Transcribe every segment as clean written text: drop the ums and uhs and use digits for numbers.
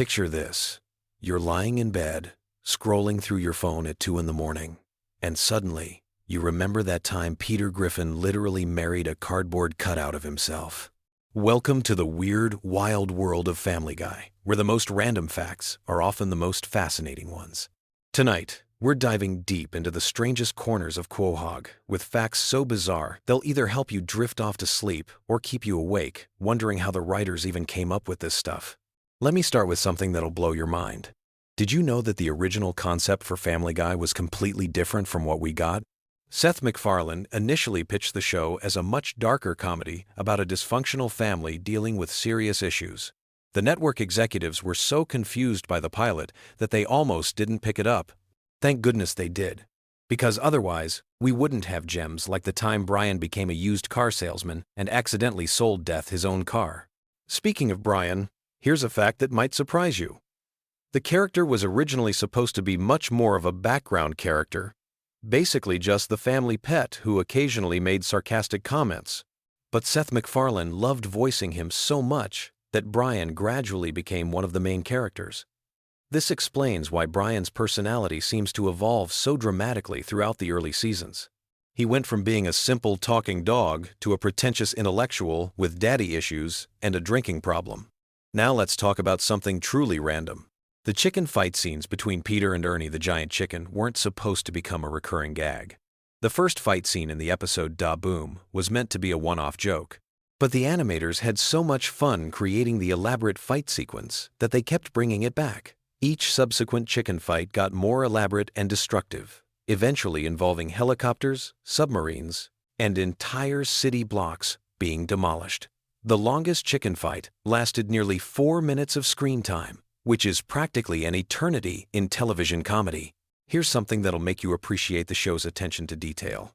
Picture this. You're lying in bed, scrolling through your phone at 2 in the morning, and suddenly, you remember that time Peter Griffin literally married a cardboard cutout of himself. Welcome to the weird, wild world of Family Guy, where the most random facts are often the most fascinating ones. Tonight, we're diving deep into the strangest corners of Quahog, with facts so bizarre they'll either help you drift off to sleep or keep you awake, wondering how the writers even came up with this stuff. Let me start with something that'll blow your mind. Did you know that the original concept for Family Guy was completely different from what we got? Seth MacFarlane initially pitched the show as a much darker comedy about a dysfunctional family dealing with serious issues. The network executives were so confused by the pilot that they almost didn't pick it up. Thank goodness they did. Because otherwise, we wouldn't have gems like the time Brian became a used car salesman and accidentally sold Death his own car. Speaking of Brian, here's a fact that might surprise you. The character was originally supposed to be much more of a background character, basically just the family pet who occasionally made sarcastic comments. But Seth MacFarlane loved voicing him so much that Brian gradually became one of the main characters. This explains why Brian's personality seems to evolve so dramatically throughout the early seasons. He went from being a simple talking dog to a pretentious intellectual with daddy issues and a drinking problem. Now let's talk about something truly random. The chicken fight scenes between Peter and Ernie the giant chicken weren't supposed to become a recurring gag. The first fight scene in the episode Da Boom was meant to be a one-off joke. But the animators had so much fun creating the elaborate fight sequence that they kept bringing it back. Each subsequent chicken fight got more elaborate and destructive, eventually involving helicopters, submarines, and entire city blocks being demolished. The longest chicken fight lasted nearly 4 minutes of screen time, which is practically an eternity in television comedy. Here's something that'll make you appreciate the show's attention to detail.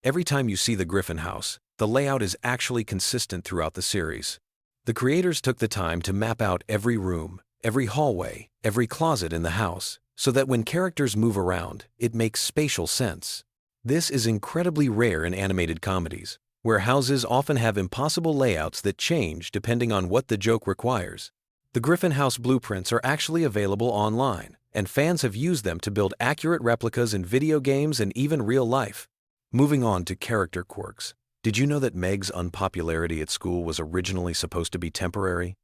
Every time you see the Griffin house, the layout is actually consistent throughout the series. The creators took the time to map out every room, every hallway, every closet in the house, so that when characters move around, it makes spatial sense. This is incredibly rare in animated comedies, where houses often have impossible layouts that change depending on what the joke requires. The Griffin house blueprints are actually available online, and fans have used them to build accurate replicas in video games and even real life. Moving on to character quirks. Did you know that Meg's unpopularity at school was originally supposed to be temporary?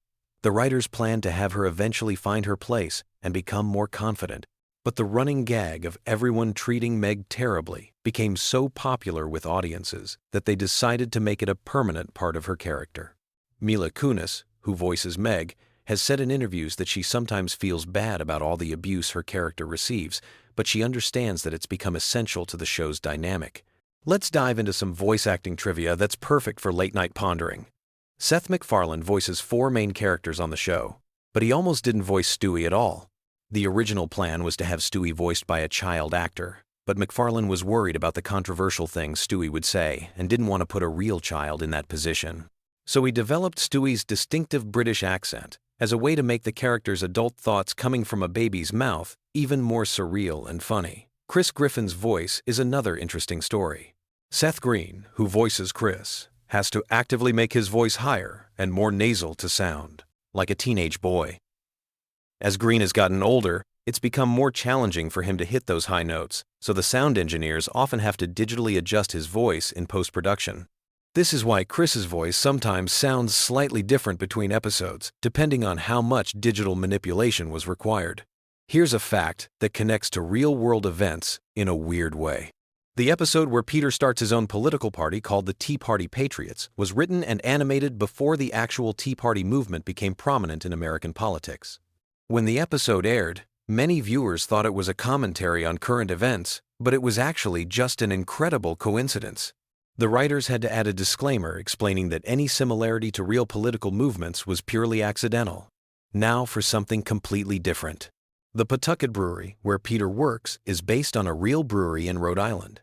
The writers planned to have her eventually find her place and become more confident, but the running gag of everyone treating Meg terribly became so popular with audiences that they decided to make it a permanent part of her character. Mila Kunis, who voices Meg, has said in interviews that she sometimes feels bad about all the abuse her character receives, but she understands that it's become essential to the show's dynamic. Let's dive into some voice acting trivia that's perfect for late-night pondering. Seth MacFarlane voices 4 main characters on the show, but he almost didn't voice Stewie at all. The original plan was to have Stewie voiced by a child actor, but MacFarlane was worried about the controversial things Stewie would say and didn't want to put a real child in that position. So he developed Stewie's distinctive British accent as a way to make the character's adult thoughts coming from a baby's mouth even more surreal and funny. Chris Griffin's voice is another interesting story. Seth Green, who voices Chris, has to actively make his voice higher and more nasal to sound, like a teenage boy. As Green has gotten older, it's become more challenging for him to hit those high notes, so the sound engineers often have to digitally adjust his voice in post-production. This is why Chris's voice sometimes sounds slightly different between episodes, depending on how much digital manipulation was required. Here's a fact that connects to real-world events in a weird way. The episode where Peter starts his own political party called the Tea Party Patriots was written and animated before the actual Tea Party movement became prominent in American politics. When the episode aired, many viewers thought it was a commentary on current events, but it was actually just an incredible coincidence. The writers had to add a disclaimer explaining that any similarity to real political movements was purely accidental. Now for something completely different. The Pawtucket Brewery, where Peter works, is based on a real brewery in Rhode Island.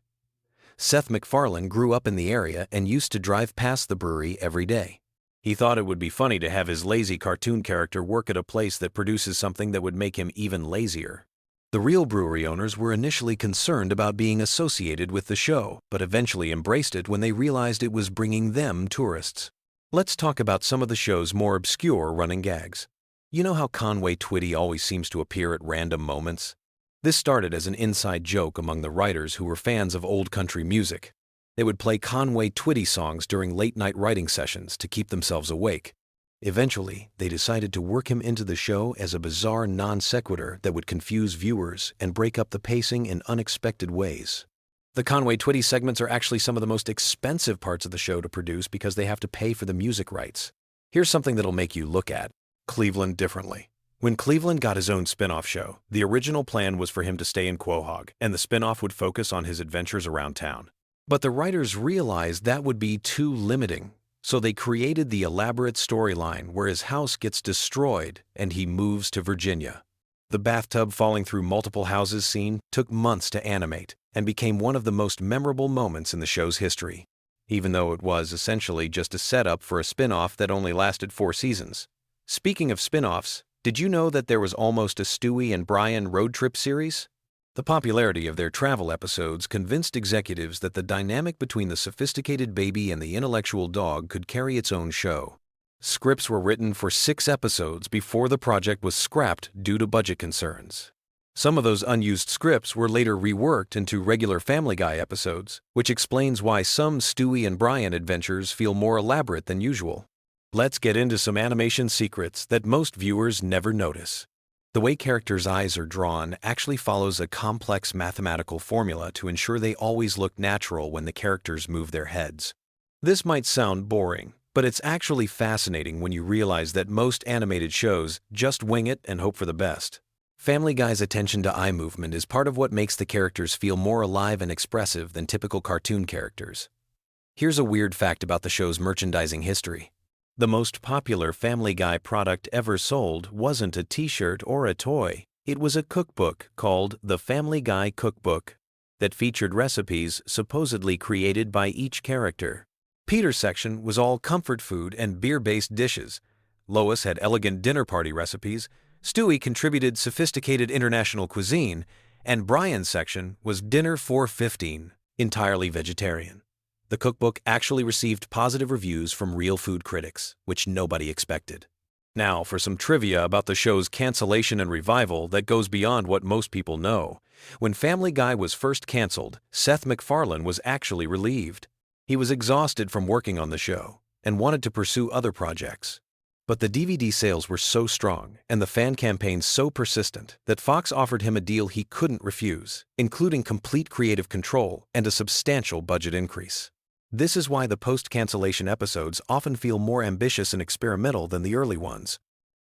Seth MacFarlane grew up in the area and used to drive past the brewery every day. He thought it would be funny to have his lazy cartoon character work at a place that produces something that would make him even lazier. The real brewery owners were initially concerned about being associated with the show, but eventually embraced it when they realized it was bringing them tourists. Let's talk about some of the show's more obscure running gags. You know how Conway Twitty always seems to appear at random moments? This started as an inside joke among the writers who were fans of old country music. They would play Conway Twitty songs during late-night writing sessions to keep themselves awake. Eventually, they decided to work him into the show as a bizarre non sequitur that would confuse viewers and break up the pacing in unexpected ways. The Conway Twitty segments are actually some of the most expensive parts of the show to produce because they have to pay for the music rights. Here's something that'll make you look at Cleveland differently. When Cleveland got his own spin-off show, the original plan was for him to stay in Quahog, and the spin-off would focus on his adventures around town. But the writers realized that would be too limiting, so they created the elaborate storyline where his house gets destroyed and he moves to Virginia. The bathtub falling through multiple houses scene took months to animate and became one of the most memorable moments in the show's history, even though it was essentially just a setup for a spin-off that only lasted 4 seasons. Speaking of spin-offs, did you know that there was almost a Stewie and Brian road trip series? The popularity of their travel episodes convinced executives that the dynamic between the sophisticated baby and the intellectual dog could carry its own show. Scripts were written for 6 episodes before the project was scrapped due to budget concerns. Some of those unused scripts were later reworked into regular Family Guy episodes, which explains why some Stewie and Brian adventures feel more elaborate than usual. Let's get into some animation secrets that most viewers never notice. The way characters' eyes are drawn actually follows a complex mathematical formula to ensure they always look natural when the characters move their heads. This might sound boring, but it's actually fascinating when you realize that most animated shows just wing it and hope for the best. Family Guy's attention to eye movement is part of what makes the characters feel more alive and expressive than typical cartoon characters. Here's a weird fact about the show's merchandising history. The most popular Family Guy product ever sold wasn't a t-shirt or a toy. It was a cookbook called the Family Guy Cookbook that featured recipes supposedly created by each character. Peter's section was all comfort food and beer-based dishes. Lois had elegant dinner party recipes. Stewie contributed sophisticated international cuisine. And Brian's section was dinner for 15, entirely vegetarian. The cookbook actually received positive reviews from real food critics, which nobody expected. Now, for some trivia about the show's cancellation and revival that goes beyond what most people know. When Family Guy was first canceled, Seth MacFarlane was actually relieved. He was exhausted from working on the show and wanted to pursue other projects. But the DVD sales were so strong and the fan campaign so persistent that Fox offered him a deal he couldn't refuse, including complete creative control and a substantial budget increase. This is why the post-cancellation episodes often feel more ambitious and experimental than the early ones.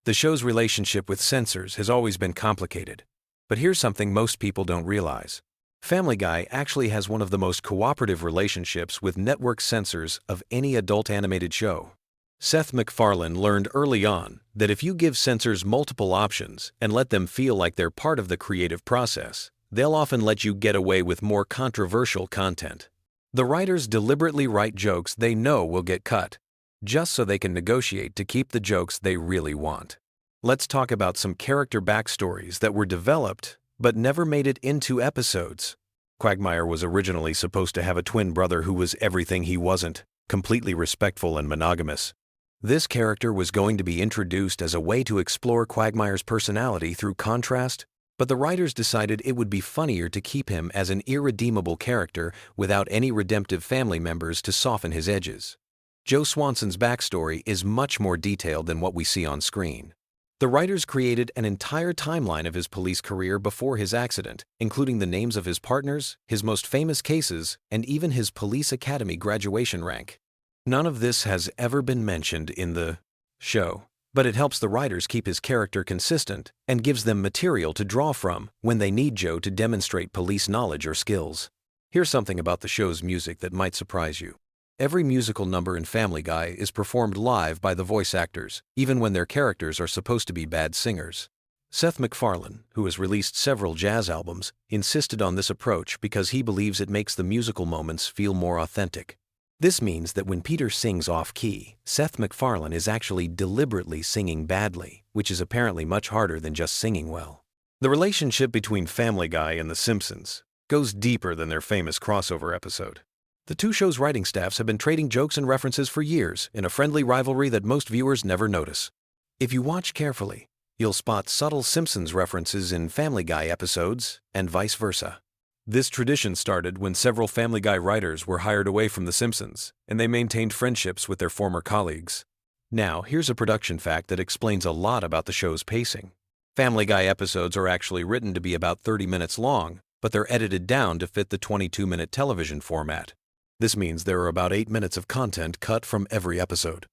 The show's relationship with censors has always been complicated. But here's something most people don't realize. Family Guy actually has one of the most cooperative relationships with network censors of any adult animated show. Seth MacFarlane learned early on that if you give censors multiple options and let them feel like they're part of the creative process, they'll often let you get away with more controversial content. The writers deliberately write jokes they know will get cut, just so they can negotiate to keep the jokes they really want. Let's talk about some character backstories that were developed but never made it into episodes. Quagmire was originally supposed to have a twin brother who was everything he wasn't, completely respectful and monogamous. This character was going to be introduced as a way to explore Quagmire's personality through contrast, but the writers decided it would be funnier to keep him as an irredeemable character without any redemptive family members to soften his edges. Joe Swanson's backstory is much more detailed than what we see on screen. The writers created an entire timeline of his police career before his accident, including the names of his partners, his most famous cases, and even his police academy graduation rank. None of this has ever been mentioned in the show, but it helps the writers keep his character consistent and gives them material to draw from when they need Joe to demonstrate police knowledge or skills. Here's something about the show's music that might surprise you. Every musical number in Family Guy is performed live by the voice actors, even when their characters are supposed to be bad singers. Seth MacFarlane, who has released several jazz albums, insisted on this approach because he believes it makes the musical moments feel more authentic. This means that when Peter sings off-key, Seth MacFarlane is actually deliberately singing badly, which is apparently much harder than just singing well. The relationship between Family Guy and The Simpsons goes deeper than their famous crossover episode. The two shows' writing staffs have been trading jokes and references for years in a friendly rivalry that most viewers never notice. If you watch carefully, You'll spot subtle Simpsons references in Family Guy episodes, and vice versa. This tradition started when several Family Guy writers were hired away from The Simpsons, and they maintained friendships with their former colleagues. Now, here's a production fact that explains a lot about the show's pacing. Family Guy episodes are actually written to be about 30 minutes long, but they're edited down to fit the 22-minute television format. This means there are about 8 minutes of content cut from every episode.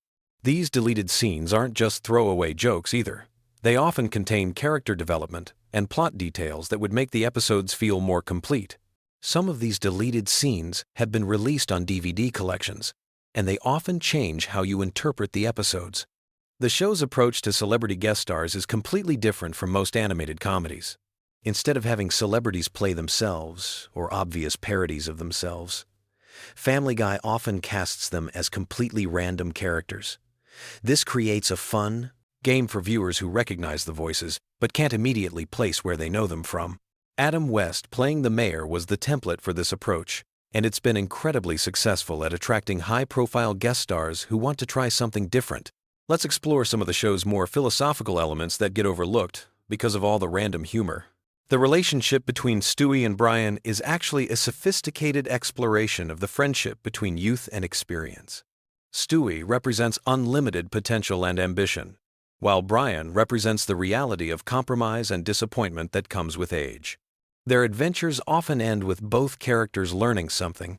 These deleted scenes aren't just throwaway jokes either. They often contain character development and plot details that would make the episodes feel more complete. Some of these deleted scenes have been released on DVD collections, and they often change how you interpret the episodes. The show's approach to celebrity guest stars is completely different from most animated comedies. Instead of having celebrities play themselves or obvious parodies of themselves, Family Guy often casts them as completely random characters. This creates a fun game for viewers who recognize the voices but can't immediately place where they know them from. Adam West playing the mayor was the template for this approach, and it's been incredibly successful at attracting high-profile guest stars who want to try something different. Let's explore some of the show's more philosophical elements that get overlooked because of all the random humor. The relationship between Stewie and Brian is actually a sophisticated exploration of the friendship between youth and experience. Stewie represents unlimited potential and ambition, while Brian represents the reality of compromise and disappointment that comes with age. Their adventures often end with both characters learning something,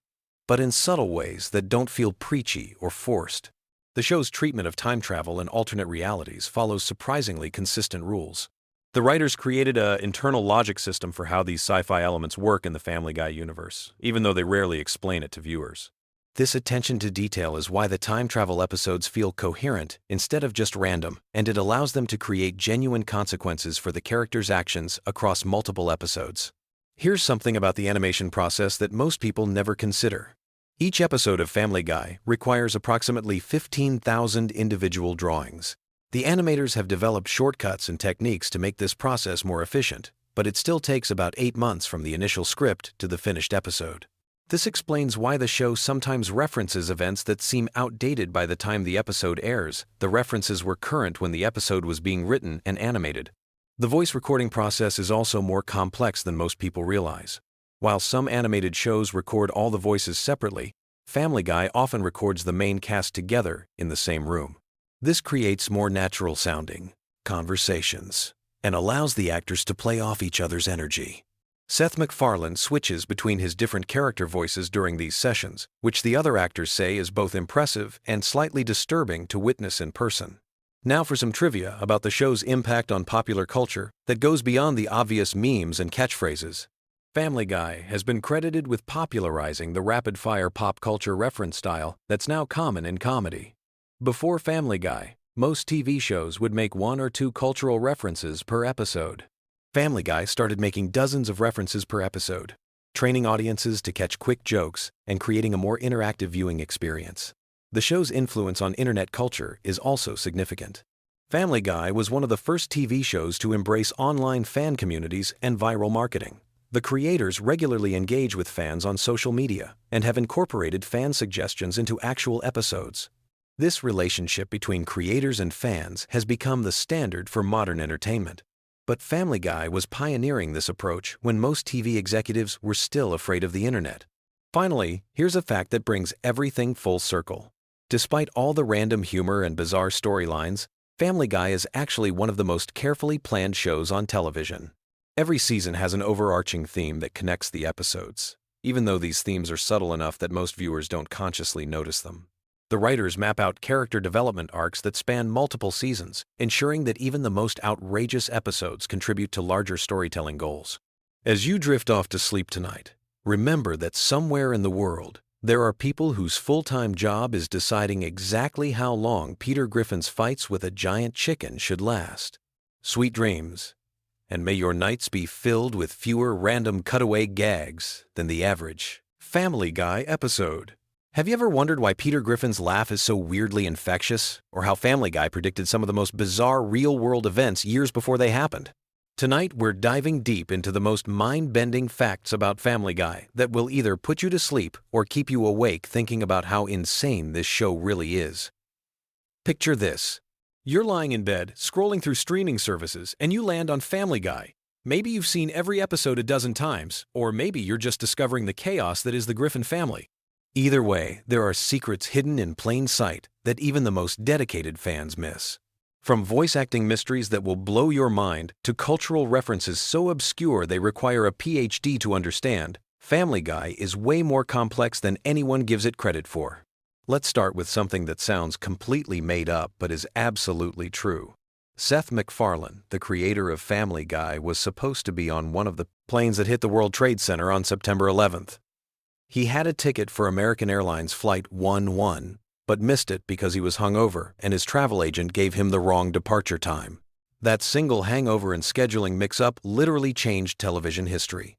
but in subtle ways that don't feel preachy or forced. The show's treatment of time travel and alternate realities follows surprisingly consistent rules. The writers created an internal logic system for how these sci-fi elements work in the Family Guy universe, even though they rarely explain it to viewers. This attention to detail is why the time travel episodes feel coherent instead of just random, and it allows them to create genuine consequences for the characters' actions across multiple episodes. Here's something about the animation process that most people never consider. Each episode of Family Guy requires approximately 15,000 individual drawings. The animators have developed shortcuts and techniques to make this process more efficient, but it still takes about 8 months from the initial script to the finished episode. This explains why the show sometimes references events that seem outdated by the time the episode airs. The references were current when the episode was being written and animated. The voice recording process is also more complex than most people realize. While some animated shows record all the voices separately, Family Guy often records the main cast together in the same room. This creates more natural-sounding conversations and allows the actors to play off each other's energy. Seth MacFarlane switches between his different character voices during these sessions, which the other actors say is both impressive and slightly disturbing to witness in person. Now for some trivia about the show's impact on popular culture that goes beyond the obvious memes and catchphrases. Family Guy has been credited with popularizing the rapid-fire pop culture reference style that's now common in comedy. Before Family Guy, most TV shows would make 1 or 2 cultural references per episode. Family Guy started making dozens of references per episode, training audiences to catch quick jokes and creating a more interactive viewing experience. The show's influence on internet culture is also significant. Family Guy was one of the first TV shows to embrace online fan communities and viral marketing. The creators regularly engage with fans on social media and have incorporated fan suggestions into actual episodes. This relationship between creators and fans has become the standard for modern entertainment. But Family Guy was pioneering this approach when most TV executives were still afraid of the internet. Finally, here's a fact that brings everything full circle. Despite all the random humor and bizarre storylines, Family Guy is actually one of the most carefully planned shows on television. Every season has an overarching theme that connects the episodes, even though these themes are subtle enough that most viewers don't consciously notice them. The writers map out character development arcs that span multiple seasons, ensuring that even the most outrageous episodes contribute to larger storytelling goals. As you drift off to sleep tonight, remember that somewhere in the world, there are people whose full-time job is deciding exactly how long Peter Griffin's fights with a giant chicken should last. Sweet dreams, and may your nights be filled with fewer random cutaway gags than the average Family Guy episode. Have you ever wondered why Peter Griffin's laugh is so weirdly infectious, or how Family Guy predicted some of the most bizarre real-world events years before they happened? Tonight, we're diving deep into the most mind-bending facts about Family Guy that will either put you to sleep or keep you awake thinking about how insane this show really is. Picture this. You're lying in bed, scrolling through streaming services, and you land on Family Guy. Maybe you've seen every episode a dozen times, or maybe you're just discovering the chaos that is the Griffin family. Either way, there are secrets hidden in plain sight that even the most dedicated fans miss. From voice acting mysteries that will blow your mind to cultural references so obscure they require a PhD to understand, Family Guy is way more complex than anyone gives it credit for. Let's start with something that sounds completely made up but is absolutely true. Seth MacFarlane, the creator of Family Guy, was supposed to be on one of the planes that hit the World Trade Center on September 11th. He had a ticket for American Airlines Flight 11, but missed it because he was hungover and his travel agent gave him the wrong departure time. That single hangover and scheduling mix-up literally changed television history.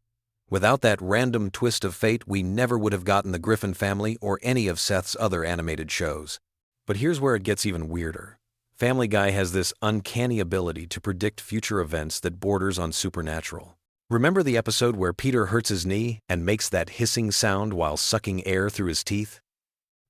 Without that random twist of fate, we never would have gotten the Griffin family or any of Seth's other animated shows. But here's where it gets even weirder. Family Guy has this uncanny ability to predict future events that borders on supernatural. Remember the episode where Peter hurts his knee and makes that hissing sound while sucking air through his teeth?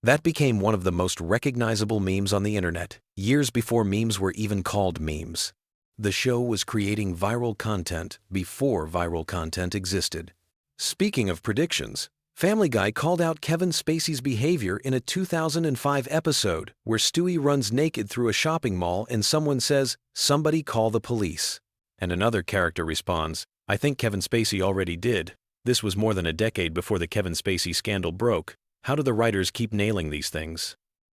That became one of the most recognizable memes on the internet, years before memes were even called memes. The show was creating viral content before viral content existed. Speaking of predictions, Family Guy called out Kevin Spacey's behavior in a 2005 episode where Stewie runs naked through a shopping mall and someone says, "Somebody call the police." And another character responds, "I think Kevin Spacey already did. This was more than a decade before the Kevin Spacey scandal broke. How do the writers keep nailing these things?"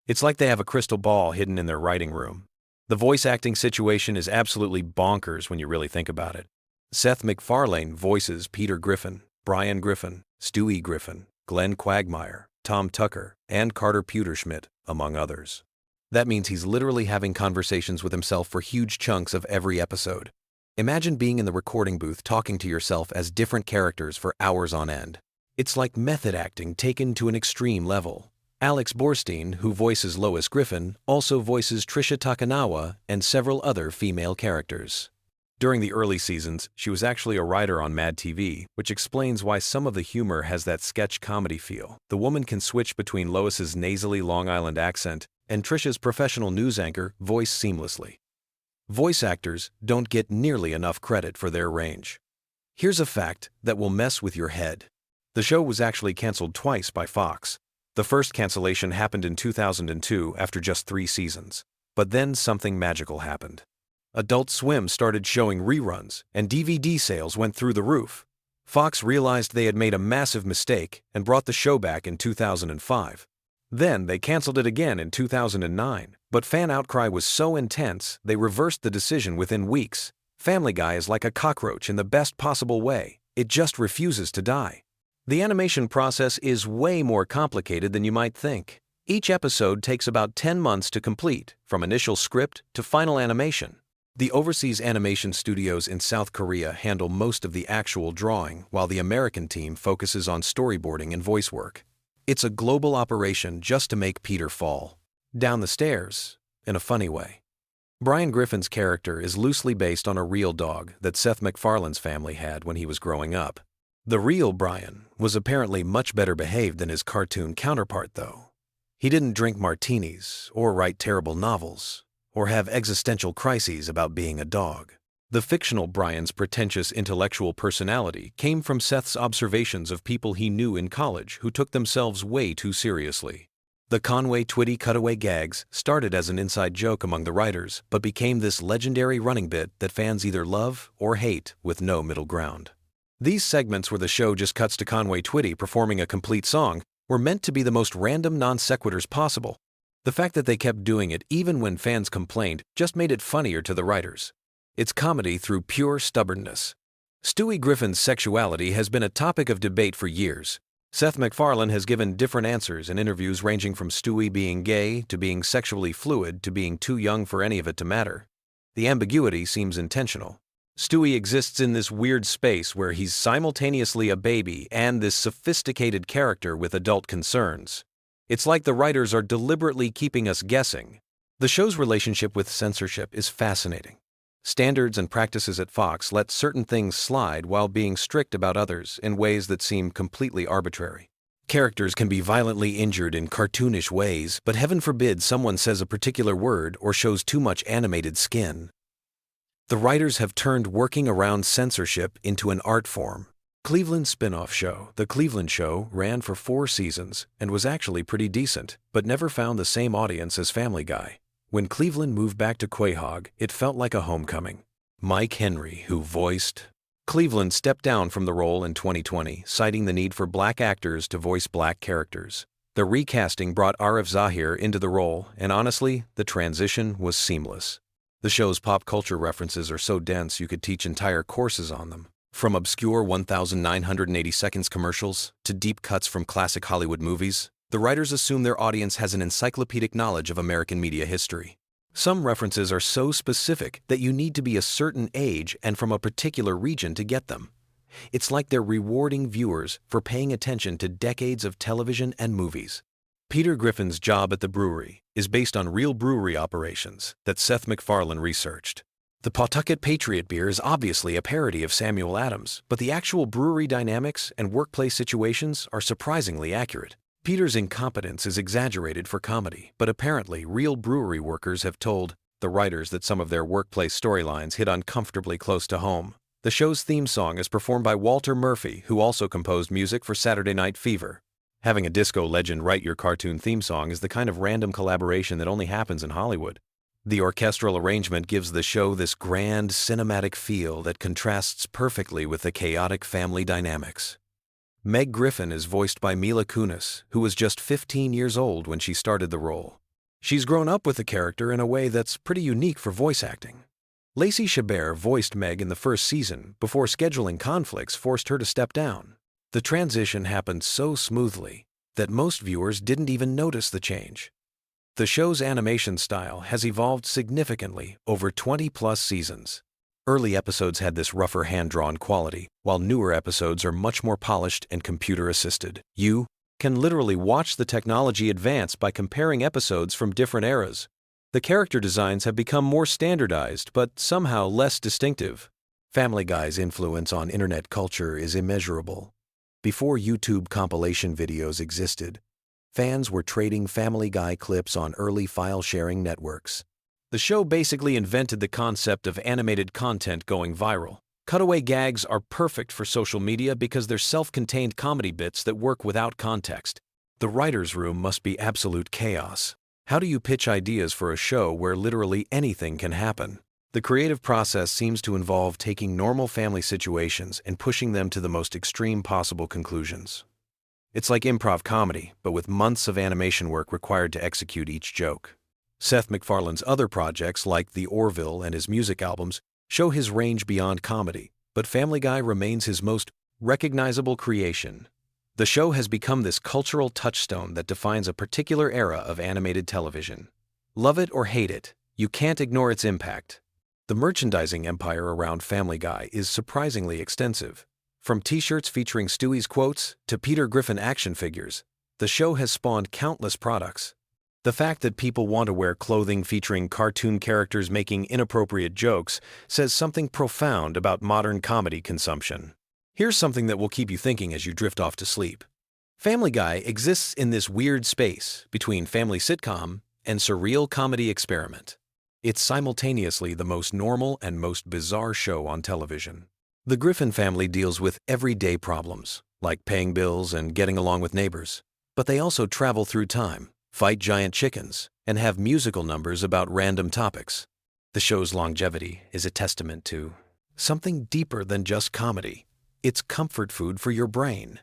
It's like they have a crystal ball hidden in their writing room. The voice acting situation is absolutely bonkers when you really think about it. Seth MacFarlane voices Peter Griffin, Brian Griffin, Stewie Griffin, Glenn Quagmire, Tom Tucker, and Carter Pewterschmidt, among others. That means he's literally having conversations with himself for huge chunks of every episode. Imagine being in the recording booth talking to yourself as different characters for hours on end. It's like method acting taken to an extreme level. Alex Borstein, who voices Lois Griffin, also voices Trisha Takanawa and several other female characters. During the early seasons, she was actually a writer on Mad TV, which explains why some of the humor has that sketch comedy feel. The woman can switch between Lois's nasally Long Island accent and Trisha's professional news anchor voice seamlessly. Voice actors don't get nearly enough credit for their range. Here's a fact that will mess with your head. The show was actually canceled twice by Fox. The first cancellation happened in 2002 after just 3 seasons. But then something magical happened. Adult Swim started showing reruns, and DVD sales went through the roof. Fox realized they had made a massive mistake and brought the show back in 2005. Then they canceled it again in 2009, but fan outcry was so intense they reversed the decision within weeks. Family Guy is like a cockroach in the best possible way. It just refuses to die. The animation process is way more complicated than you might think. Each episode takes about 10 months to complete, from initial script to final animation. The overseas animation studios in South Korea handle most of the actual drawing, while the American team focuses on storyboarding and voice work. It's a global operation just to make Peter fall down the stairs in a funny way. Brian Griffin's character is loosely based on a real dog that Seth MacFarlane's family had when he was growing up. The real Brian was apparently much better behaved than his cartoon counterpart, though. He didn't drink martinis or write terrible novels or have existential crises about being a dog. The fictional Brian's pretentious intellectual personality came from Seth's observations of people he knew in college who took themselves way too seriously. The Conway Twitty cutaway gags started as an inside joke among the writers, but became this legendary running bit that fans either love or hate with no middle ground. These segments where the show just cuts to Conway Twitty performing a complete song were meant to be the most random non sequiturs possible. The fact that they kept doing it even when fans complained just made it funnier to the writers. It's comedy through pure stubbornness. Stewie Griffin's sexuality has been a topic of debate for years. Seth MacFarlane has given different answers in interviews ranging from Stewie being gay to being sexually fluid to being too young for any of it to matter. The ambiguity seems intentional. Stewie exists in this weird space where he's simultaneously a baby and this sophisticated character with adult concerns. It's like the writers are deliberately keeping us guessing. The show's relationship with censorship is fascinating. Standards and practices at Fox let certain things slide while being strict about others in ways that seem completely arbitrary. Characters can be violently injured in cartoonish ways, but heaven forbid someone says a particular word or shows too much animated skin. The writers have turned working around censorship into an art form. Cleveland's spin-off show, The Cleveland Show, ran for 4 seasons and was actually pretty decent, but never found the same audience as Family Guy. When Cleveland moved back to Quahog, it felt like a homecoming. Mike Henry, who voiced Cleveland, stepped down from the role in 2020, citing the need for black actors to voice black characters. The recasting brought Arif Zahir into the role, and honestly, the transition was seamless. The show's pop culture references are so dense you could teach entire courses on them. From obscure 1,980 seconds commercials to deep cuts from classic Hollywood movies, the writers assume their audience has an encyclopedic knowledge of American media history. Some references are so specific that you need to be a certain age and from a particular region to get them. It's like they're rewarding viewers for paying attention to decades of television and movies. Peter Griffin's job at the brewery is based on real brewery operations that Seth MacFarlane researched. The Pawtucket Patriot beer is obviously a parody of Samuel Adams, but the actual brewery dynamics and workplace situations are surprisingly accurate. Peter's incompetence is exaggerated for comedy, but apparently real brewery workers have told the writers that some of their workplace storylines hit uncomfortably close to home. The show's theme song is performed by Walter Murphy, who also composed music for Saturday Night Fever. Having a disco legend write your cartoon theme song is the kind of random collaboration that only happens in Hollywood. The orchestral arrangement gives the show this grand, cinematic feel that contrasts perfectly with the chaotic family dynamics. Meg Griffin is voiced by Mila Kunis, who was just 15 years old when she started the role. She's grown up with the character in a way that's pretty unique for voice acting. Lacey Chabert voiced Meg in the first season before scheduling conflicts forced her to step down. The transition happened so smoothly that most viewers didn't even notice the change. The show's animation style has evolved significantly over 20-plus seasons. Early episodes had this rougher hand-drawn quality, while newer episodes are much more polished and computer-assisted. You can literally watch the technology advance by comparing episodes from different eras. The character designs have become more standardized, but somehow less distinctive. Family Guy's influence on internet culture is immeasurable. Before YouTube compilation videos existed, fans were trading Family Guy clips on early file-sharing networks. The show basically invented the concept of animated content going viral. Cutaway gags are perfect for social media because they're self-contained comedy bits that work without context. The writer's room must be absolute chaos. How do you pitch ideas for a show where literally anything can happen? The creative process seems to involve taking normal family situations and pushing them to the most extreme possible conclusions. It's like improv comedy, but with months of animation work required to execute each joke. Seth MacFarlane's other projects, like The Orville and his music albums, show his range beyond comedy, but Family Guy remains his most recognizable creation. The show has become this cultural touchstone that defines a particular era of animated television. Love it or hate it, you can't ignore its impact. The merchandising empire around Family Guy is surprisingly extensive. From t-shirts featuring Stewie's quotes to Peter Griffin action figures, the show has spawned countless products. The fact that people want to wear clothing featuring cartoon characters making inappropriate jokes says something profound about modern comedy consumption. Here's something that will keep you thinking as you drift off to sleep. Family Guy exists in this weird space between family sitcom and surreal comedy experiment. It's simultaneously the most normal and most bizarre show on television. The Griffin family deals with everyday problems, like paying bills and getting along with neighbors. But they also travel through time, fight giant chickens, and have musical numbers about random topics. The show's longevity is a testament to something deeper than just comedy. It's comfort food for your brain.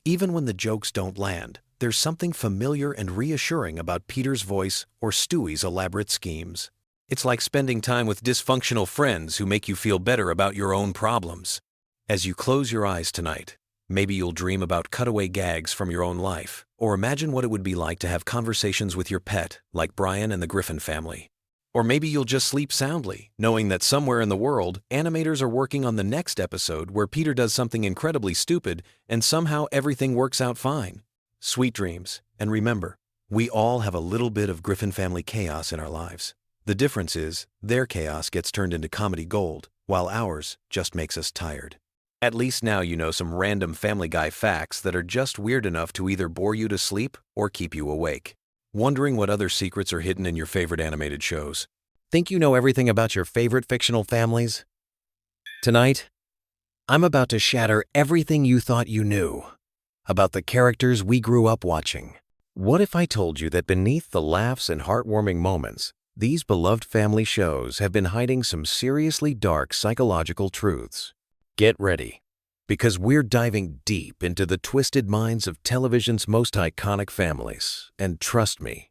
Even when the jokes don't land, there's something familiar and reassuring about Peter's voice or Stewie's elaborate schemes. It's like spending time with dysfunctional friends who make you feel better about your own problems. As you close your eyes tonight, maybe you'll dream about cutaway gags from your own life, or imagine what it would be like to have conversations with your pet, like Brian and the Griffin family. Or maybe you'll just sleep soundly, knowing that somewhere in the world, animators are working on the next episode where Peter does something incredibly stupid and somehow everything works out fine. Sweet dreams, and remember, we all have a little bit of Griffin family chaos in our lives. The difference is, their chaos gets turned into comedy gold, while ours just makes us tired. At least now you know some random Family Guy facts that are just weird enough to either bore you to sleep or keep you awake. Wondering what other secrets are hidden in your favorite animated shows? Think you know everything about your favorite fictional families? Tonight, I'm about to shatter everything you thought you knew about the characters we grew up watching. What if I told you that beneath the laughs and heartwarming moments, these beloved family shows have been hiding some seriously dark psychological truths? Get ready, because we're diving deep into the twisted minds of television's most iconic families, and trust me,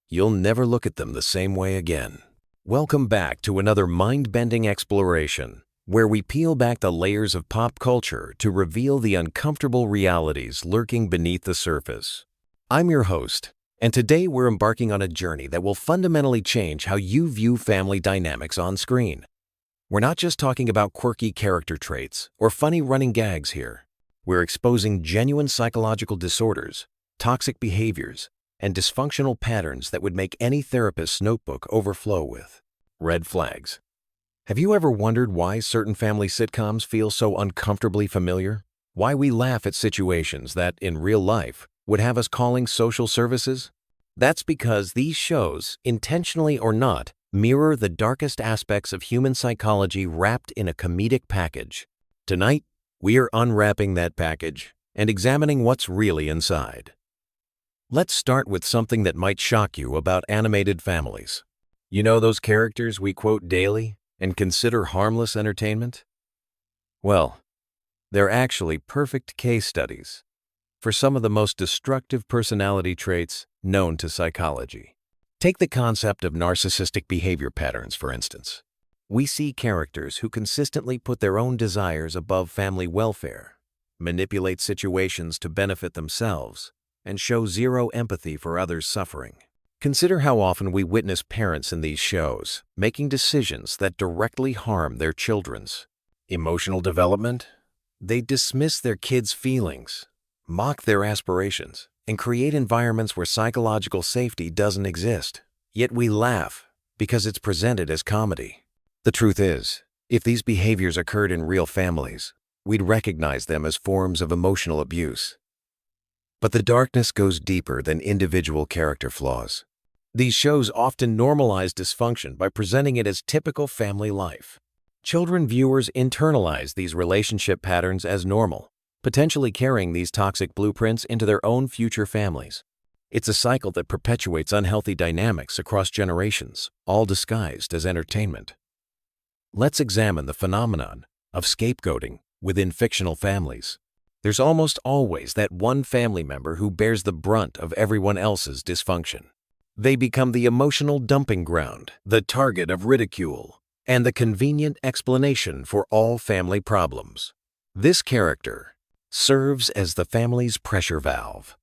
you'll never look at them the same way again. Welcome back to another mind-bending exploration, where we peel back the layers of pop culture to reveal the uncomfortable realities lurking beneath the surface. I'm your host, and today we're embarking on a journey that will fundamentally change how you view family dynamics on screen. We're not just talking about quirky character traits or funny running gags here. We're exposing genuine psychological disorders, toxic behaviors, and dysfunctional patterns that would make any therapist's notebook overflow with red flags. Have you ever wondered why certain family sitcoms feel so uncomfortably familiar? Why we laugh at situations that, in real life, would have us calling social services? That's because these shows, intentionally or not, mirror the darkest aspects of human psychology wrapped in a comedic package. Tonight, we are unwrapping that package and examining what's really inside. Let's start with something that might shock you about animated families. You know those characters we quote daily and consider harmless entertainment? Well, they're actually perfect case studies for some of the most destructive personality traits known to psychology. Take the concept of narcissistic behavior patterns, for instance. We see characters who consistently put their own desires above family welfare, manipulate situations to benefit themselves, and show zero empathy for others' suffering. Consider how often we witness parents in these shows making decisions that directly harm their children's emotional development. They dismiss their kids' feelings, mock their aspirations, and create environments where psychological safety doesn't exist. Yet we laugh because it's presented as comedy. The truth is, if these behaviors occurred in real families, we'd recognize them as forms of emotional abuse. But the darkness goes deeper than individual character flaws. These shows often normalize dysfunction by presenting it as typical family life. Children viewers internalize these relationship patterns as normal, potentially carrying these toxic blueprints into their own future families. It's a cycle that perpetuates unhealthy dynamics across generations, all disguised as entertainment. Let's examine the phenomenon of scapegoating within fictional families. There's almost always that one family member who bears the brunt of everyone else's dysfunction. They become the emotional dumping ground, the target of ridicule, and the convenient explanation for all family problems. This character serves as the family's pressure valve,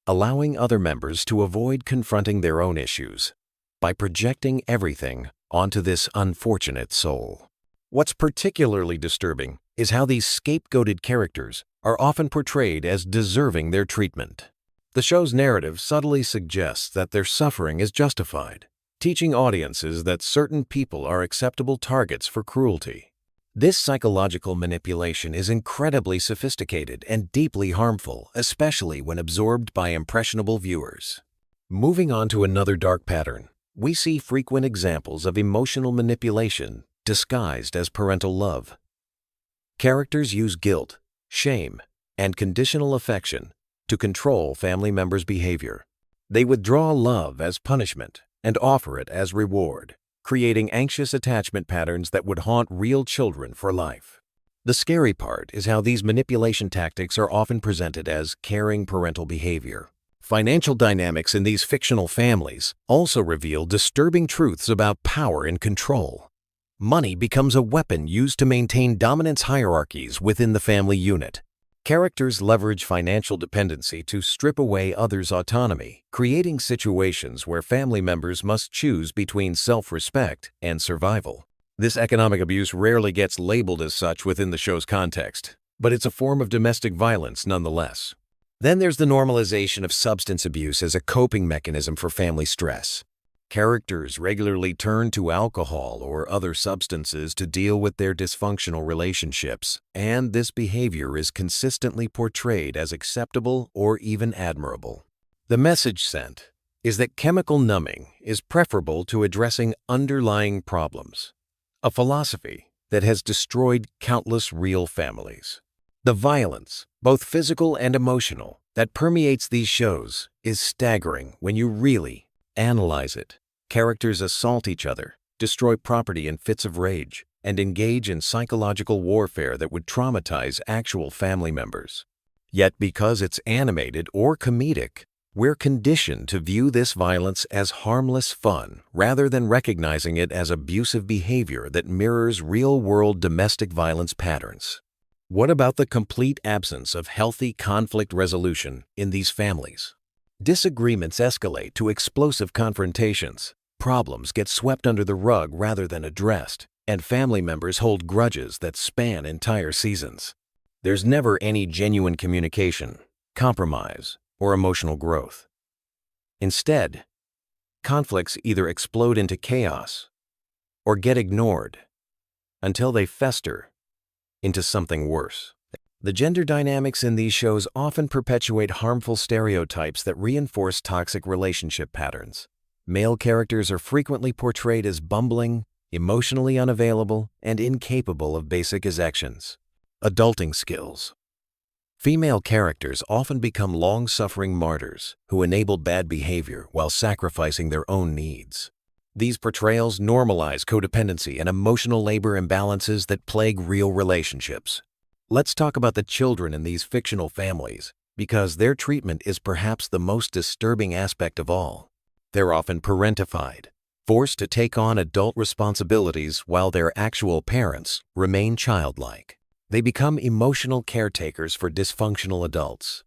allowing other members to avoid confronting their own issues by projecting everything onto this unfortunate soul. What's particularly disturbing is how these scapegoated characters are often portrayed as deserving their treatment. The show's narrative subtly suggests that their suffering is justified, teaching audiences that certain people are acceptable targets for cruelty. This psychological manipulation is incredibly sophisticated and deeply harmful, especially when absorbed by impressionable viewers. Moving on to another dark pattern, we see frequent examples of emotional manipulation disguised as parental love. Characters use guilt, shame, and conditional affection to control family members' behavior. They withdraw love as punishment and offer it as reward, creating anxious attachment patterns that would haunt real children for life. The scary part is how these manipulation tactics are often presented as caring parental behavior. Financial dynamics in these fictional families also reveal disturbing truths about power and control. Money becomes a weapon used to maintain dominance hierarchies within the family unit. Characters leverage financial dependency to strip away others' autonomy, creating situations where family members must choose between self-respect and survival. This economic abuse rarely gets labeled as such within the show's context, but it's a form of domestic violence nonetheless. Then there's the normalization of substance abuse as a coping mechanism for family stress. Characters regularly turn to alcohol or other substances to deal with their dysfunctional relationships, and this behavior is consistently portrayed as acceptable or even admirable. The message sent is that chemical numbing is preferable to addressing underlying problems, a philosophy that has destroyed countless real families. The violence, both physical and emotional, that permeates these shows is staggering when you really analyze it. Characters assault each other, destroy property in fits of rage, and engage in psychological warfare that would traumatize actual family members. Yet because it's animated or comedic, we're conditioned to view this violence as harmless fun rather than recognizing it as abusive behavior that mirrors real-world domestic violence patterns. What about the complete absence of healthy conflict resolution in these families? Disagreements escalate to explosive confrontations, problems get swept under the rug rather than addressed, and family members hold grudges that span entire seasons. There's never any genuine communication, compromise, or emotional growth. Instead, conflicts either explode into chaos or get ignored until they fester into something worse. The gender dynamics in these shows often perpetuate harmful stereotypes that reinforce toxic relationship patterns. Male characters are frequently portrayed as bumbling, emotionally unavailable, and incapable of basic actions. Adulting skills. Female characters often become long-suffering martyrs who enable bad behavior while sacrificing their own needs. These portrayals normalize codependency and emotional labor imbalances that plague real relationships. Let's talk about the children in these fictional families, because their treatment is perhaps the most disturbing aspect of all. They're often parentified, forced to take on adult responsibilities while their actual parents remain childlike. They become emotional caretakers for dysfunctional adults,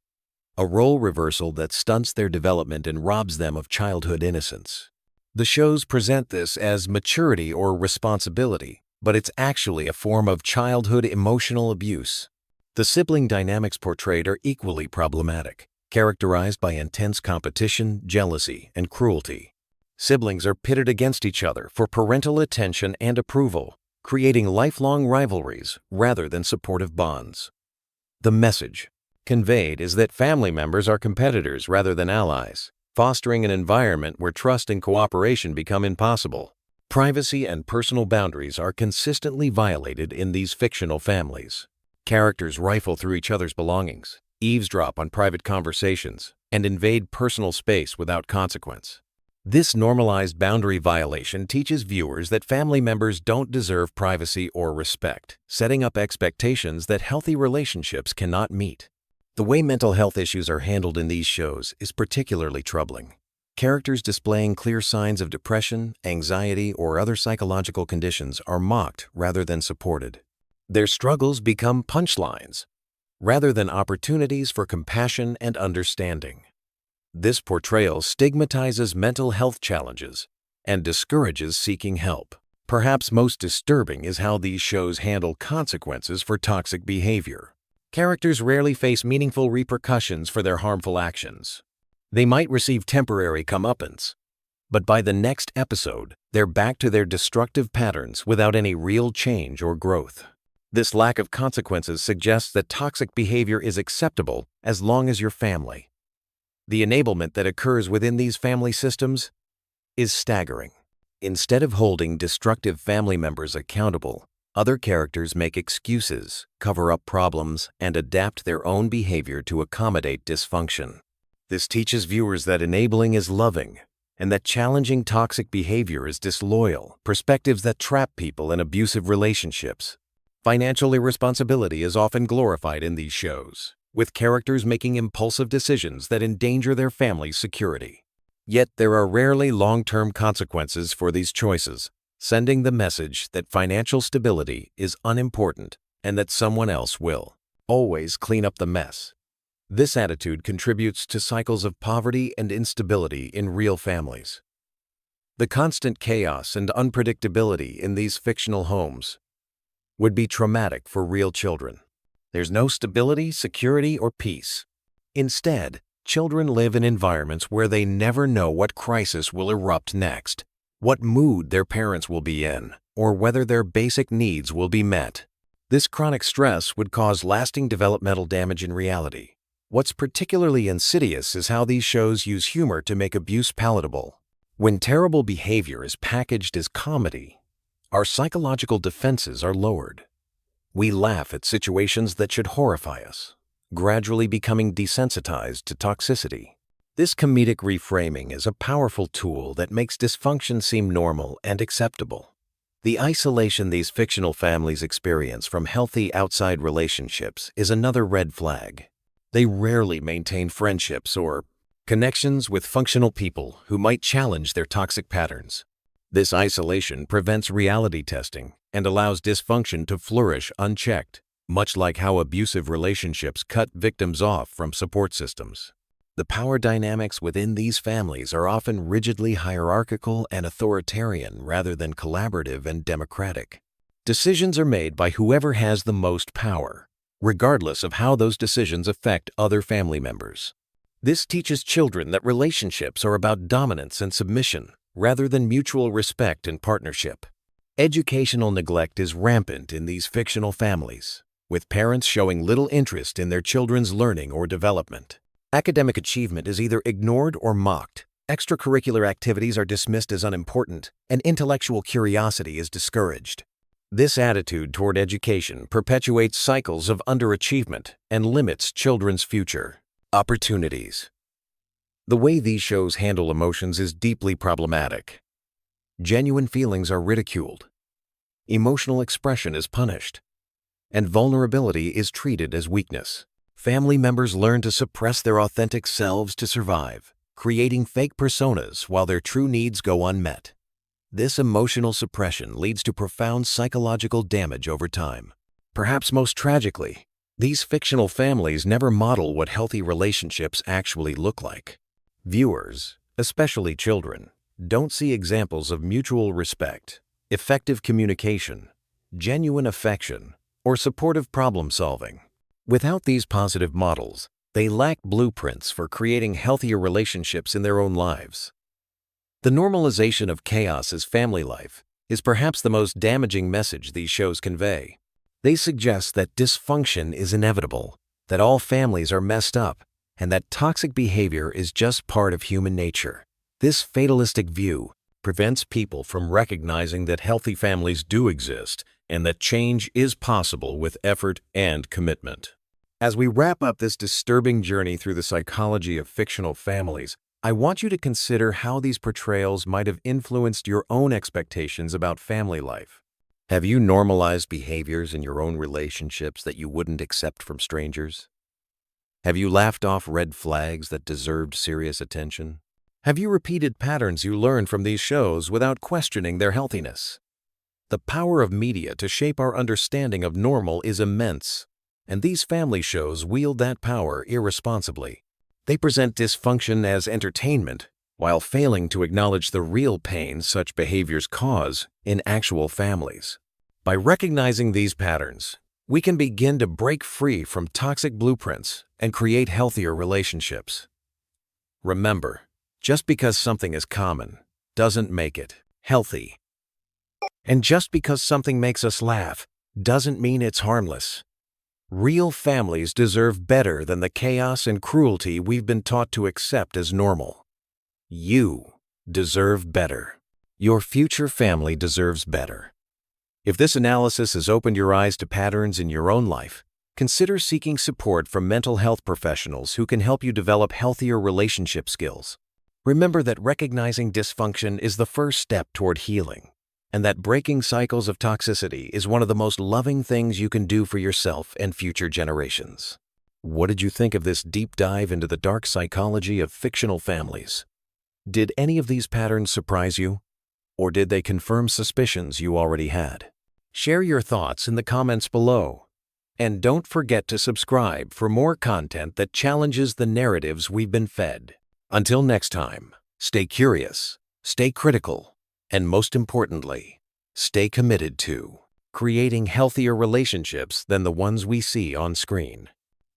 a role reversal that stunts their development and robs them of childhood innocence. The shows present this as maturity or responsibility, but it's actually a form of childhood emotional abuse. The sibling dynamics portrayed are equally problematic, characterized by intense competition, jealousy, and cruelty. Siblings are pitted against each other for parental attention and approval, creating lifelong rivalries rather than supportive bonds. The message conveyed is that family members are competitors rather than allies, fostering an environment where trust and cooperation become impossible. Privacy and personal boundaries are consistently violated in these fictional families. Characters rifle through each other's belongings, eavesdrop on private conversations, and invade personal space without consequence. This normalized boundary violation teaches viewers that family members don't deserve privacy or respect, setting up expectations that healthy relationships cannot meet. The way mental health issues are handled in these shows is particularly troubling. Characters displaying clear signs of depression, anxiety, or other psychological conditions are mocked rather than supported. Their struggles become punchlines rather than opportunities for compassion and understanding. This portrayal stigmatizes mental health challenges and discourages seeking help. Perhaps most disturbing is how these shows handle consequences for toxic behavior. Characters rarely face meaningful repercussions for their harmful actions. They might receive temporary comeuppance, but by the next episode, they're back to their destructive patterns without any real change or growth. This lack of consequences suggests that toxic behavior is acceptable as long as you're family. The enablement that occurs within these family systems is staggering. Instead of holding destructive family members accountable, other characters make excuses, cover up problems, and adapt their own behavior to accommodate dysfunction. This teaches viewers that enabling is loving, and that challenging toxic behavior is disloyal, perspectives that trap people in abusive relationships. Financial irresponsibility is often glorified in these shows, with characters making impulsive decisions that endanger their family's security. Yet there are rarely long-term consequences for these choices, sending the message that financial stability is unimportant and that someone else will always clean up the mess. This attitude contributes to cycles of poverty and instability in real families. The constant chaos and unpredictability in these fictional homes would be traumatic for real children. There's no stability, security, or peace. Instead, children live in environments where they never know what crisis will erupt next, what mood their parents will be in, or whether their basic needs will be met. This chronic stress would cause lasting developmental damage in reality. What's particularly insidious is how these shows use humor to make abuse palatable. When terrible behavior is packaged as comedy, our psychological defenses are lowered. We laugh at situations that should horrify us, gradually becoming desensitized to toxicity. This comedic reframing is a powerful tool that makes dysfunction seem normal and acceptable. The isolation these fictional families experience from healthy outside relationships is another red flag. They rarely maintain friendships or connections with functional people who might challenge their toxic patterns. This isolation prevents reality testing and allows dysfunction to flourish unchecked, much like how abusive relationships cut victims off from support systems. The power dynamics within these families are often rigidly hierarchical and authoritarian rather than collaborative and democratic. Decisions are made by whoever has the most power, regardless of how those decisions affect other family members. This teaches children that relationships are about dominance and submission, rather than mutual respect and partnership. Educational neglect is rampant in these fictional families, with parents showing little interest in their children's learning or development. Academic achievement is either ignored or mocked. Extracurricular activities are dismissed as unimportant, and intellectual curiosity is discouraged. This attitude toward education perpetuates cycles of underachievement and limits children's future opportunities. The way these shows handle emotions is deeply problematic. Genuine feelings are ridiculed, emotional expression is punished, and vulnerability is treated as weakness. Family members learn to suppress their authentic selves to survive, creating fake personas while their true needs go unmet. This emotional suppression leads to profound psychological damage over time. Perhaps most tragically, these fictional families never model what healthy relationships actually look like. Viewers, especially children, don't see examples of mutual respect, effective communication, genuine affection, or supportive problem solving. Without these positive models, they lack blueprints for creating healthier relationships in their own lives. The normalization of chaos as family life is perhaps the most damaging message these shows convey. They suggest that dysfunction is inevitable, that all families are messed up, and that toxic behavior is just part of human nature. This fatalistic view prevents people from recognizing that healthy families do exist and that change is possible with effort and commitment. As we wrap up this disturbing journey through the psychology of fictional families, I want you to consider how these portrayals might have influenced your own expectations about family life. Have you normalized behaviors in your own relationships that you wouldn't accept from strangers? Have you laughed off red flags that deserved serious attention? Have you repeated patterns you learned from these shows without questioning their healthiness? The power of media to shape our understanding of normal is immense, and these family shows wield that power irresponsibly. They present dysfunction as entertainment, while failing to acknowledge the real pain such behaviors cause in actual families. By recognizing these patterns, we can begin to break free from toxic blueprints and create healthier relationships. Remember, just because something is common doesn't make it healthy. And just because something makes us laugh doesn't mean it's harmless. Real families deserve better than the chaos and cruelty we've been taught to accept as normal. You deserve better. Your future family deserves better. If this analysis has opened your eyes to patterns in your own life, consider seeking support from mental health professionals who can help you develop healthier relationship skills. Remember that recognizing dysfunction is the first step toward healing, and that breaking cycles of toxicity is one of the most loving things you can do for yourself and future generations. What did you think of this deep dive into the dark psychology of fictional families? Did any of these patterns surprise you? Or did they confirm suspicions you already had? Share your thoughts in the comments below. And don't forget to subscribe for more content that challenges the narratives we've been fed. Until next time, stay curious, stay critical, and most importantly, stay committed to creating healthier relationships than the ones we see on screen.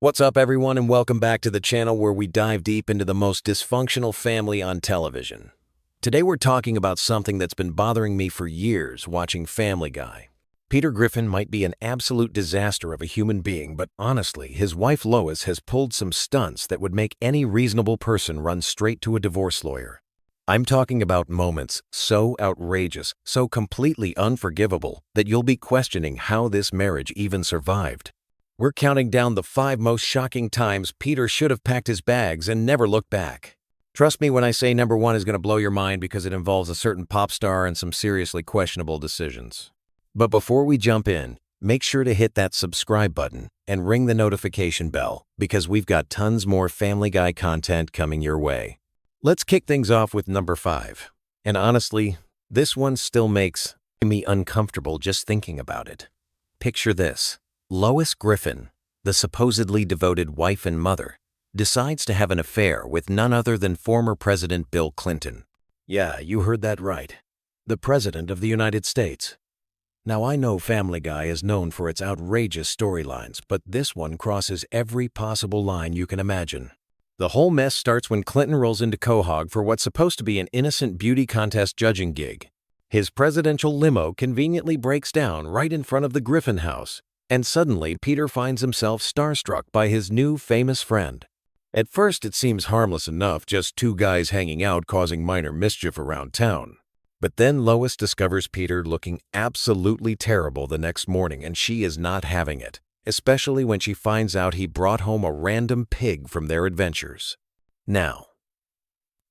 What's up, everyone, and welcome back to the channel where we dive deep into the most dysfunctional family on television. Today we're talking about something that's been bothering me for years watching Family Guy. Peter Griffin might be an absolute disaster of a human being, but honestly, his wife Lois has pulled some stunts that would make any reasonable person run straight to a divorce lawyer. I'm talking about moments so outrageous, so completely unforgivable, that you'll be questioning how this marriage even survived. We're counting down the 5 most shocking times Peter should have packed his bags and never looked back. Trust me when I say number 1 is going to blow your mind because it involves a certain pop star and some seriously questionable decisions. But before we jump in, make sure to hit that subscribe button and ring the notification bell because we've got tons more Family Guy content coming your way. Let's kick things off with number 5. And honestly, this one still makes me uncomfortable just thinking about it. Picture this. Lois Griffin, the supposedly devoted wife and mother, decides to have an affair with none other than former President Bill Clinton. Yeah, you heard that right. The President of the United States. Now, I know Family Guy is known for its outrageous storylines, but this one crosses every possible line you can imagine. The whole mess starts when Clinton rolls into Quahog for what's supposed to be an innocent beauty contest judging gig. His presidential limo conveniently breaks down right in front of the Griffin house, and suddenly Peter finds himself starstruck by his new famous friend. At first it seems harmless enough, just 2 guys hanging out causing minor mischief around town. But then Lois discovers Peter looking absolutely terrible the next morning, and she is not having it, especially when she finds out he brought home a random pig from their adventures. Now,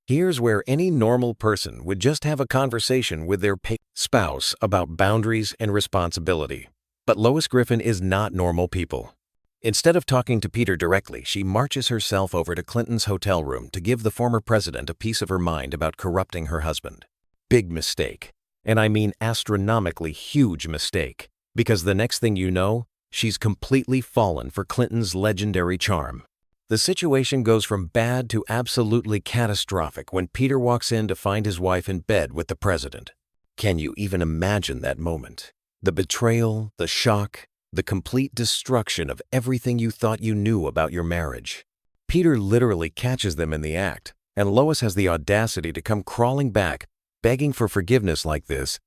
here's where any normal person would just have a conversation with their spouse about boundaries and responsibility. But Lois Griffin is not normal people. Instead of talking to Peter directly, she marches herself over to Clinton's hotel room to give the former president a piece of her mind about corrupting her husband. Big mistake. And I mean astronomically huge mistake. Because the next thing you know, she's completely fallen for Clinton's legendary charm. The situation goes from bad to absolutely catastrophic when Peter walks in to find his wife in bed with the president. Can you even imagine that moment? The betrayal, the shock, the complete destruction of everything you thought you knew about your marriage. Peter literally catches them in the act, and Lois has the audacity to come crawling back, begging for forgiveness like this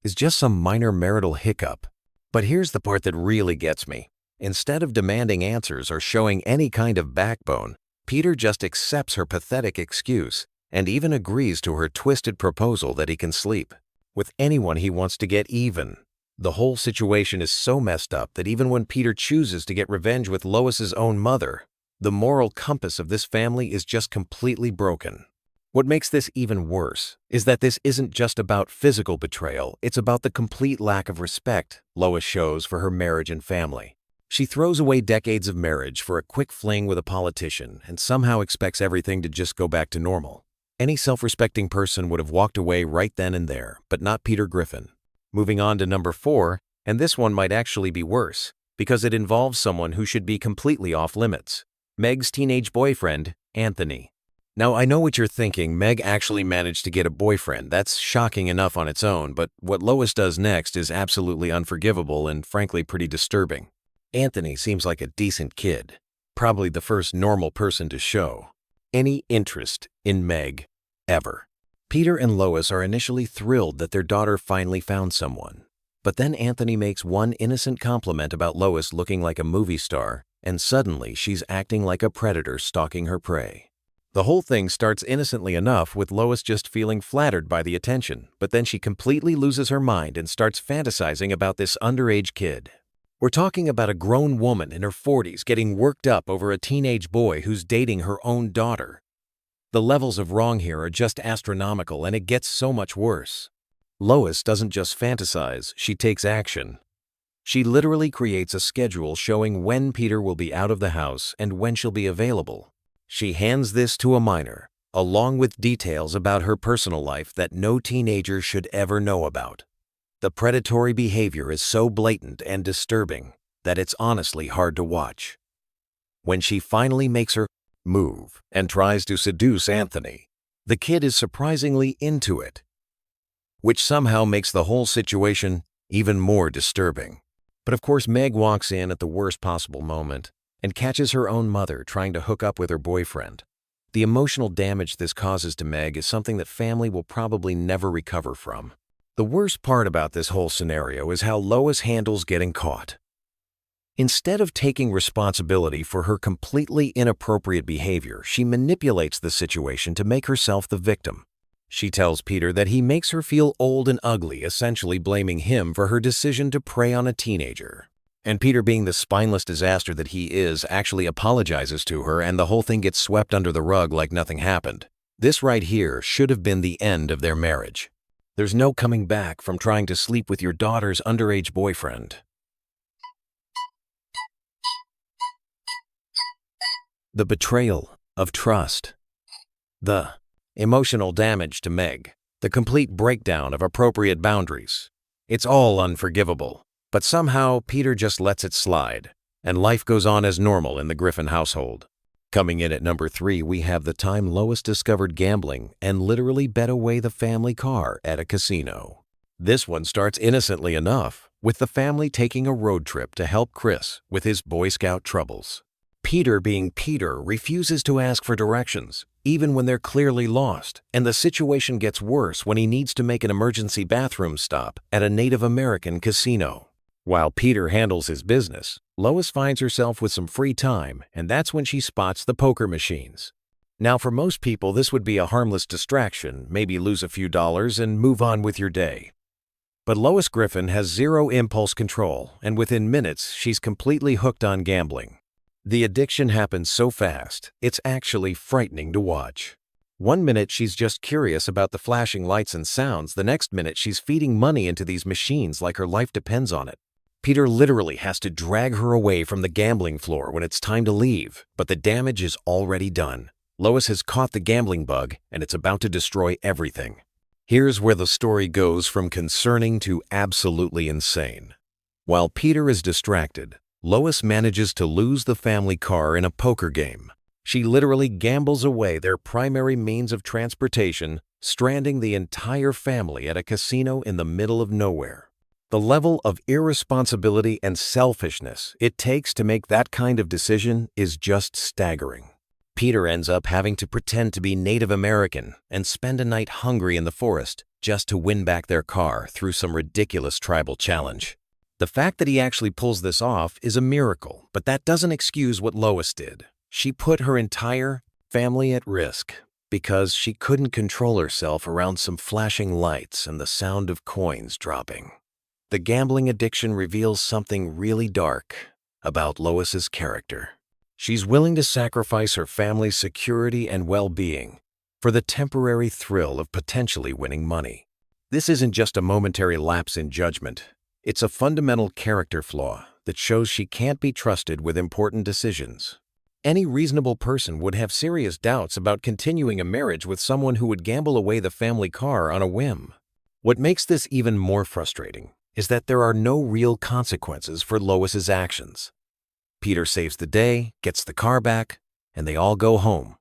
is just some minor marital hiccup. But here's the part that really gets me. Instead of demanding answers or showing any kind of backbone, Peter just accepts her pathetic excuse and even agrees to her twisted proposal that he can sleep with anyone he wants to get even. The whole situation is so messed up that even when Peter chooses to get revenge with Lois's own mother, the moral compass of this family is just completely broken. What makes this even worse is that this isn't just about physical betrayal, it's about the complete lack of respect Lois shows for her marriage and family. She throws away decades of marriage for a quick fling with a politician and somehow expects everything to just go back to normal. Any self-respecting person would have walked away right then and there, but not Peter Griffin. Moving on to number 4, and this one might actually be worse, because it involves someone who should be completely off limits. Meg's teenage boyfriend, Anthony. Now, I know what you're thinking. Meg actually managed to get a boyfriend. That's shocking enough on its own, but what Lois does next is absolutely unforgivable and frankly pretty disturbing. Anthony seems like a decent kid, probably the first normal person to show any interest in Meg ever. Peter and Lois are initially thrilled that their daughter finally found someone. But then Anthony makes one innocent compliment about Lois looking like a movie star, and suddenly she's acting like a predator stalking her prey. The whole thing starts innocently enough with Lois just feeling flattered by the attention, but then she completely loses her mind and starts fantasizing about this underage kid. We're talking about a grown woman in her 40s getting worked up over a teenage boy who's dating her own daughter. The levels of wrong here are just astronomical, and it gets so much worse. Lois doesn't just fantasize, she takes action. She literally creates a schedule showing when Peter will be out of the house and when she'll be available. She hands this to a minor, along with details about her personal life that no teenager should ever know about. The predatory behavior is so blatant and disturbing that it's honestly hard to watch. When she finally makes her move and tries to seduce Anthony, the kid is surprisingly into it, which somehow makes the whole situation even more disturbing. But of course, Meg walks in at the worst possible moment, and catches her own mother trying to hook up with her boyfriend. The emotional damage this causes to Meg is something that family will probably never recover from. The worst part about this whole scenario is how Lois handles getting caught. Instead of taking responsibility for her completely inappropriate behavior, she manipulates the situation to make herself the victim. She tells Peter that he makes her feel old and ugly, essentially blaming him for her decision to prey on a teenager. And Peter, being the spineless disaster that he is, actually apologizes to her, and the whole thing gets swept under the rug like nothing happened. This right here should have been the end of their marriage. There's no coming back from trying to sleep with your daughter's underage boyfriend. The betrayal of trust. The emotional damage to Meg. The complete breakdown of appropriate boundaries. It's all unforgivable. But somehow Peter just lets it slide, and life goes on as normal in the Griffin household. Coming in at number 3, we have the time Lois discovered gambling and literally bet away the family car at a casino. This one starts innocently enough, with the family taking a road trip to help Chris with his Boy Scout troubles. Peter, being Peter, refuses to ask for directions, even when they're clearly lost, and the situation gets worse when he needs to make an emergency bathroom stop at a Native American casino. While Peter handles his business, Lois finds herself with some free time, and that's when she spots the poker machines. Now, for most people, this would be a harmless distraction, maybe lose a few dollars and move on with your day. But Lois Griffin has zero impulse control, and within minutes, she's completely hooked on gambling. The addiction happens so fast, it's actually frightening to watch. One minute she's just curious about the flashing lights and sounds, the next minute she's feeding money into these machines like her life depends on it. Peter literally has to drag her away from the gambling floor when it's time to leave, but the damage is already done. Lois has caught the gambling bug, and it's about to destroy everything. Here's where the story goes from concerning to absolutely insane. While Peter is distracted, Lois manages to lose the family car in a poker game. She literally gambles away their primary means of transportation, stranding the entire family at a casino in the middle of nowhere. The level of irresponsibility and selfishness it takes to make that kind of decision is just staggering. Peter ends up having to pretend to be Native American and spend a night hungry in the forest just to win back their car through some ridiculous tribal challenge. The fact that he actually pulls this off is a miracle, but that doesn't excuse what Lois did. She put her entire family at risk because she couldn't control herself around some flashing lights and the sound of coins dropping. The gambling addiction reveals something really dark about Lois's character. She's willing to sacrifice her family's security and well-being for the temporary thrill of potentially winning money. This isn't just a momentary lapse in judgment. It's a fundamental character flaw that shows she can't be trusted with important decisions. Any reasonable person would have serious doubts about continuing a marriage with someone who would gamble away the family car on a whim. What makes this even more frustrating is that there are no real consequences for Lois's actions. Peter saves the day, gets the car back, and they all go home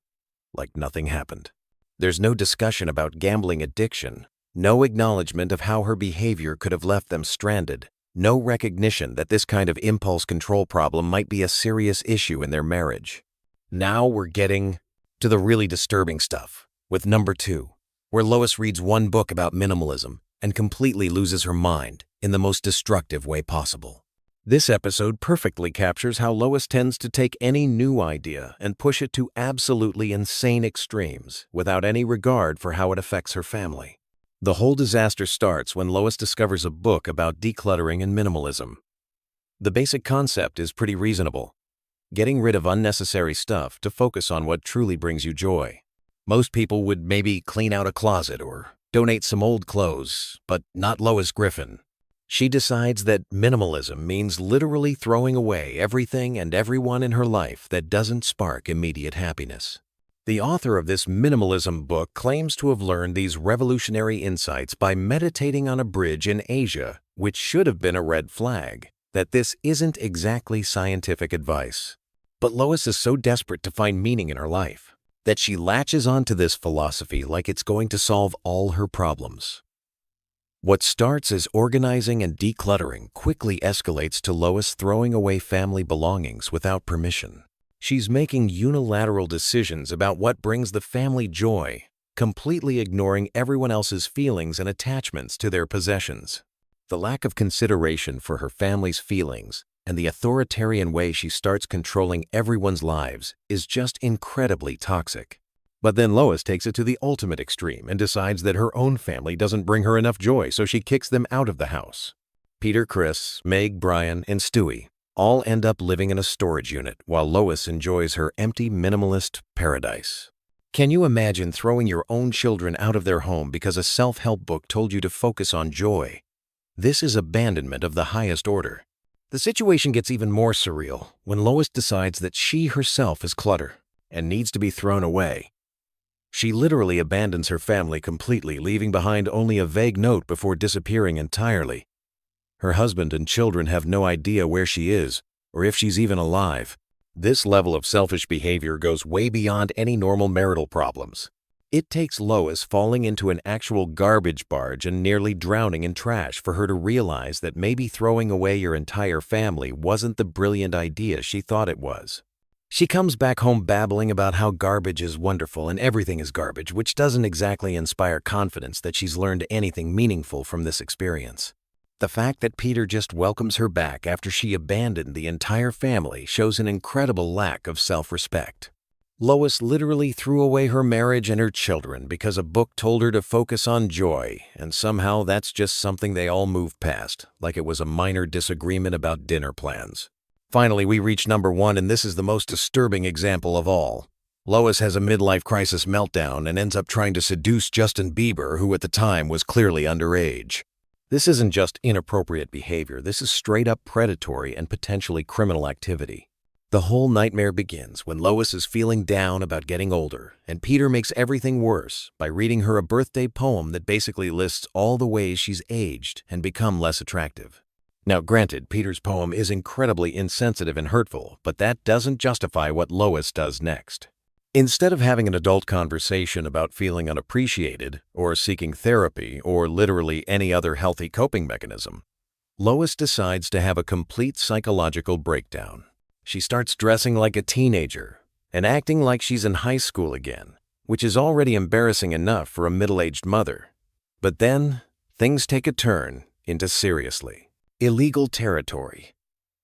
like nothing happened. There's no discussion about gambling addiction, no acknowledgement of how her behavior could have left them stranded, no recognition that this kind of impulse control problem might be a serious issue in their marriage. Now we're getting to the really disturbing stuff, with number 2, where Lois reads one book about minimalism and completely loses her mind in the most destructive way possible. This episode perfectly captures how Lois tends to take any new idea and push it to absolutely insane extremes without any regard for how it affects her family. The whole disaster starts when Lois discovers a book about decluttering and minimalism. The basic concept is pretty reasonable: getting rid of unnecessary stuff to focus on what truly brings you joy. Most people would maybe clean out a closet or donate some old clothes, but not Lois Griffin. She decides that minimalism means literally throwing away everything and everyone in her life that doesn't spark immediate happiness. The author of this minimalism book claims to have learned these revolutionary insights by meditating on a bridge in Asia, which should have been a red flag that this isn't exactly scientific advice. But Lois is so desperate to find meaning in her life that she latches onto this philosophy like it's going to solve all her problems. What starts as organizing and decluttering quickly escalates to Lois throwing away family belongings without permission. She's making unilateral decisions about what brings the family joy, completely ignoring everyone else's feelings and attachments to their possessions. The lack of consideration for her family's feelings and the authoritarian way she starts controlling everyone's lives is just incredibly toxic. But then Lois takes it to the ultimate extreme and decides that her own family doesn't bring her enough joy, so she kicks them out of the house. Peter, Chris, Meg, Brian, and Stewie all end up living in a storage unit while Lois enjoys her empty minimalist paradise. Can you imagine throwing your own children out of their home because a self-help book told you to focus on joy? This is abandonment of the highest order. The situation gets even more surreal when Lois decides that she herself is clutter and needs to be thrown away. She literally abandons her family completely, leaving behind only a vague note before disappearing entirely. Her husband and children have no idea where she is or if she's even alive. This level of selfish behavior goes way beyond any normal marital problems. It takes Lois falling into an actual garbage barge and nearly drowning in trash for her to realize that maybe throwing away your entire family wasn't the brilliant idea she thought it was. She comes back home babbling about how garbage is wonderful and everything is garbage, which doesn't exactly inspire confidence that she's learned anything meaningful from this experience. The fact that Peter just welcomes her back after she abandoned the entire family shows an incredible lack of self-respect. Lois literally threw away her marriage and her children because a book told her to focus on joy, and somehow that's just something they all move past, like it was a minor disagreement about dinner plans. Finally, we reach number 1, and this is the most disturbing example of all. Lois has a midlife crisis meltdown and ends up trying to seduce Justin Bieber, who at the time was clearly underage. This isn't just inappropriate behavior, this is straight up predatory and potentially criminal activity. The whole nightmare begins when Lois is feeling down about getting older, and Peter makes everything worse by reading her a birthday poem that basically lists all the ways she's aged and become less attractive. Now granted, Peter's poem is incredibly insensitive and hurtful, but that doesn't justify what Lois does next. Instead of having an adult conversation about feeling unappreciated, or seeking therapy, or literally any other healthy coping mechanism, Lois decides to have a complete psychological breakdown. She starts dressing like a teenager and acting like she's in high school again, which is already embarrassing enough for a middle-aged mother. But then, things take a turn into seriously illegal territory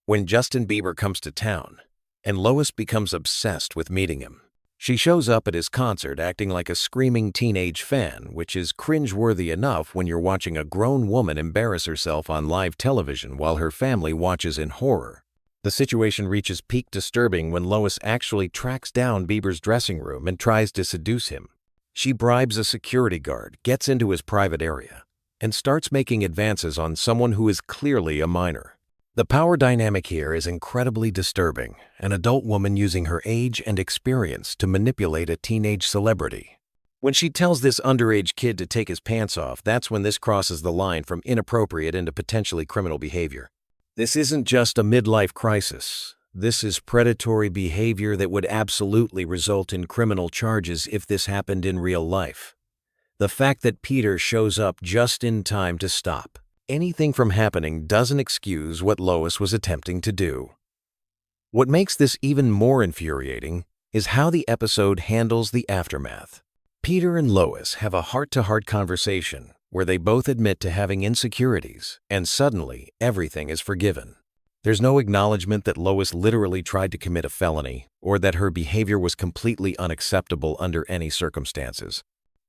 when Justin Bieber comes to town, and Lois becomes obsessed with meeting him. She shows up at his concert acting like a screaming teenage fan, which is cringe-worthy enough when you're watching a grown woman embarrass herself on live television while her family watches in horror. The situation reaches peak disturbing when Lois actually tracks down Bieber's dressing room and tries to seduce him. She bribes a security guard, gets into his private area, and starts making advances on someone who is clearly a minor. The power dynamic here is incredibly disturbing, an adult woman using her age and experience to manipulate a teenage celebrity. When she tells this underage kid to take his pants off, that's when this crosses the line from inappropriate into potentially criminal behavior. This isn't just a midlife crisis. This is predatory behavior that would absolutely result in criminal charges if this happened in real life. The fact that Peter shows up just in time to stop anything from happening doesn't excuse what Lois was attempting to do. What makes this even more infuriating is how the episode handles the aftermath. Peter and Lois have a heart-to-heart conversation where they both admit to having insecurities, and suddenly everything is forgiven. There's no acknowledgement that Lois literally tried to commit a felony or that her behavior was completely unacceptable under any circumstances.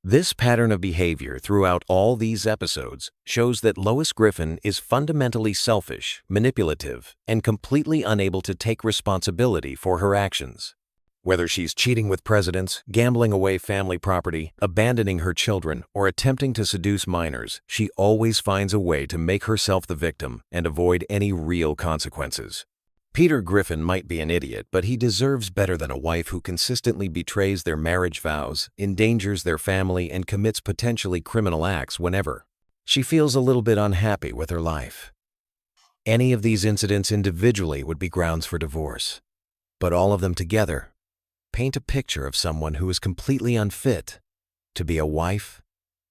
This pattern of behavior throughout all these episodes shows that Lois Griffin is fundamentally selfish, manipulative, and completely unable to take responsibility for her actions. Whether she's cheating with presidents, gambling away family property, abandoning her children, or attempting to seduce minors, she always finds a way to make herself the victim and avoid any real consequences. Peter Griffin might be an idiot, but he deserves better than a wife who consistently betrays their marriage vows, endangers their family, and commits potentially criminal acts whenever she feels a little bit unhappy with her life. Any of these incidents individually would be grounds for divorce, but all of them together paint a picture of someone who is completely unfit to be a wife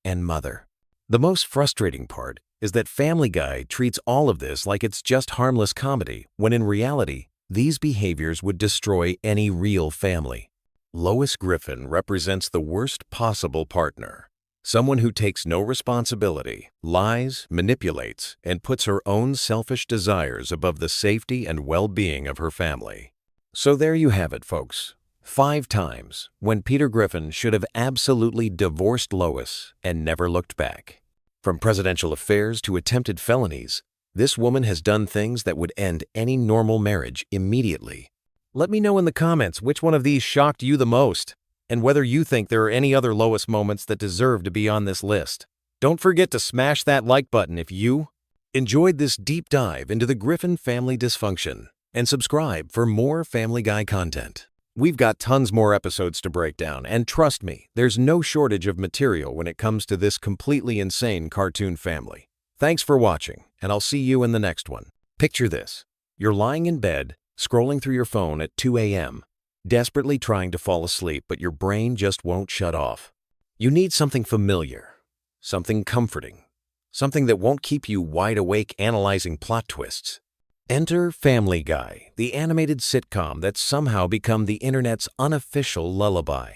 and mother. The most frustrating part is that Family Guy treats all of this like it's just harmless comedy, when in reality, these behaviors would destroy any real family. Lois Griffin represents the worst possible partner. Someone who takes no responsibility, lies, manipulates, and puts her own selfish desires above the safety and well-being of her family. So there you have it, folks. 5 times when Peter Griffin should have absolutely divorced Lois and never looked back. From presidential affairs to attempted felonies, this woman has done things that would end any normal marriage immediately. Let me know in the comments which one of these shocked you the most, and whether you think there are any other Lois moments that deserve to be on this list. Don't forget to smash that like button if you enjoyed this deep dive into the Griffin family dysfunction, and subscribe for more Family Guy content. We've got tons more episodes to break down, and trust me, there's no shortage of material when it comes to this completely insane cartoon family. Thanks for watching, and I'll see you in the next one. Picture this. You're lying in bed, scrolling through your phone at 2 a.m., desperately trying to fall asleep, but your brain just won't shut off. You need something familiar, something comforting, something that won't keep you wide awake analyzing plot twists. Enter Family Guy, the animated sitcom that's somehow become the internet's unofficial lullaby.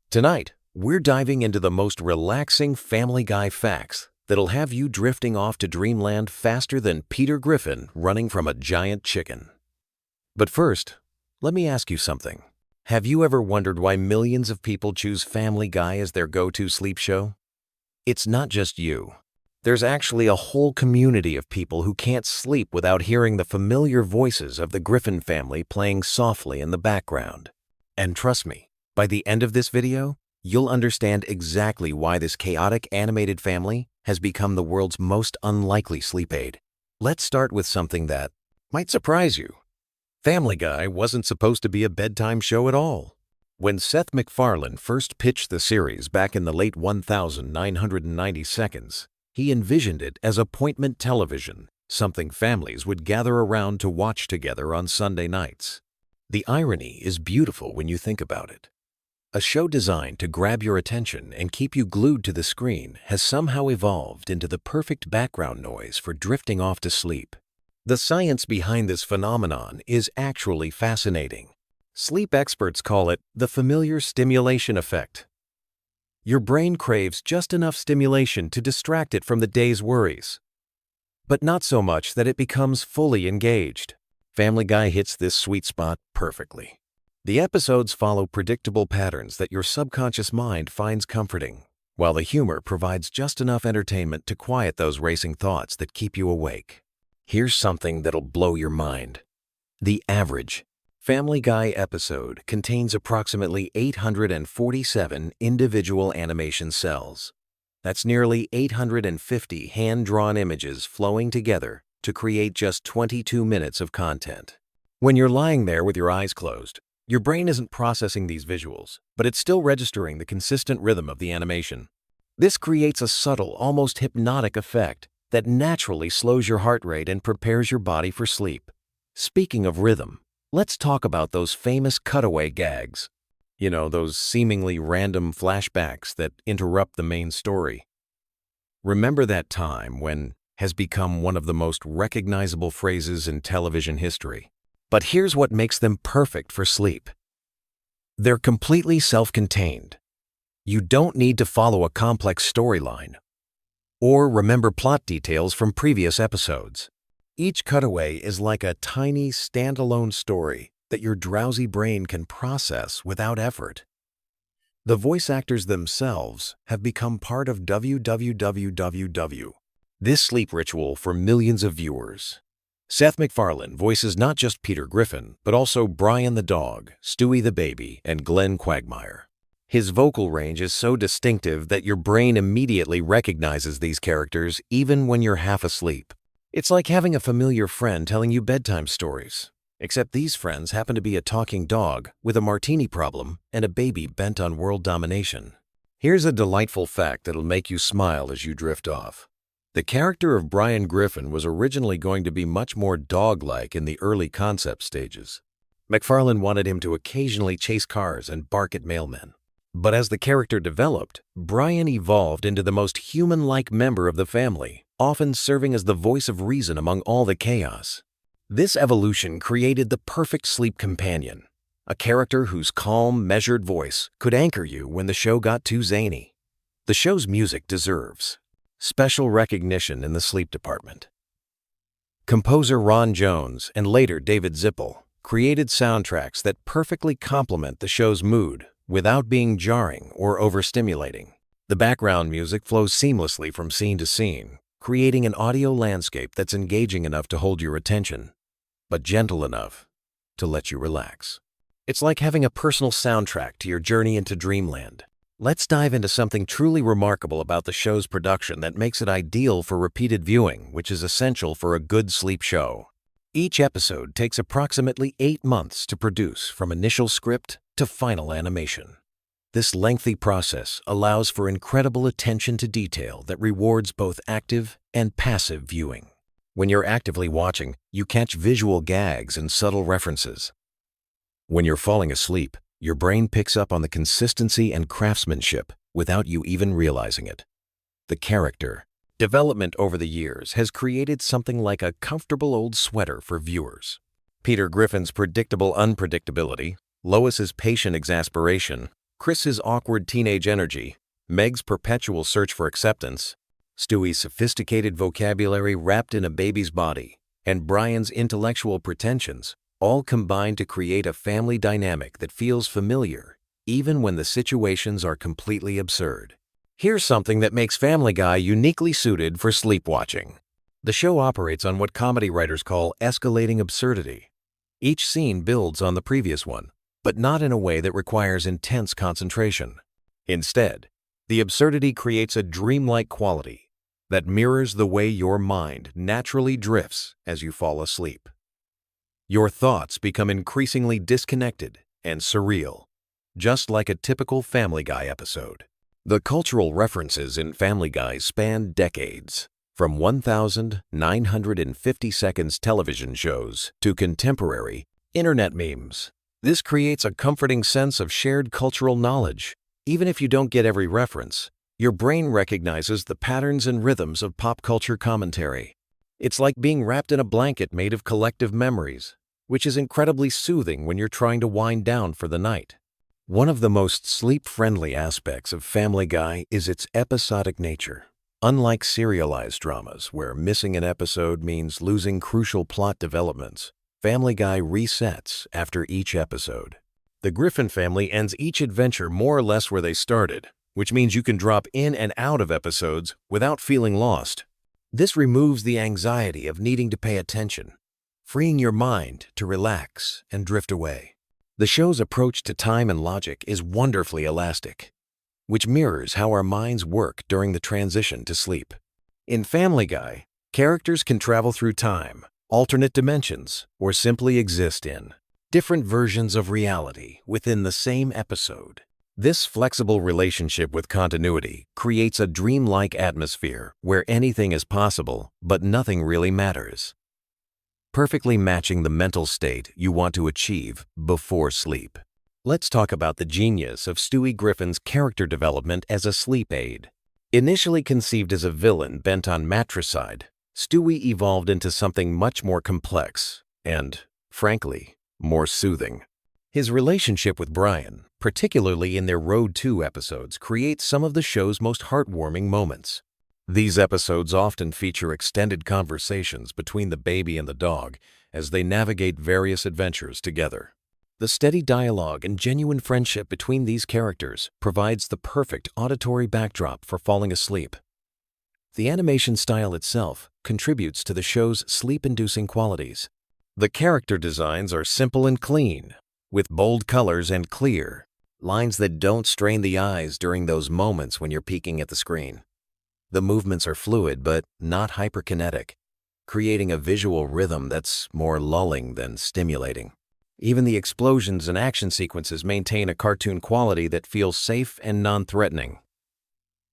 Tonight, we're diving into the most relaxing Family Guy facts that'll have you drifting off to dreamland faster than Peter Griffin running from a giant chicken. But first, let me ask you something. Have you ever wondered why millions of people choose Family Guy as their go-to sleep show? It's not just you. There's actually a whole community of people who can't sleep without hearing the familiar voices of the Griffin family playing softly in the background. And trust me, by the end of this video, you'll understand exactly why this chaotic animated family has become the world's most unlikely sleep aid. Let's start with something that might surprise you. Family Guy wasn't supposed to be a bedtime show at all. When Seth MacFarlane first pitched the series back in the late 1992, he envisioned it as appointment television, something families would gather around to watch together on Sunday nights. The irony is beautiful when you think about it. A show designed to grab your attention and keep you glued to the screen has somehow evolved into the perfect background noise for drifting off to sleep. The science behind this phenomenon is actually fascinating. Sleep experts call it the familiar stimulation effect. Your brain craves just enough stimulation to distract it from the day's worries, but not so much that it becomes fully engaged. Family Guy hits this sweet spot perfectly. The episodes follow predictable patterns that your subconscious mind finds comforting, while the humor provides just enough entertainment to quiet those racing thoughts that keep you awake. Here's something that'll blow your mind. The average Family Guy episode contains approximately 847 individual animation cells. That's nearly 850 hand-drawn images flowing together to create just 22 minutes of content. When you're lying there with your eyes closed, your brain isn't processing these visuals, but it's still registering the consistent rhythm of the animation. This creates a subtle, almost hypnotic effect that naturally slows your heart rate and prepares your body for sleep. Speaking of rhythm, let's talk about those famous cutaway gags. You know, those seemingly random flashbacks that interrupt the main story. Remember that time when has become one of the most recognizable phrases in television history. But here's what makes them perfect for sleep. They're completely self-contained. You don't need to follow a complex storyline or remember plot details from previous episodes. Each cutaway is like a tiny, standalone story that your drowsy brain can process without effort. The voice actors themselves have become part of WWWWW, this sleep ritual for millions of viewers. Seth MacFarlane voices not just Peter Griffin, but also Brian the dog, Stewie the baby, and Glenn Quagmire. His vocal range is so distinctive that your brain immediately recognizes these characters even when you're half asleep. It's like having a familiar friend telling you bedtime stories, except these friends happen to be a talking dog with a martini problem and a baby bent on world domination. Here's a delightful fact that'll make you smile as you drift off. The character of Brian Griffin was originally going to be much more dog-like in the early concept stages. MacFarlane wanted him to occasionally chase cars and bark at mailmen. But as the character developed, Brian evolved into the most human-like member of the family, often serving as the voice of reason among all the chaos. This evolution created the perfect sleep companion, a character whose calm, measured voice could anchor you when the show got too zany. The show's music deserves special recognition in the sleep department. Composer Ron Jones and later David Zippel created soundtracks that perfectly complement the show's mood without being jarring or overstimulating. The background music flows seamlessly from scene to scene, creating an audio landscape that's engaging enough to hold your attention, but gentle enough to let you relax. It's like having a personal soundtrack to your journey into dreamland. Let's dive into something truly remarkable about the show's production that makes it ideal for repeated viewing, which is essential for a good sleep show. Each episode takes approximately 8 months to produce, from initial script to final animation. This lengthy process allows for incredible attention to detail that rewards both active and passive viewing. When you're actively watching, you catch visual gags and subtle references. When you're falling asleep, your brain picks up on the consistency and craftsmanship without you even realizing it. The character development over the years has created something like a comfortable old sweater for viewers. Peter Griffin's predictable unpredictability, Lois's patient exasperation, Chris's awkward teenage energy, Meg's perpetual search for acceptance, Stewie's sophisticated vocabulary wrapped in a baby's body, and Brian's intellectual pretensions all combine to create a family dynamic that feels familiar, even when the situations are completely absurd. Here's something that makes Family Guy uniquely suited for sleep watching. The show operates on what comedy writers call escalating absurdity. Each scene builds on the previous one, but not in a way that requires intense concentration. Instead, the absurdity creates a dreamlike quality that mirrors the way your mind naturally drifts as you fall asleep. Your thoughts become increasingly disconnected and surreal, just like a typical Family Guy episode. The cultural references in Family Guy span decades, from 1,950 seconds television shows to contemporary internet memes. This creates a comforting sense of shared cultural knowledge. Even if you don't get every reference, your brain recognizes the patterns and rhythms of pop culture commentary. It's like being wrapped in a blanket made of collective memories, which is incredibly soothing when you're trying to wind down for the night. One of the most sleep-friendly aspects of Family Guy is its episodic nature. Unlike serialized dramas, where missing an episode means losing crucial plot developments, Family Guy resets after each episode. The Griffin family ends each adventure more or less where they started, which means you can drop in and out of episodes without feeling lost. This removes the anxiety of needing to pay attention, freeing your mind to relax and drift away. The show's approach to time and logic is wonderfully elastic, which mirrors how our minds work during the transition to sleep. In Family Guy, characters can travel through time, alternate dimensions, or simply exist in different versions of reality within the same episode. This flexible relationship with continuity creates a dreamlike atmosphere where anything is possible, but nothing really matters, perfectly matching the mental state you want to achieve before sleep. Let's talk about the genius of Stewie Griffin's character development as a sleep aid. Initially conceived as a villain bent on matricide, Stewie evolved into something much more complex and, frankly, more soothing. His relationship with Brian, particularly in their Road 2 episodes, creates some of the show's most heartwarming moments. These episodes often feature extended conversations between the baby and the dog as they navigate various adventures together. The steady dialogue and genuine friendship between these characters provides the perfect auditory backdrop for falling asleep. The animation style itself contributes to the show's sleep-inducing qualities. The character designs are simple and clean, with bold colors and clear lines that don't strain the eyes during those moments when you're peeking at the screen. The movements are fluid but not hyperkinetic, creating a visual rhythm that's more lulling than stimulating. Even the explosions and action sequences maintain a cartoon quality that feels safe and non-threatening.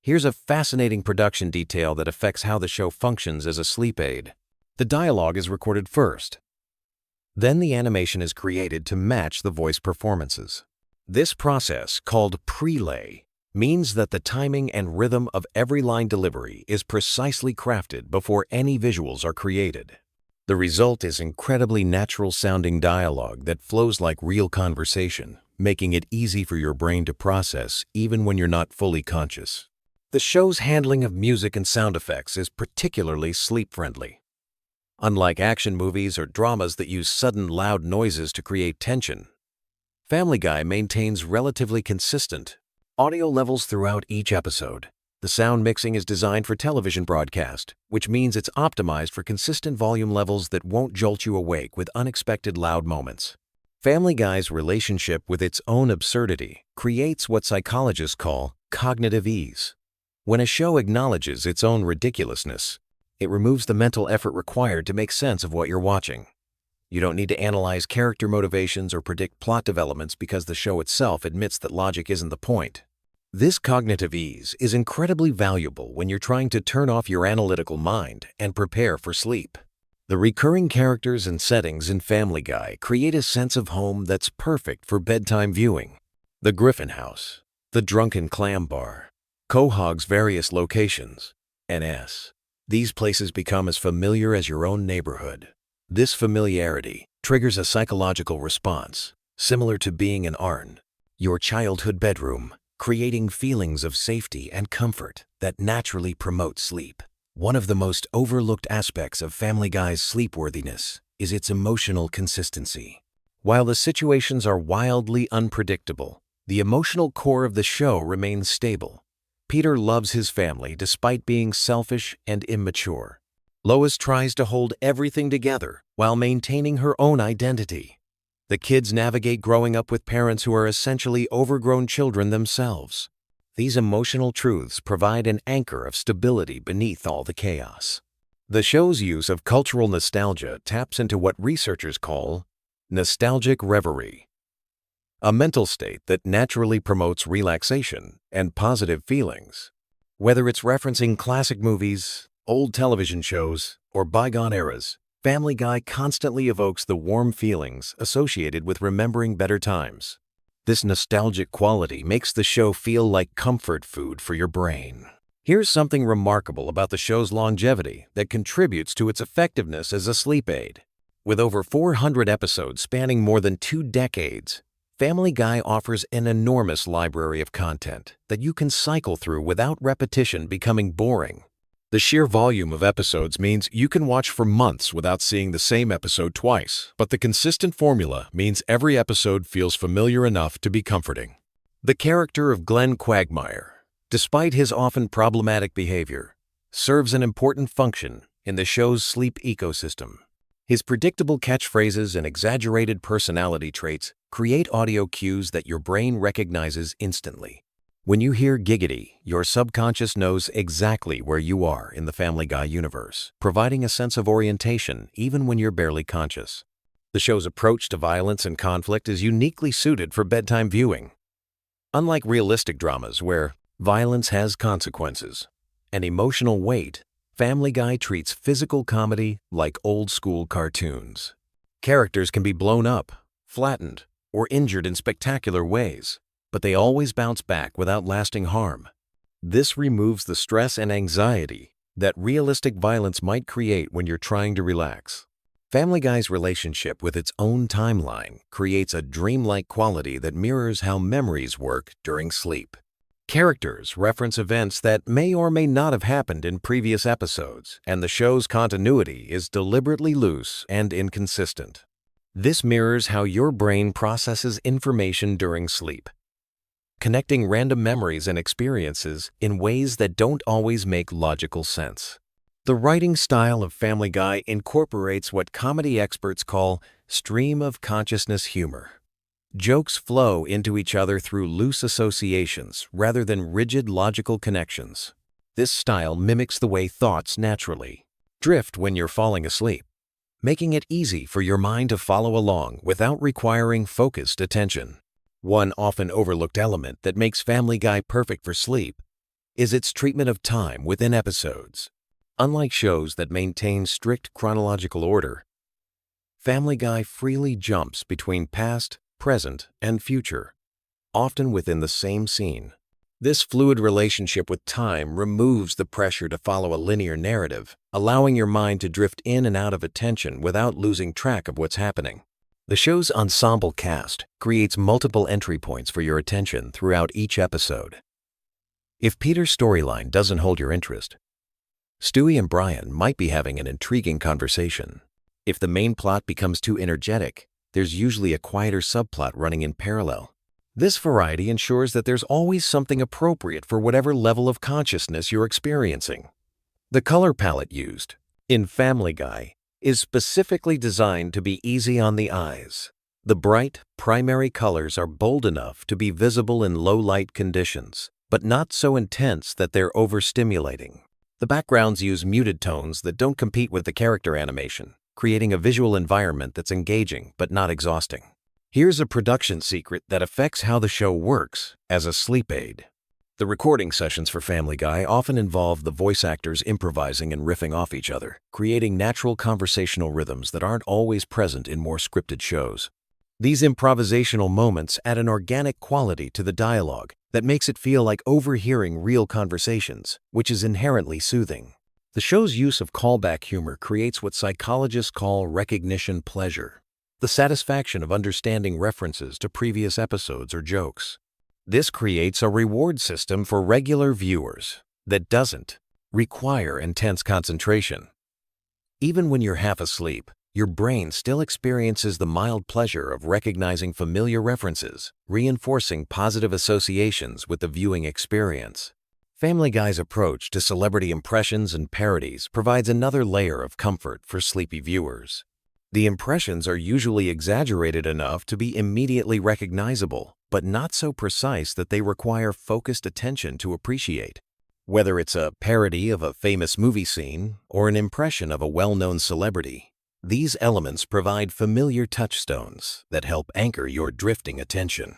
Here's a fascinating production detail that affects how the show functions as a sleep aid. The dialogue is recorded first. Then the animation is created to match the voice performances. This process, called prelay, means that the timing and rhythm of every line delivery is precisely crafted before any visuals are created. The result is incredibly natural-sounding dialogue that flows like real conversation, making it easy for your brain to process even when you're not fully conscious. The show's handling of music and sound effects is particularly sleep-friendly. Unlike action movies or dramas that use sudden loud noises to create tension, Family Guy maintains relatively consistent audio levels throughout each episode. The sound mixing is designed for television broadcast, which means it's optimized for consistent volume levels that won't jolt you awake with unexpected loud moments. Family Guy's relationship with its own absurdity creates what psychologists call cognitive ease. When a show acknowledges its own ridiculousness, it removes the mental effort required to make sense of what you're watching. You don't need to analyze character motivations or predict plot developments because the show itself admits that logic isn't the point. This cognitive ease is incredibly valuable when you're trying to turn off your analytical mind and prepare for sleep. The recurring characters and settings in Family Guy create a sense of home that's perfect for bedtime viewing. The Griffin House, the Drunken Clam Bar, Quahog's various locations, and these places become as familiar as your own neighborhood. This familiarity triggers a psychological response, similar to being in your childhood bedroom, creating feelings of safety and comfort that naturally promote sleep. One of the most overlooked aspects of Family Guy's sleepworthiness is its emotional consistency. While the situations are wildly unpredictable, the emotional core of the show remains stable. Peter loves his family despite being selfish and immature. Lois tries to hold everything together while maintaining her own identity. The kids navigate growing up with parents who are essentially overgrown children themselves. These emotional truths provide an anchor of stability beneath all the chaos. The show's use of cultural nostalgia taps into what researchers call nostalgic reverie, a mental state that naturally promotes relaxation and positive feelings. Whether it's referencing classic movies, old television shows, or bygone eras, Family Guy constantly evokes the warm feelings associated with remembering better times. This nostalgic quality makes the show feel like comfort food for your brain. Here's something remarkable about the show's longevity that contributes to its effectiveness as a sleep aid. With over 400 episodes spanning more than 2 decades, Family Guy offers an enormous library of content that you can cycle through without repetition becoming boring. The sheer volume of episodes means you can watch for months without seeing the same episode twice, but the consistent formula means every episode feels familiar enough to be comforting. The character of Glenn Quagmire, despite his often problematic behavior, serves an important function in the show's sleep ecosystem. His predictable catchphrases and exaggerated personality traits create audio cues that your brain recognizes instantly. When you hear giggity, your subconscious knows exactly where you are in the Family Guy universe, providing a sense of orientation even when you're barely conscious. The show's approach to violence and conflict is uniquely suited for bedtime viewing. Unlike realistic dramas where violence has consequences and emotional weight, Family Guy treats physical comedy like old-school cartoons. Characters can be blown up, flattened, or injured in spectacular ways, but they always bounce back without lasting harm. This removes the stress and anxiety that realistic violence might create when you're trying to relax. Family Guy's relationship with its own timeline creates a dreamlike quality that mirrors how memories work during sleep. Characters reference events that may or may not have happened in previous episodes, and the show's continuity is deliberately loose and inconsistent. This mirrors how your brain processes information during sleep, connecting random memories and experiences in ways that don't always make logical sense. The writing style of Family Guy incorporates what comedy experts call stream of consciousness humor. Jokes flow into each other through loose associations rather than rigid logical connections. This style mimics the way thoughts naturally drift when you're falling asleep, making it easy for your mind to follow along without requiring focused attention. One often overlooked element that makes Family Guy perfect for sleep is its treatment of time within episodes. Unlike shows that maintain strict chronological order, Family Guy freely jumps between past, present, and future, often within the same scene. This fluid relationship with time removes the pressure to follow a linear narrative, allowing your mind to drift in and out of attention without losing track of what's happening. The show's ensemble cast creates multiple entry points for your attention throughout each episode. If Peter's storyline doesn't hold your interest, Stewie and Brian might be having an intriguing conversation. If the main plot becomes too energetic, there's usually a quieter subplot running in parallel. This variety ensures that there's always something appropriate for whatever level of consciousness you're experiencing. The color palette used in Family Guy is specifically designed to be easy on the eyes. The bright, primary colors are bold enough to be visible in low-light conditions, but not so intense that they're overstimulating. The backgrounds use muted tones that don't compete with the character animation, creating a visual environment that's engaging but not exhausting. Here's a production secret that affects how the show works as a sleep aid. The recording sessions for Family Guy often involve the voice actors improvising and riffing off each other, creating natural conversational rhythms that aren't always present in more scripted shows. These improvisational moments add an organic quality to the dialogue that makes it feel like overhearing real conversations, which is inherently soothing. The show's use of callback humor creates what psychologists call recognition pleasure, the satisfaction of understanding references to previous episodes or jokes. This creates a reward system for regular viewers that doesn't require intense concentration. Even when you're half asleep, your brain still experiences the mild pleasure of recognizing familiar references, reinforcing positive associations with the viewing experience. Family Guy's approach to celebrity impressions and parodies provides another layer of comfort for sleepy viewers. The impressions are usually exaggerated enough to be immediately recognizable, but not so precise that they require focused attention to appreciate. Whether it's a parody of a famous movie scene or an impression of a well-known celebrity, these elements provide familiar touchstones that help anchor your drifting attention.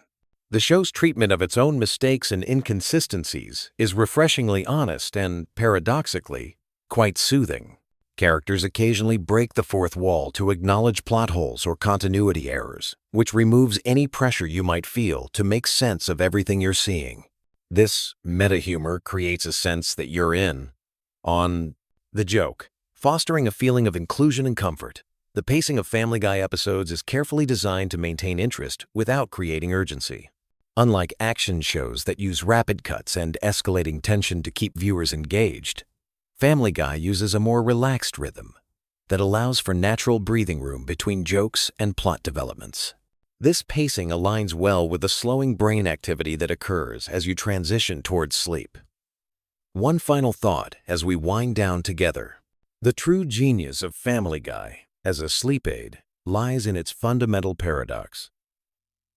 The show's treatment of its own mistakes and inconsistencies is refreshingly honest and, paradoxically, quite soothing. Characters occasionally break the fourth wall to acknowledge plot holes or continuity errors, which removes any pressure you might feel to make sense of everything you're seeing. This meta-humor creates a sense that you're in on the joke, fostering a feeling of inclusion and comfort. The pacing of Family Guy episodes is carefully designed to maintain interest without creating urgency. Unlike action shows that use rapid cuts and escalating tension to keep viewers engaged, Family Guy uses a more relaxed rhythm that allows for natural breathing room between jokes and plot developments. This pacing aligns well with the slowing brain activity that occurs as you transition towards sleep. One final thought as we wind down together. The true genius of Family Guy as a sleep aid lies in its fundamental paradox.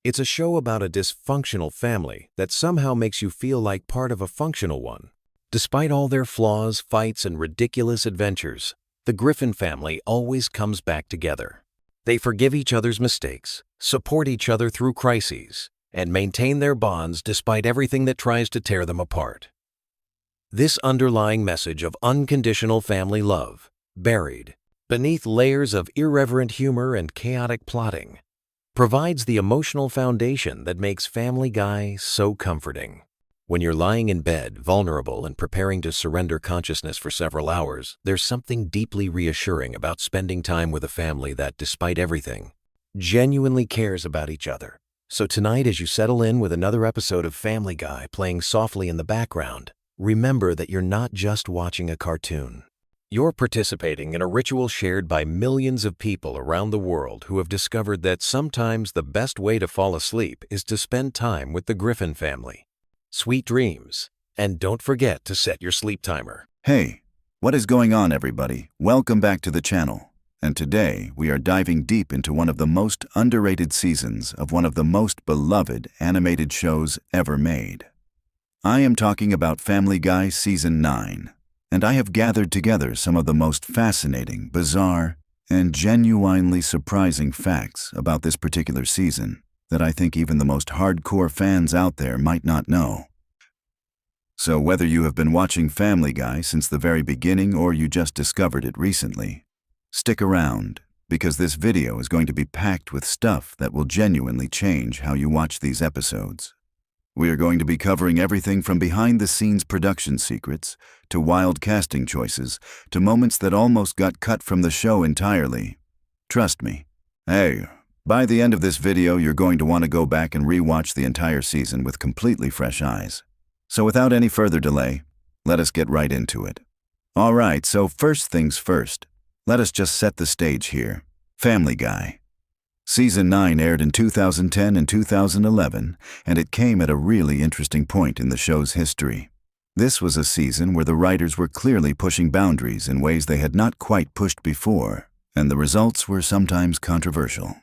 It's a show about a dysfunctional family that somehow makes you feel like part of a functional one. Despite all their flaws, fights, and ridiculous adventures, the Griffin family always comes back together. They forgive each other's mistakes, support each other through crises, and maintain their bonds despite everything that tries to tear them apart. This underlying message of unconditional family love, buried beneath layers of irreverent humor and chaotic plotting, provides the emotional foundation that makes Family Guy so comforting. When you're lying in bed, vulnerable and preparing to surrender consciousness for several hours, there's something deeply reassuring about spending time with a family that, despite everything, genuinely cares about each other. So tonight, as you settle in with another episode of Family Guy playing softly in the background, remember that you're not just watching a cartoon. You're participating in a ritual shared by millions of people around the world who have discovered that sometimes the best way to fall asleep is to spend time with the Griffin family. Sweet dreams, and don't forget to set your sleep timer. Hey, what is going on, everybody? Welcome back to the channel. And today we are diving deep into one of the most underrated seasons of one of the most beloved animated shows ever made. I am talking about Family Guy Season 9, and I have gathered together some of the most fascinating, bizarre, and genuinely surprising facts about this particular season that I think even the most hardcore fans out there might not know. So whether you have been watching Family Guy since the very beginning or you just discovered it recently, stick around, because this video is going to be packed with stuff that will genuinely change how you watch these episodes. We are going to be covering everything from behind-the-scenes production secrets, to wild casting choices, to moments that almost got cut from the show entirely. Trust me. Hey, by the end of this video, you're going to want to go back and re-watch the entire season with completely fresh eyes. So without any further delay, let us get right into it. Alright, so first things first. Let us just set the stage here. Family Guy. Season 9 aired in 2010 and 2011, and it came at a really interesting point in the show's history. This was a season where the writers were clearly pushing boundaries in ways they had not quite pushed before, and the results were sometimes controversial.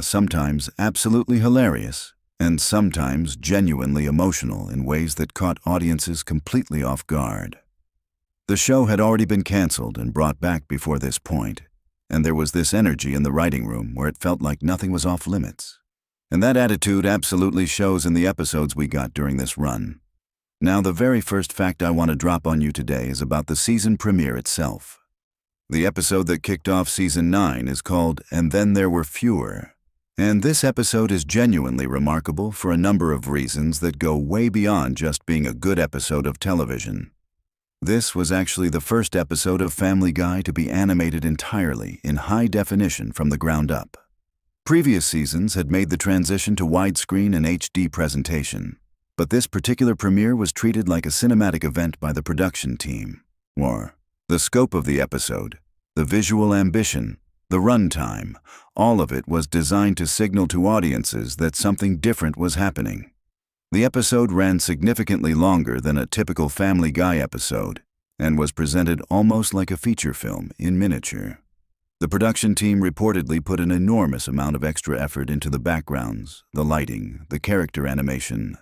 Sometimes absolutely hilarious, and sometimes genuinely emotional in ways that caught audiences completely off guard. The show had already been canceled and brought back before this point, and there was this energy in the writing room where it felt like nothing was off limits. And that attitude absolutely shows in the episodes we got during this run. Now, the very first fact I want to drop on you today is about the season premiere itself. The episode that kicked off Season 9 is called "And Then There Were Fewer." And this episode is genuinely remarkable for a number of reasons that go way beyond just being a good episode of television. This was actually the first episode of Family Guy to be animated entirely in high definition from the ground up. Previous seasons had made the transition to widescreen and HD presentation, but this particular premiere was treated like a cinematic event by the production team. Or, the scope of the episode, the visual ambition, the runtime, all of it was designed to signal to audiences that something different was happening. The episode ran significantly longer than a typical Family Guy episode and was presented almost like a feature film in miniature. The production team reportedly put an enormous amount of extra effort into the backgrounds, the lighting, the character animation,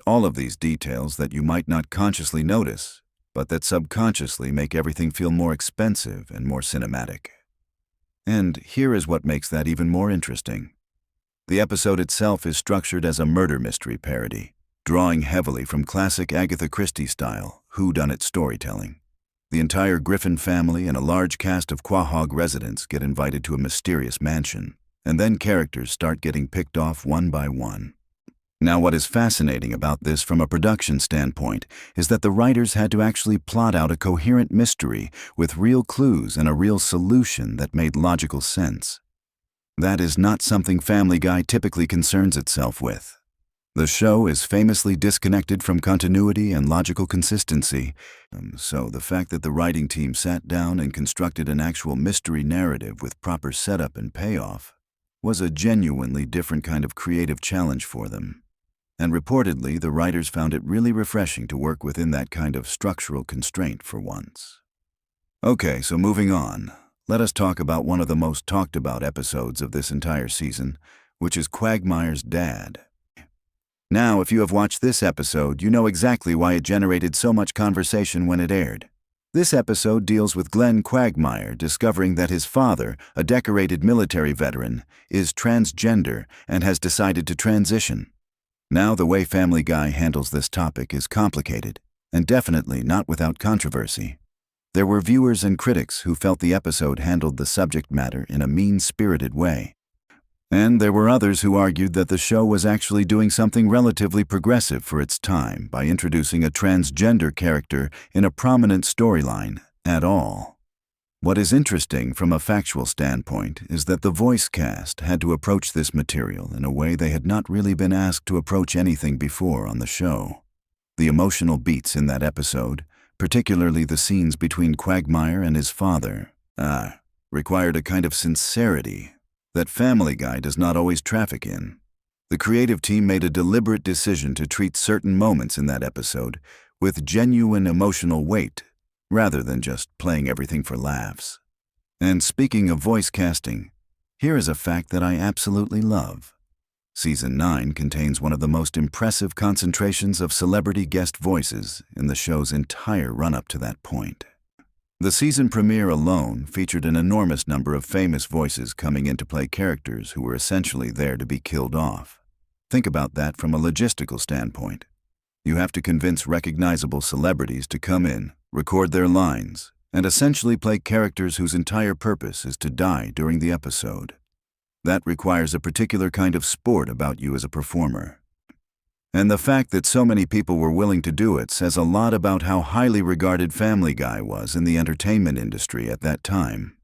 all of these details that you might not consciously notice, but that subconsciously make everything feel more expensive and more cinematic. And here is what makes that even more interesting. The episode itself is structured as a murder mystery parody, drawing heavily from classic Agatha Christie-style whodunit storytelling. The entire Griffin family and a large cast of Quahog residents get invited to a mysterious mansion, and then characters start getting picked off one by one. Now, what is fascinating about this from a production standpoint is that the writers had to actually plot out a coherent mystery with real clues and a real solution that made logical sense. That is not something Family Guy typically concerns itself with. The show is famously disconnected from continuity and logical consistency, so the fact that the writing team sat down and constructed an actual mystery narrative with proper setup and payoff was a genuinely different kind of creative challenge for them. And reportedly, the writers found it really refreshing to work within that kind of structural constraint for once. Okay, so moving on. Let us talk about one of the most talked about episodes of this entire season, which is Quagmire's dad. Now, if you have watched this episode, you know exactly why it generated so much conversation when it aired. This episode deals with Glenn Quagmire discovering that his father, a decorated military veteran, is transgender and has decided to transition. Now, the way Family Guy handles this topic is complicated, and definitely not without controversy. There were viewers and critics who felt the episode handled the subject matter in a mean-spirited way. And there were others who argued that the show was actually doing something relatively progressive for its time by introducing a transgender character in a prominent storyline at all. What is interesting from a factual standpoint is that the voice cast had to approach this material in a way they had not really been asked to approach anything before on the show. The emotional beats in that episode, particularly the scenes between Quagmire and his father, required a kind of sincerity that Family Guy does not always traffic in. The creative team made a deliberate decision to treat certain moments in that episode with genuine emotional weight, rather than just playing everything for laughs. And speaking of voice casting, here is a fact that I absolutely love. Season 9 contains one of the most impressive concentrations of celebrity guest voices in the show's entire run-up to that point. The season premiere alone featured an enormous number of famous voices coming in to play characters who were essentially there to be killed off. Think about that from a logistical standpoint. You have to convince recognizable celebrities to come in, record their lines, and essentially play characters whose entire purpose is to die during the episode. That requires a particular kind of sport about you as a performer. And the fact that so many people were willing to do it says a lot about how highly regarded Family Guy was in the entertainment industry at that time.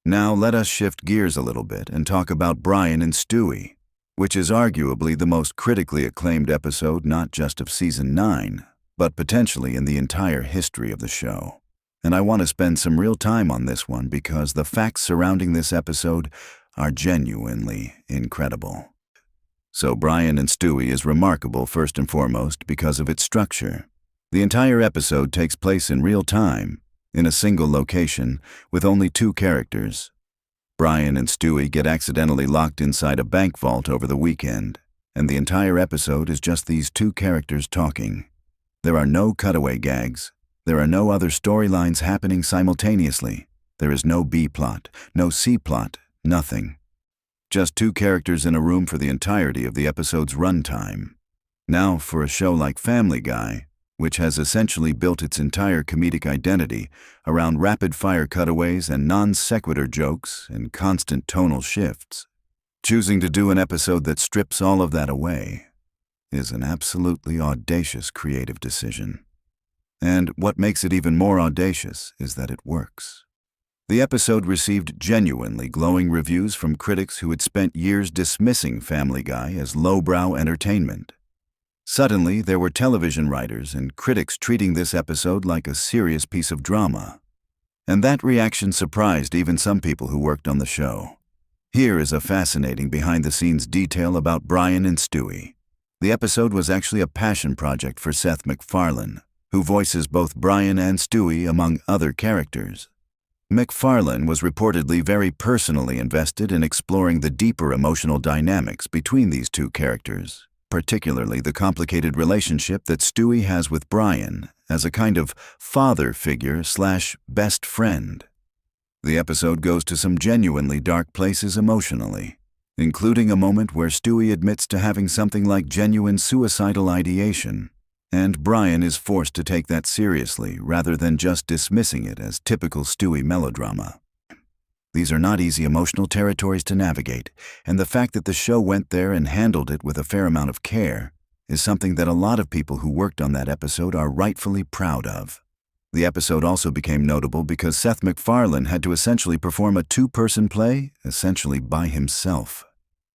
Now let us shift gears a little bit and talk about Brian and Stewie, which is arguably the most critically acclaimed episode not just of Season 9, but potentially in the entire history of the show. And I want to spend some real time on this one because the facts surrounding this episode are genuinely incredible. So Brian and Stewie is remarkable first and foremost because of its structure. The entire episode takes place in real time, in a single location, with only two characters. Brian and Stewie get accidentally locked inside a bank vault over the weekend, and the entire episode is just these two characters talking. There are no cutaway gags. There are no other storylines happening simultaneously. There is no B-plot, no C-plot, nothing. Just two characters in a room for the entirety of the episode's runtime. Now, for a show like Family Guy, which has essentially built its entire comedic identity around rapid-fire cutaways and non-sequitur jokes and constant tonal shifts, choosing to do an episode that strips all of that away is an absolutely audacious creative decision. And what makes it even more audacious is that it works. The episode received genuinely glowing reviews from critics who had spent years dismissing Family Guy as lowbrow entertainment. Suddenly, there were television writers and critics treating this episode like a serious piece of drama. And that reaction surprised even some people who worked on the show. Here is a fascinating behind-the-scenes detail about Brian and Stewie. The episode was actually a passion project for Seth MacFarlane, who voices both Brian and Stewie among other characters. MacFarlane was reportedly very personally invested in exploring the deeper emotional dynamics between these two characters, particularly the complicated relationship that Stewie has with Brian as a kind of father figure / best friend. The episode goes to some genuinely dark places emotionally, including a moment where Stewie admits to having something like genuine suicidal ideation, and Brian is forced to take that seriously rather than just dismissing it as typical Stewie melodrama. These are not easy emotional territories to navigate, and the fact that the show went there and handled it with a fair amount of care is something that a lot of people who worked on that episode are rightfully proud of. The episode also became notable because Seth MacFarlane had to essentially perform a two-person play, essentially by himself.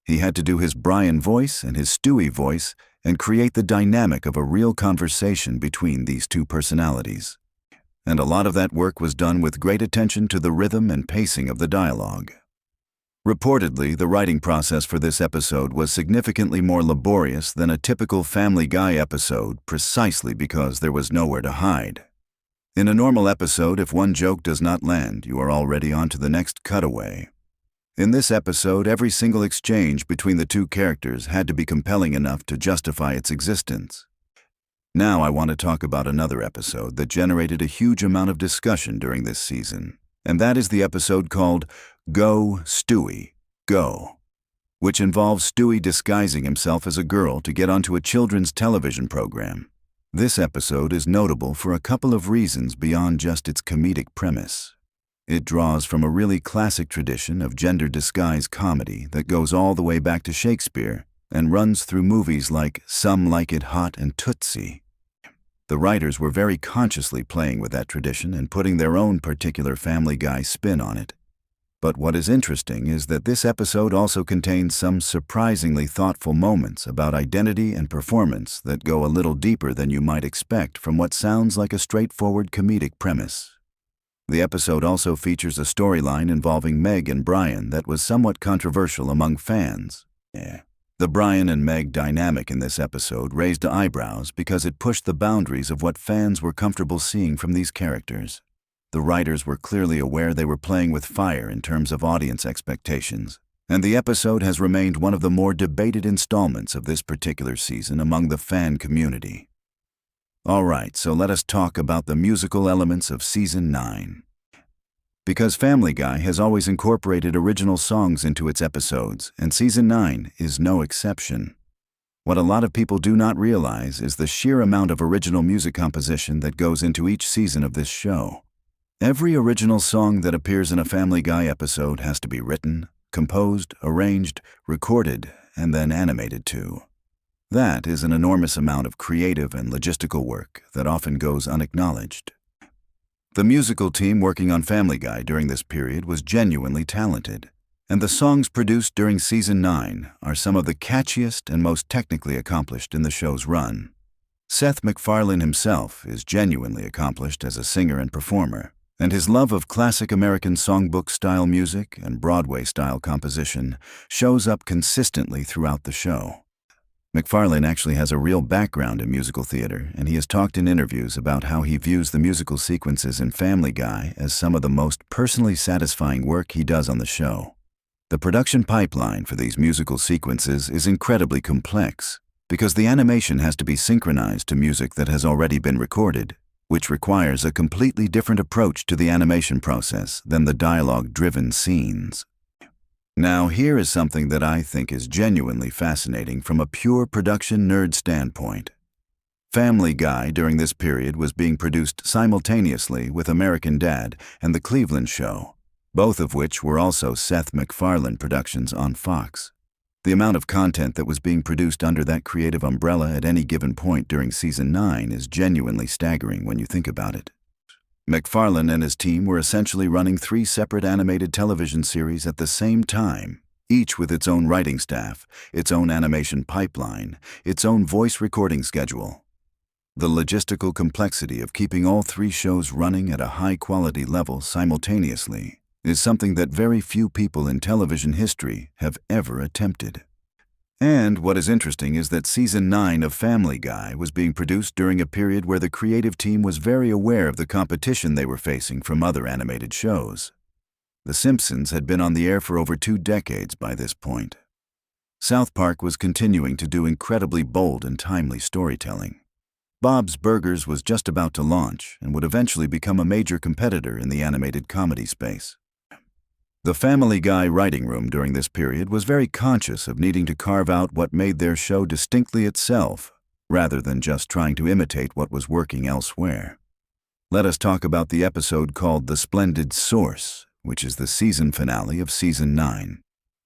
He had to do his Brian voice and his Stewie voice and create the dynamic of a real conversation between these two personalities. And a lot of that work was done with great attention to the rhythm and pacing of the dialogue. Reportedly, the writing process for this episode was significantly more laborious than a typical Family Guy episode precisely because there was nowhere to hide. In a normal episode, if one joke does not land, you are already on to the next cutaway. In this episode, every single exchange between the two characters had to be compelling enough to justify its existence. Now I want to talk about another episode that generated a huge amount of discussion during this season, and that is the episode called Go, Stewie, Go, which involves Stewie disguising himself as a girl to get onto a children's television program. This episode is notable for a couple of reasons beyond just its comedic premise. It draws from a really classic tradition of gender disguise comedy that goes all the way back to Shakespeare and runs through movies like Some Like It Hot and Tootsie. The writers were very consciously playing with that tradition and putting their own particular Family Guy spin on it. But what is interesting is that this episode also contains some surprisingly thoughtful moments about identity and performance that go a little deeper than you might expect from what sounds like a straightforward comedic premise. The episode also features a storyline involving Meg and Brian that was somewhat controversial among fans. The Brian and Meg dynamic in this episode raised eyebrows because it pushed the boundaries of what fans were comfortable seeing from these characters. The writers were clearly aware they were playing with fire in terms of audience expectations, and the episode has remained one of the more debated installments of this particular season among the fan community. Alright, so let us talk about the musical elements of Season 9. Because Family Guy has always incorporated original songs into its episodes, and Season 9 is no exception. What a lot of people do not realize is the sheer amount of original music composition that goes into each season of this show. Every original song that appears in a Family Guy episode has to be written, composed, arranged, recorded, and then animated to. That is an enormous amount of creative and logistical work that often goes unacknowledged. The musical team working on Family Guy during this period was genuinely talented, and the songs produced during Season 9 are some of the catchiest and most technically accomplished in the show's run. Seth MacFarlane himself is genuinely accomplished as a singer and performer, and his love of classic American songbook-style music and Broadway-style composition shows up consistently throughout the show. MacFarlane actually has a real background in musical theater, and he has talked in interviews about how he views the musical sequences in Family Guy as some of the most personally satisfying work he does on the show. The production pipeline for these musical sequences is incredibly complex because the animation has to be synchronized to music that has already been recorded, which requires a completely different approach to the animation process than the dialogue-driven scenes. Now, here is something that I think is genuinely fascinating from a pure production nerd standpoint. Family Guy during this period was being produced simultaneously with American Dad and The Cleveland Show, both of which were also Seth MacFarlane productions on Fox. The amount of content that was being produced under that creative umbrella at any given point during Season 9 is genuinely staggering when you think about it. MacFarlane and his team were essentially running 3 separate animated television series at the same time, each with its own writing staff, its own animation pipeline, its own voice recording schedule. The logistical complexity of keeping all 3 shows running at a high-quality level simultaneously is something that very few people in television history have ever attempted. And what is interesting is that Season 9 of Family Guy was being produced during a period where the creative team was very aware of the competition they were facing from other animated shows. The Simpsons had been on the air for over 2 decades by this point. South Park was continuing to do incredibly bold and timely storytelling. Bob's Burgers was just about to launch and would eventually become a major competitor in the animated comedy space. The Family Guy writing room during this period was very conscious of needing to carve out what made their show distinctly itself, rather than just trying to imitate what was working elsewhere. Let us talk about the episode called The Splendid Source, which is the season finale of Season 9.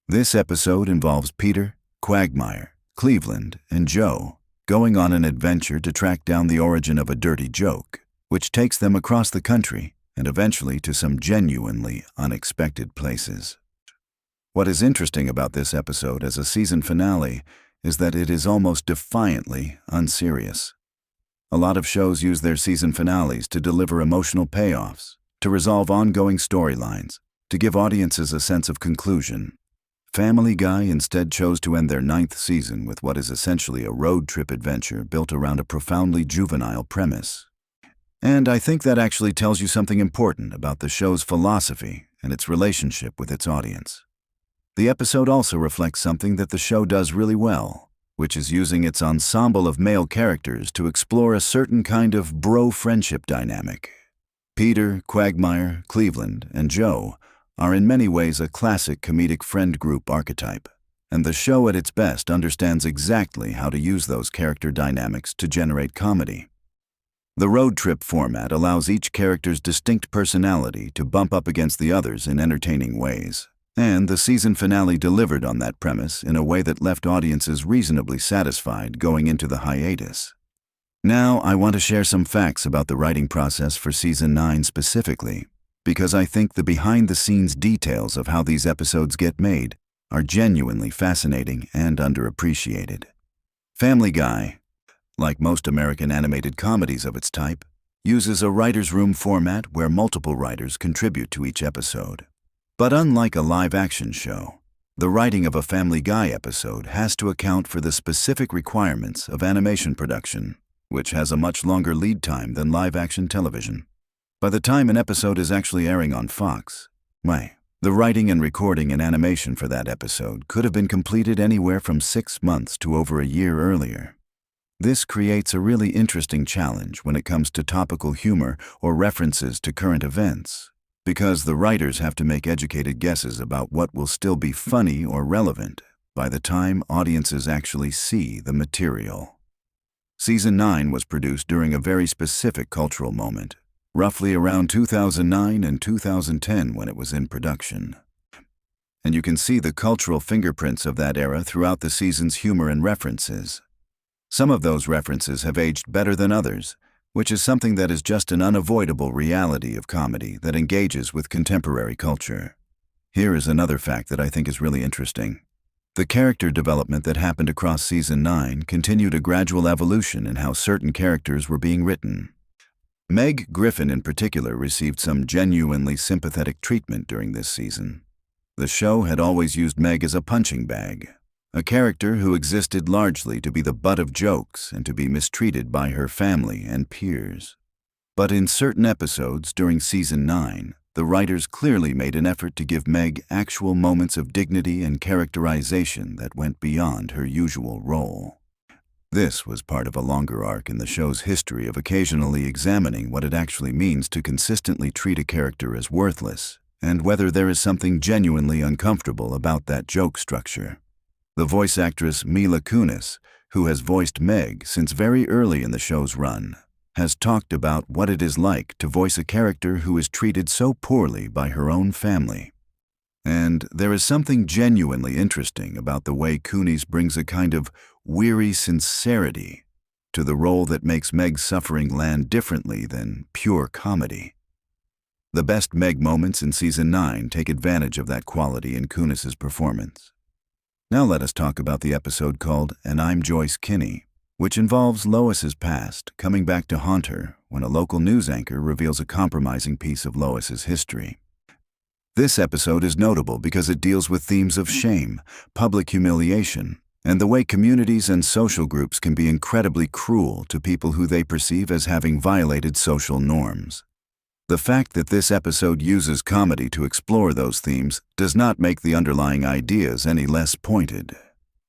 This episode involves Peter, Quagmire, Cleveland, and Joe going on an adventure to track down the origin of a dirty joke, which takes them across the country and eventually to some genuinely unexpected places. What is interesting about this episode as a season finale is that it is almost defiantly unserious. A lot of shows use their season finales to deliver emotional payoffs, to resolve ongoing storylines, to give audiences a sense of conclusion. Family Guy instead chose to end their 9th season with what is essentially a road trip adventure built around a profoundly juvenile premise. And I think that actually tells you something important about the show's philosophy and its relationship with its audience. The episode also reflects something that the show does really well, which is using its ensemble of male characters to explore a certain kind of bro-friendship dynamic. Peter, Quagmire, Cleveland, and Joe are in many ways a classic comedic friend group archetype, and the show at its best understands exactly how to use those character dynamics to generate comedy. The road trip format allows each character's distinct personality to bump up against the others in entertaining ways, and the season finale delivered on that premise in a way that left audiences reasonably satisfied going into the hiatus. Now, I want to share some facts about the writing process for Season 9 specifically, because I think the behind-the-scenes details of how these episodes get made are genuinely fascinating and underappreciated. Family Guy, like most American animated comedies of its type, uses a writer's room format where multiple writers contribute to each episode. But unlike a live-action show, the writing of a Family Guy episode has to account for the specific requirements of animation production, which has a much longer lead time than live-action television. By the time an episode is actually airing on Fox, the writing and recording and animation for that episode could have been completed anywhere from 6 months to over a year earlier. This creates a really interesting challenge when it comes to topical humor or references to current events, because the writers have to make educated guesses about what will still be funny or relevant by the time audiences actually see the material. Season 9 was produced during a very specific cultural moment, roughly around 2009 and 2010 when it was in production. And you can see the cultural fingerprints of that era throughout the season's humor and references. Some of those references have aged better than others, which is something that is just an unavoidable reality of comedy that engages with contemporary culture. Here is another fact that I think is really interesting. The character development that happened across Season 9 continued a gradual evolution in how certain characters were being written. Meg Griffin in particular received some genuinely sympathetic treatment during this season. The show had always used Meg as a punching bag, a character who existed largely to be the butt of jokes and to be mistreated by her family and peers. But in certain episodes during Season 9, the writers clearly made an effort to give Meg actual moments of dignity and characterization that went beyond her usual role. This was part of a longer arc in the show's history of occasionally examining what it actually means to consistently treat a character as worthless, and whether there is something genuinely uncomfortable about that joke structure. The voice actress Mila Kunis, who has voiced Meg since very early in the show's run, has talked about what it is like to voice a character who is treated so poorly by her own family. And there is something genuinely interesting about the way Kunis brings a kind of weary sincerity to the role that makes Meg's suffering land differently than pure comedy. The best Meg moments in Season 9 take advantage of that quality in Kunis's performance. Now let us talk about the episode called And I'm Joyce Kinney, which involves Lois's past coming back to haunt her when a local news anchor reveals a compromising piece of Lois's history. This episode is notable because it deals with themes of shame, public humiliation, and the way communities and social groups can be incredibly cruel to people who they perceive as having violated social norms. The fact that this episode uses comedy to explore those themes does not make the underlying ideas any less pointed.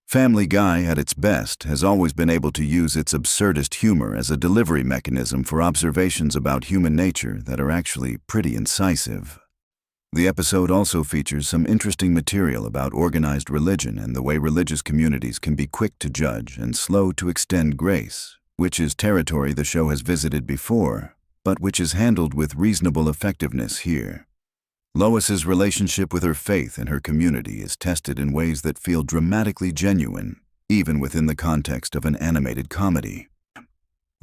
Family Guy, at its best, has always been able to use its absurdist humor as a delivery mechanism for observations about human nature that are actually pretty incisive. The episode also features some interesting material about organized religion and the way religious communities can be quick to judge and slow to extend grace, which is territory the show has visited before, but which is handled with reasonable effectiveness here. Lois's relationship with her faith and her community is tested in ways that feel dramatically genuine, even within the context of an animated comedy.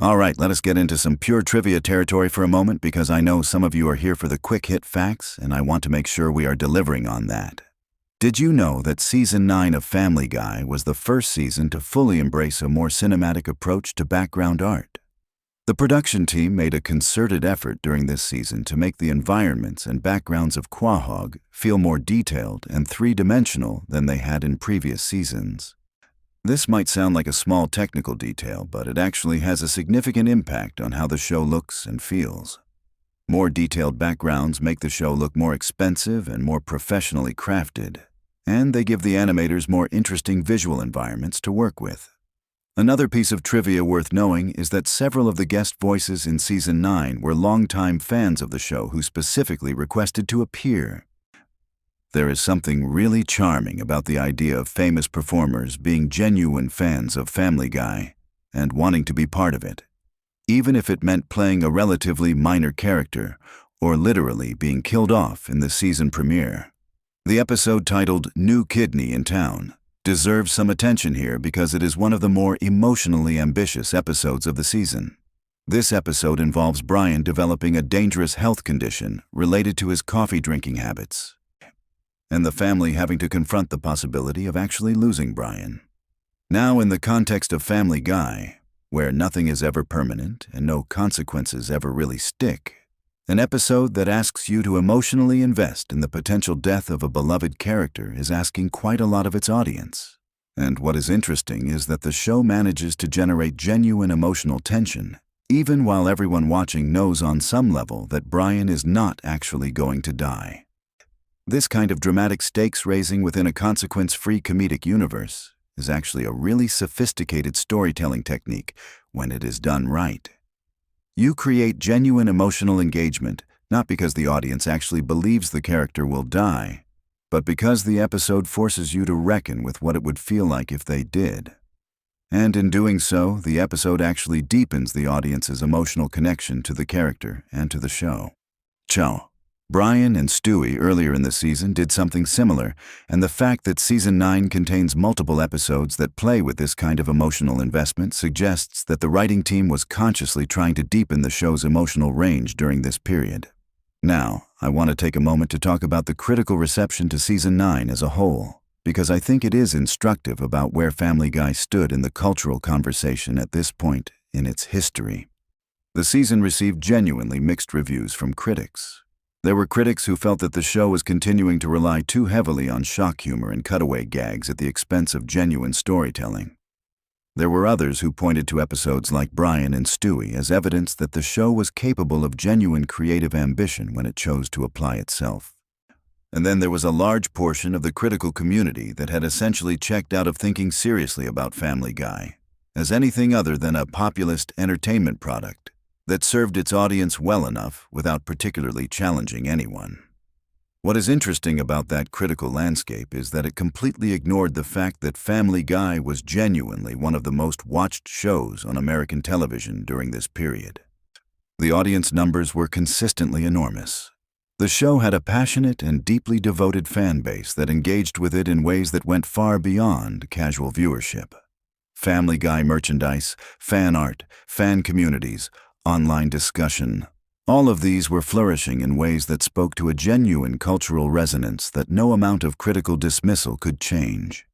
All right, let us get into some pure trivia territory for a moment because I know some of you are here for the quick hit facts and I want to make sure we are delivering on that. Did you know that Season 9 of Family Guy was the first season to fully embrace a more cinematic approach to background art? The production team made a concerted effort during this season to make the environments and backgrounds of Quahog feel more detailed and three-dimensional than they had in previous seasons. This might sound like a small technical detail, but it actually has a significant impact on how the show looks and feels. More detailed backgrounds make the show look more expensive and more professionally crafted, and they give the animators more interesting visual environments to work with. Another piece of trivia worth knowing is that several of the guest voices in Season 9 were longtime fans of the show who specifically requested to appear. There is something really charming about the idea of famous performers being genuine fans of Family Guy and wanting to be part of it, even if it meant playing a relatively minor character or literally being killed off in the season premiere. The episode titled New Kidney in Town deserves some attention here because it is one of the more emotionally ambitious episodes of the season. This episode involves Brian developing a dangerous health condition related to his coffee drinking habits, and the family having to confront the possibility of actually losing Brian. Now, in the context of Family Guy, where nothing is ever permanent and no consequences ever really stick, an episode that asks you to emotionally invest in the potential death of a beloved character is asking quite a lot of its audience. And what is interesting is that the show manages to generate genuine emotional tension, even while everyone watching knows on some level that Brian is not actually going to die. This kind of dramatic stakes-raising within a consequence-free comedic universe is actually a really sophisticated storytelling technique when it is done right. You create genuine emotional engagement not because the audience actually believes the character will die, but because the episode forces you to reckon with what it would feel like if they did. And in doing so, the episode actually deepens the audience's emotional connection to the character and to the show. Ciao. Brian and Stewie earlier in the season did something similar, and the fact that Season 9 contains multiple episodes that play with this kind of emotional investment suggests that the writing team was consciously trying to deepen the show's emotional range during this period. Now, I want to take a moment to talk about the critical reception to Season 9 as a whole, because I think it is instructive about where Family Guy stood in the cultural conversation at this point in its history. The season received genuinely mixed reviews from critics. There were critics who felt that the show was continuing to rely too heavily on shock humor and cutaway gags at the expense of genuine storytelling. There were others who pointed to episodes like Brian and Stewie as evidence that the show was capable of genuine creative ambition when it chose to apply itself. And then there was a large portion of the critical community that had essentially checked out of thinking seriously about Family Guy as anything other than a populist entertainment product that served its audience well enough without particularly challenging anyone. What is interesting about that critical landscape is that it completely ignored the fact that Family Guy was genuinely one of the most watched shows on American television during this period. The audience numbers were consistently enormous. The show had a passionate and deeply devoted fan base that engaged with it in ways that went far beyond casual viewership. Family Guy merchandise, fan art, fan communities, online discussion, all of these were flourishing in ways that spoke to a genuine cultural resonance that no amount of critical dismissal could change.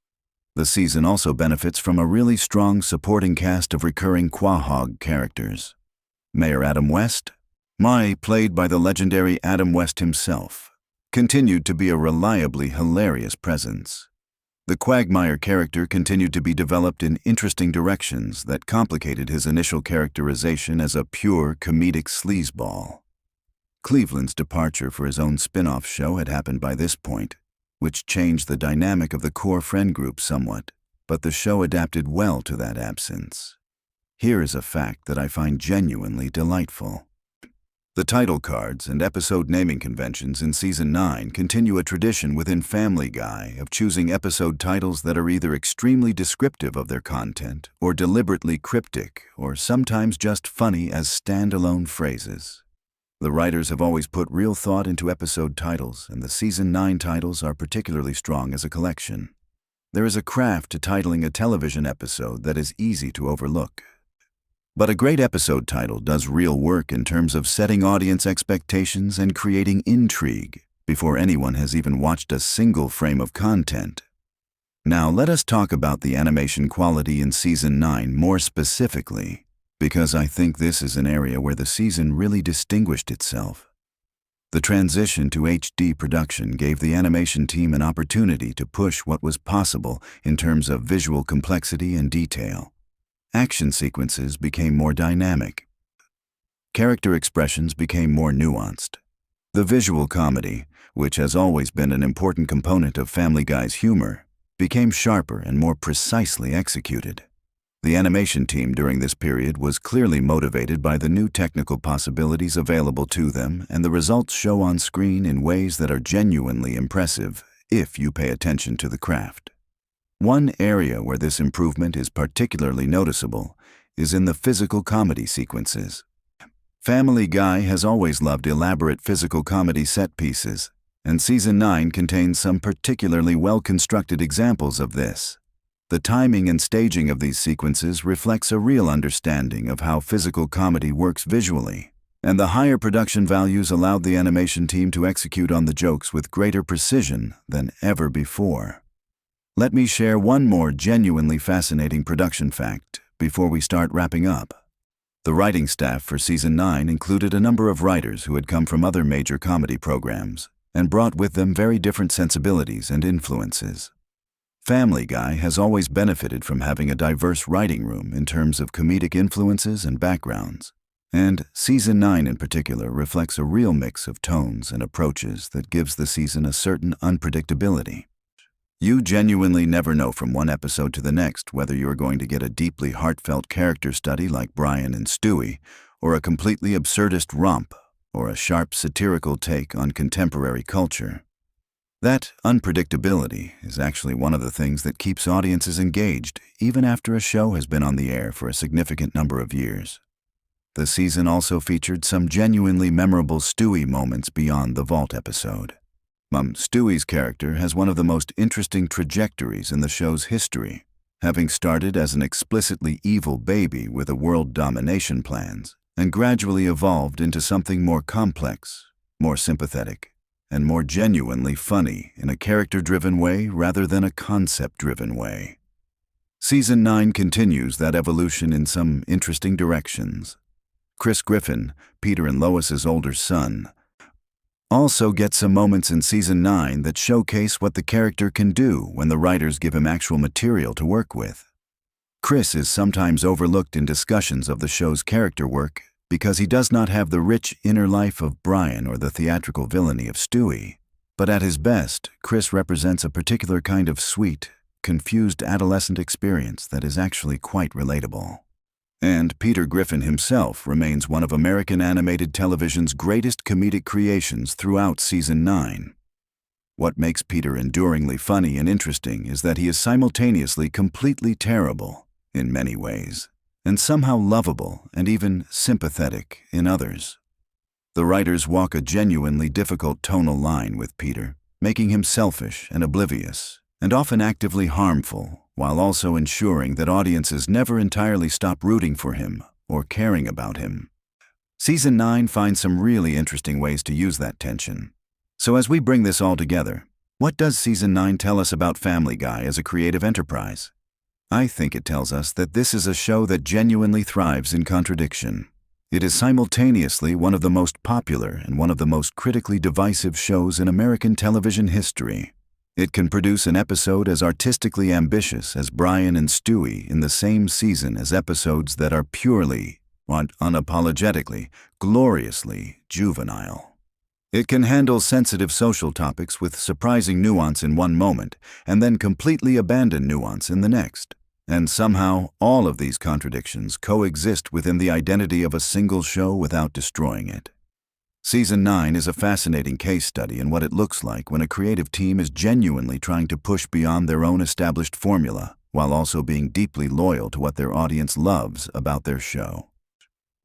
The season also benefits from a really strong supporting cast of recurring Quahog characters. Mayor Adam West, played by the legendary Adam West himself, continued to be a reliably hilarious presence. The Quagmire character continued to be developed in interesting directions that complicated his initial characterization as a pure comedic sleazeball. Cleveland's departure for his own spin-off show had happened by this point, which changed the dynamic of the core friend group somewhat, but the show adapted well to that absence. Here is a fact that I find genuinely delightful. The title cards and episode naming conventions in Season 9 continue a tradition within Family Guy of choosing episode titles that are either extremely descriptive of their content or deliberately cryptic or sometimes just funny as standalone phrases. The writers have always put real thought into episode titles, and the Season 9 titles are particularly strong as a collection. There is a craft to titling a television episode that is easy to overlook. But a great episode title does real work in terms of setting audience expectations and creating intrigue before anyone has even watched a single frame of content. Now let us talk about the animation quality in Season 9 more specifically, because I think this is an area where the season really distinguished itself. The transition to HD production gave the animation team an opportunity to push what was possible in terms of visual complexity and detail. Action sequences became more dynamic. Character expressions became more nuanced. The visual comedy, which has always been an important component of Family Guy's humor, became sharper and more precisely executed. The animation team during this period was clearly motivated by the new technical possibilities available to them, and the results show on screen in ways that are genuinely impressive if you pay attention to the craft. One area where this improvement is particularly noticeable is in the physical comedy sequences. Family Guy has always loved elaborate physical comedy set pieces, and Season 9 contains some particularly well-constructed examples of this. The timing and staging of these sequences reflects a real understanding of how physical comedy works visually, and the higher production values allowed the animation team to execute on the jokes with greater precision than ever before. Let me share one more genuinely fascinating production fact before we start wrapping up. The writing staff for Season 9 included a number of writers who had come from other major comedy programs and brought with them very different sensibilities and influences. Family Guy has always benefited from having a diverse writing room in terms of comedic influences and backgrounds, and Season 9 in particular reflects a real mix of tones and approaches that gives the season a certain unpredictability. You genuinely never know from one episode to the next whether you are going to get a deeply heartfelt character study like Brian and Stewie, or a completely absurdist romp, or a sharp satirical take on contemporary culture. That unpredictability is actually one of the things that keeps audiences engaged even after a show has been on the air for a significant number of years. the season also featured some genuinely memorable Stewie moments beyond the vault episode. Stewie's character has one of the most interesting trajectories in the show's history, having started as an explicitly evil baby with world domination plans, and gradually evolved into something more complex, more sympathetic, and more genuinely funny in a character-driven way rather than a concept-driven way. Season 9 continues that evolution in some interesting directions. Chris Griffin, Peter and Lois's older son, also gets some moments in Season 9 that showcase what the character can do when the writers give him actual material to work with. Chris is sometimes overlooked in discussions of the show's character work because he does not have the rich inner life of Brian or the theatrical villainy of Stewie. But at his best, Chris represents a particular kind of sweet, confused adolescent experience that is actually quite relatable. And Peter Griffin himself remains one of American animated television's greatest comedic creations throughout Season 9. What makes Peter enduringly funny and interesting is that he is simultaneously completely terrible in many ways, and somehow lovable and even sympathetic in others. The writers walk a genuinely difficult tonal line with Peter, making him selfish and oblivious, and often actively harmful, while also ensuring that audiences never entirely stop rooting for him or caring about him. Season 9 finds some really interesting ways to use that tension. So as we bring this all together, what does Season 9 tell us about Family Guy as a creative enterprise? I think it tells us that this is a show that genuinely thrives in contradiction. It is simultaneously one of the most popular and one of the most critically divisive shows in American television history. It can produce an episode as artistically ambitious as Brian and Stewie in the same season as episodes that are purely, unapologetically, gloriously juvenile. It can handle sensitive social topics with surprising nuance in one moment and then completely abandon nuance in the next. And somehow, all of these contradictions coexist within the identity of a single show without destroying it. Season 9 is a fascinating case study in what it looks like when a creative team is genuinely trying to push beyond their own established formula, while also being deeply loyal to what their audience loves about their show.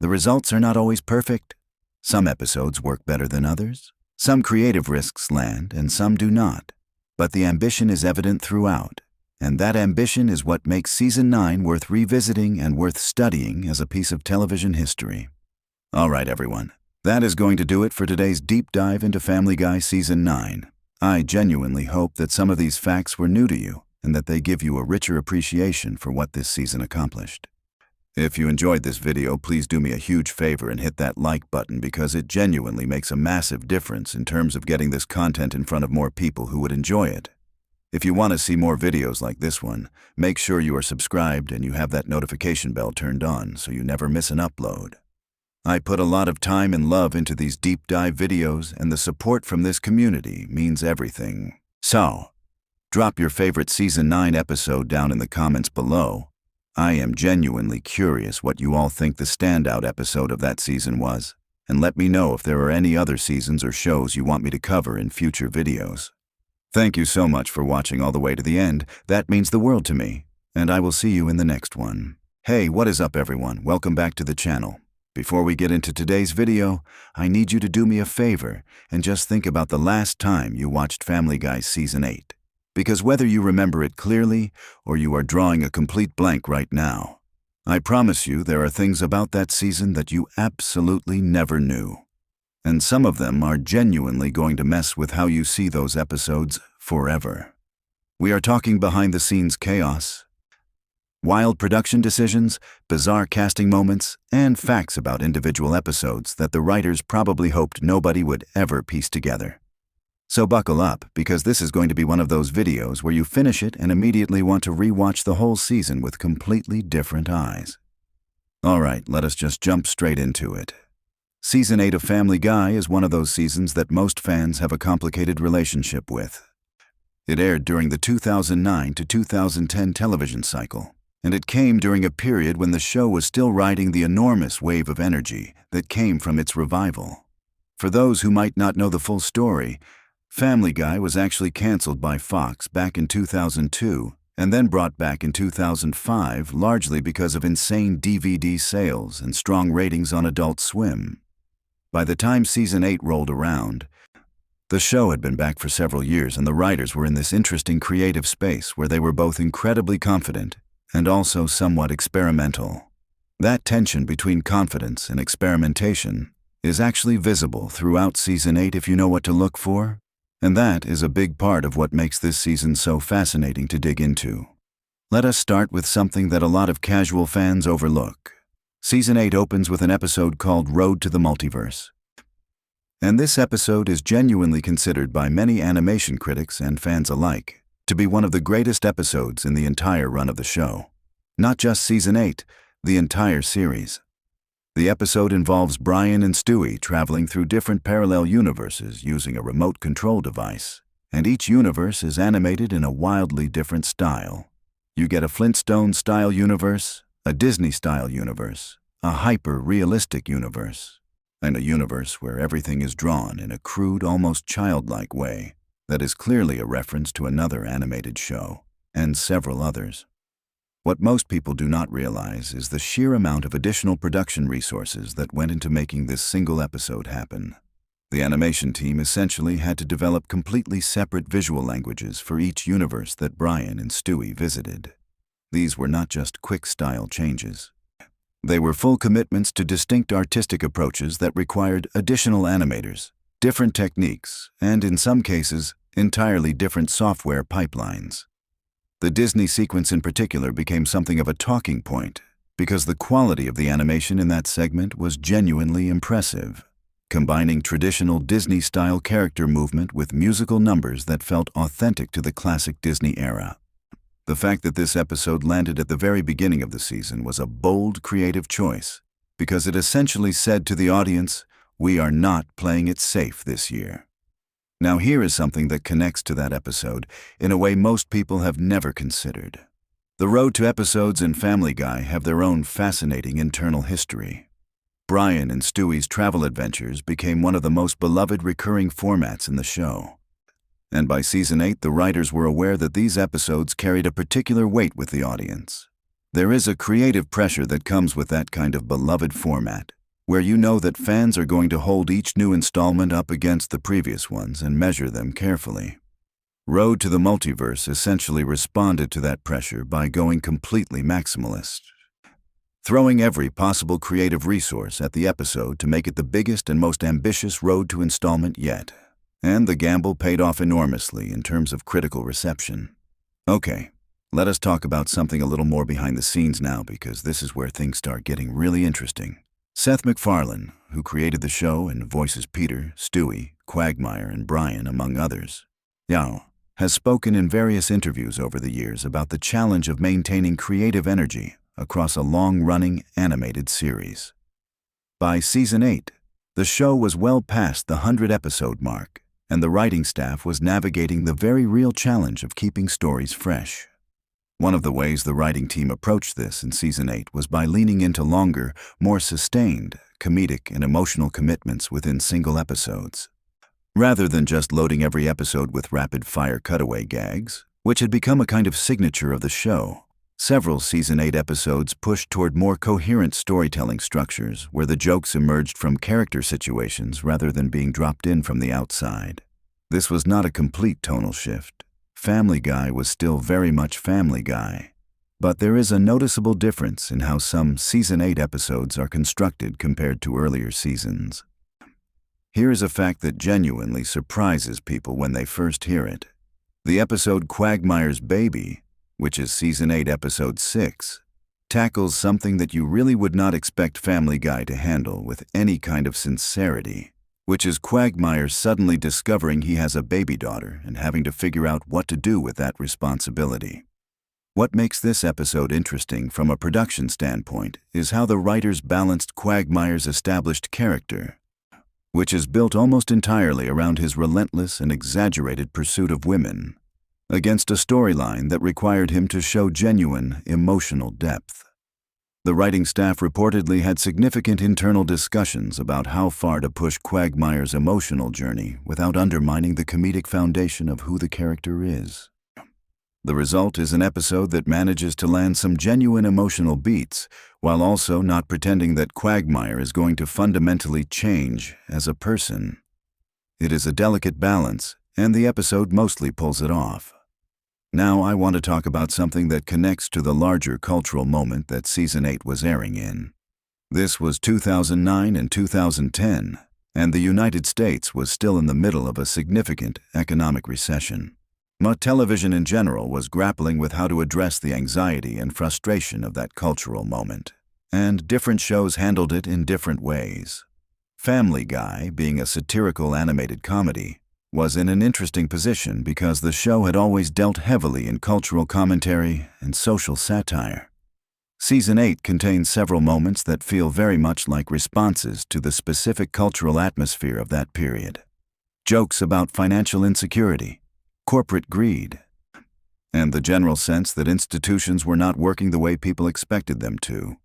The results are not always perfect. Some episodes work better than others. Some creative risks land, and some do not. But the ambition is evident throughout, and that ambition is what makes Season 9 worth revisiting and worth studying as a piece of television history. All right, everyone. That is going to do it for today's deep dive into Family Guy Season 9. I genuinely hope that some of these facts were new to you and that they give you a richer appreciation for what this season accomplished. If you enjoyed this video, please do me a huge favor and hit that like button because it genuinely makes a massive difference in terms of getting this content in front of more people who would enjoy it. If you want to see more videos like this one, make sure you are subscribed and you have that notification bell turned on so you never miss an upload. I put a lot of time and love into these deep dive videos, and the support from this community means everything. So, drop your favorite Season 9 episode down in the comments below. I am genuinely curious what you all think the standout episode of that season was, and let me know if there are any other seasons or shows you want me to cover in future videos. Thank you so much for watching all the way to the end. That means the world to me, and I will see you in the next one. Hey, what is up everyone? Welcome back to the channel. Before we get into today's video, I need you to do me a favor and just think about the last time you watched Family Guy Season 8. Because whether you remember it clearly or you are drawing a complete blank right now, I promise you there are things about that season that you absolutely never knew. And some of them are genuinely going to mess with how you see those episodes forever. We are talking behind-the-scenes chaos, wild production decisions, bizarre casting moments, and facts about individual episodes that the writers probably hoped nobody would ever piece together. So buckle up, because this is going to be one of those videos where you finish it and immediately want to rewatch the whole season with completely different eyes. Alright, let us just jump straight into it. Season 8 of Family Guy is one of those seasons that most fans have a complicated relationship with. It aired during the 2009 to 2010 television cycle, and it came during a period when the show was still riding the enormous wave of energy that came from its revival. For those who might not know the full story, Family Guy was actually canceled by Fox back in 2002 and then brought back in 2005 largely because of insane DVD sales and strong ratings on Adult Swim. By the time Season 8 rolled around, the show had been back for several years and the writers were in this interesting creative space where they were both incredibly confident and also somewhat experimental. That tension between confidence and experimentation is actually visible throughout Season 8 if you know what to look for, and that is a big part of what makes this season so fascinating to dig into. Let us start with something that a lot of casual fans overlook. Season 8 opens with an episode called Road to the Multiverse. And this episode is genuinely considered by many animation critics and fans alike to be one of the greatest episodes in the entire run of the show. Not just Season 8, the entire series. The episode involves Brian and Stewie traveling through different parallel universes using a remote control device, and each universe is animated in a wildly different style. You get a Flintstone-style universe, a Disney-style universe, a hyper-realistic universe, and a universe where everything is drawn in a crude, almost childlike way that is clearly a reference to another animated show, and several others. What most people do not realize is the sheer amount of additional production resources that went into making this single episode happen. The animation team essentially had to develop completely separate visual languages for each universe that Brian and Stewie visited. These were not just quick style changes. They were full commitments to distinct artistic approaches that required additional animators, different techniques, and in some cases, entirely different software pipelines. The Disney sequence in particular became something of a talking point because the quality of the animation in that segment was genuinely impressive, combining traditional Disney-style character movement with musical numbers that felt authentic to the classic Disney era. The fact that this episode landed at the very beginning of the season was a bold, creative choice because it essentially said to the audience, "We are not playing it safe this year." Now here is something that connects to that episode in a way most people have never considered. The Road to episodes in Family Guy have their own fascinating internal history. Brian and Stewie's travel adventures became one of the most beloved recurring formats in the show. And by Season 8, the writers were aware that these episodes carried a particular weight with the audience. There is a creative pressure that comes with that kind of beloved format, where you know that fans are going to hold each new installment up against the previous ones and measure them carefully. Road to the Multiverse essentially responded to that pressure by going completely maximalist, throwing every possible creative resource at the episode to make it the biggest and most ambitious road to installment yet. And the gamble paid off enormously in terms of critical reception. Okay, let us talk about something a little more behind the scenes now because this is where things start getting really interesting. Seth MacFarlane, who created the show and voices Peter, Stewie, Quagmire, and Brian, among others, has spoken in various interviews over the years about the challenge of maintaining creative energy across a long-running animated series. By Season 8, the show was well past the 100-episode mark, and the writing staff was navigating the very real challenge of keeping stories fresh. One of the ways the writing team approached this in Season 8 was by leaning into longer, more sustained, comedic and emotional commitments within single episodes. Rather than just loading every episode with rapid-fire cutaway gags, which had become a kind of signature of the show, several Season 8 episodes pushed toward more coherent storytelling structures where the jokes emerged from character situations rather than being dropped in from the outside. This was not a complete tonal shift. Family Guy was still very much Family Guy, but there is a noticeable difference in how some Season 8 episodes are constructed compared to earlier seasons. Here is a fact that genuinely surprises people when they first hear it. The episode Quagmire's Baby, which is Season 8 Episode 6, tackles something that you really would not expect Family Guy to handle with any kind of sincerity, which is Quagmire suddenly discovering he has a baby daughter and having to figure out what to do with that responsibility. What makes this episode interesting from a production standpoint is how the writers balanced Quagmire's established character, which is built almost entirely around his relentless and exaggerated pursuit of women, against a storyline that required him to show genuine emotional depth. The writing staff reportedly had significant internal discussions about how far to push Quagmire's emotional journey without undermining the comedic foundation of who the character is. The result is an episode that manages to land some genuine emotional beats, while also not pretending that Quagmire is going to fundamentally change as a person. It is a delicate balance, and the episode mostly pulls it off. Now I want to talk about something that connects to the larger cultural moment that Season 8 was airing in. This was 2009 and 2010, and the United States was still in the middle of a significant economic recession. But television in general was grappling with how to address the anxiety and frustration of that cultural moment, and different shows handled it in different ways. Family Guy, being a satirical animated comedy, was in an interesting position because the show had always dealt heavily in cultural commentary and social satire. Season 8 contains several moments that feel very much like responses to the specific cultural atmosphere of that period. Jokes about financial insecurity, corporate greed, and the general sense that institutions were not working the way people expected them to.